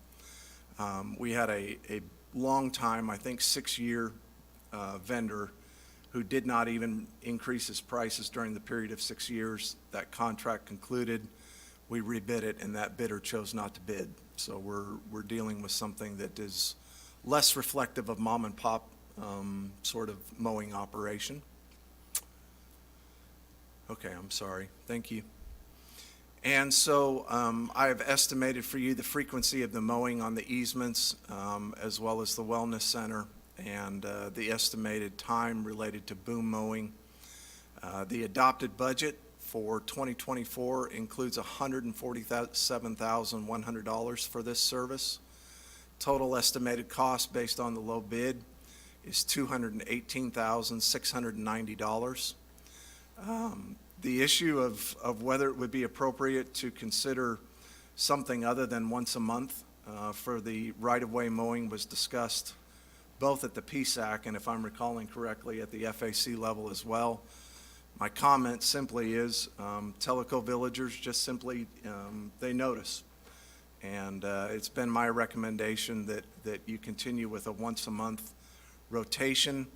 We had a long time, I think 6-year vendor who did not even increase his prices during the period of 6 years. That contract concluded, we rebid it, and that bidder chose not to bid. So we're dealing with something that is less reflective of mom and pop sort of mowing operation. Okay, I'm sorry. Thank you. And so I have estimated for you the frequency of the mowing on the easements, as well as the wellness center, and the estimated time related to boom mowing. The adopted budget for 2024 includes $147,100 for this service. Total estimated cost based on the low bid is $218,690. The issue of whether it would be appropriate to consider something other than once a month for the right-of-way mowing was discussed both at the PSAC and, if I'm recalling correctly, at the FAC level as well. My comment simply is Tellico villagers just simply, they notice. And it's been my recommendation that you continue with a once-a-month rotation.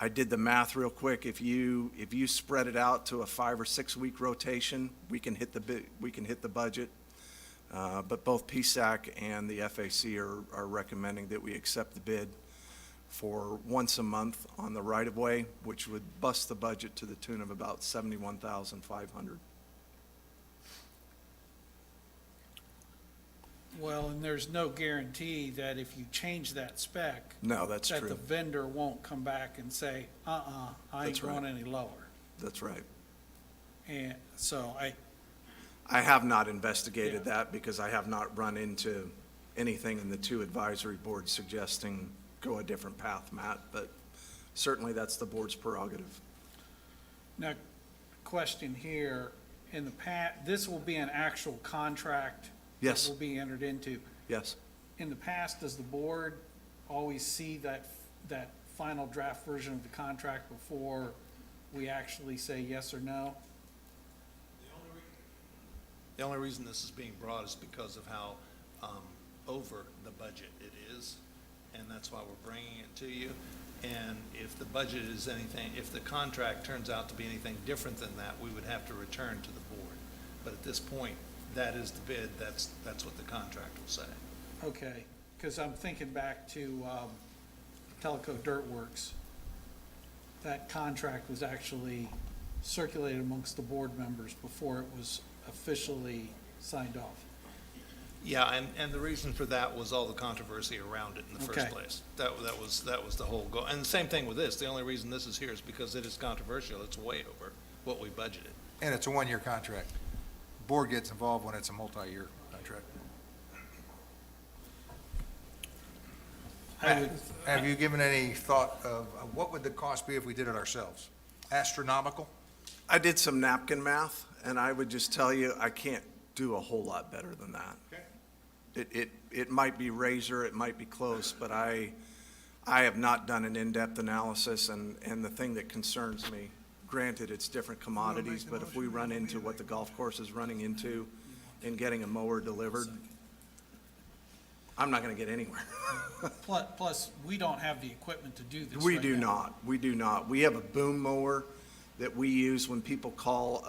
I did the math real quick. If you spread it out to a 5 or 6 week rotation, we can hit the budget. But both PSAC and the FAC are recommending that we accept the bid for once a month on the right of way, which would bust the budget to the tune of about $71,500. Well, and there's no guarantee that if you change that spec. No, that's that true. the vendor won't come back and say, I ain't That's right. going any lower. That's right. And so I have not investigated that because I have not run into anything in the two advisory boards suggesting go a different path, Matt, but certainly that's the board's prerogative. now, question here, in the past, this will be an actual contract. Yes. That will be entered into. Yes. In the past, does the board always see that final draft version of the contract before we actually say yes or no? The only reason this is being brought is because of how over the budget it is, and that's why we're bringing it to you. And if the budget is anything, if the contract turns out to be anything different than that, we would have to return to the board. But at this point, that is the bid, that's what the contract will say. Okay, because I'm thinking back to Tellico Dirt Works. That contract was actually circulated amongst the board members before it was officially signed off. Yeah, and the reason for that was all the controversy around it in the Okay. first place. That was the whole goal. And the same thing with this, the only reason this is here is because it is controversial, it's way over what we budgeted. And it's a one-year contract. Board gets involved when it's a multi-year contract. Have you given any thought of what would the cost be if we did it ourselves? Astronomical? I did some napkin math, and I would just tell you, I can't do a whole lot better than that. Okay. It might be razor, it might be close, but I have not done an in-depth analysis, and the thing that concerns me, granted, it's different commodities, but if we run into what the golf course is running into in getting a mower delivered, I'm not gonna get anywhere. Plus, we don't have the equipment to do this We right do now. not, we do not. We have a boom mower that we use when people call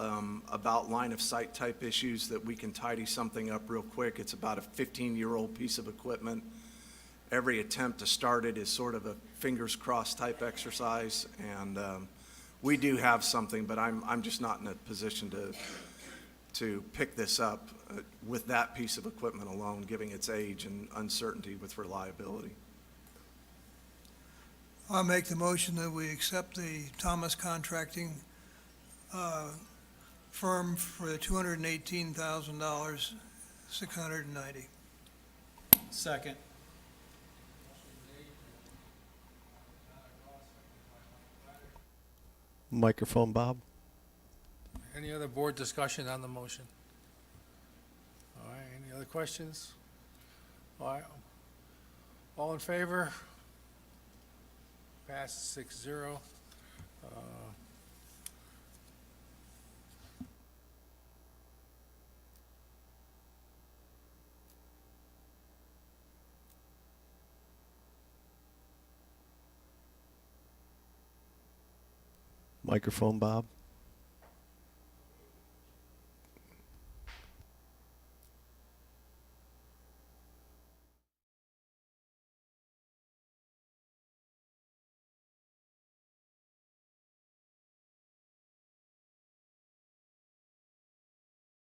about line of sight type issues that we can tidy something up real quick. It's about a 15-year-old piece of equipment. Every attempt to start it is sort of a fingers crossed type exercise, and we do have something, but I'm just not in a position to pick this up with that piece of equipment alone, given its age and uncertainty with reliability. I'll make the motion that we accept the Thomas Contracting firm for the $218,000, $690. Second. Microphone, Bob. Any other board discussion on the motion? All right, any other questions? All right, all in favor? Passes 6-0. Microphone, Bob.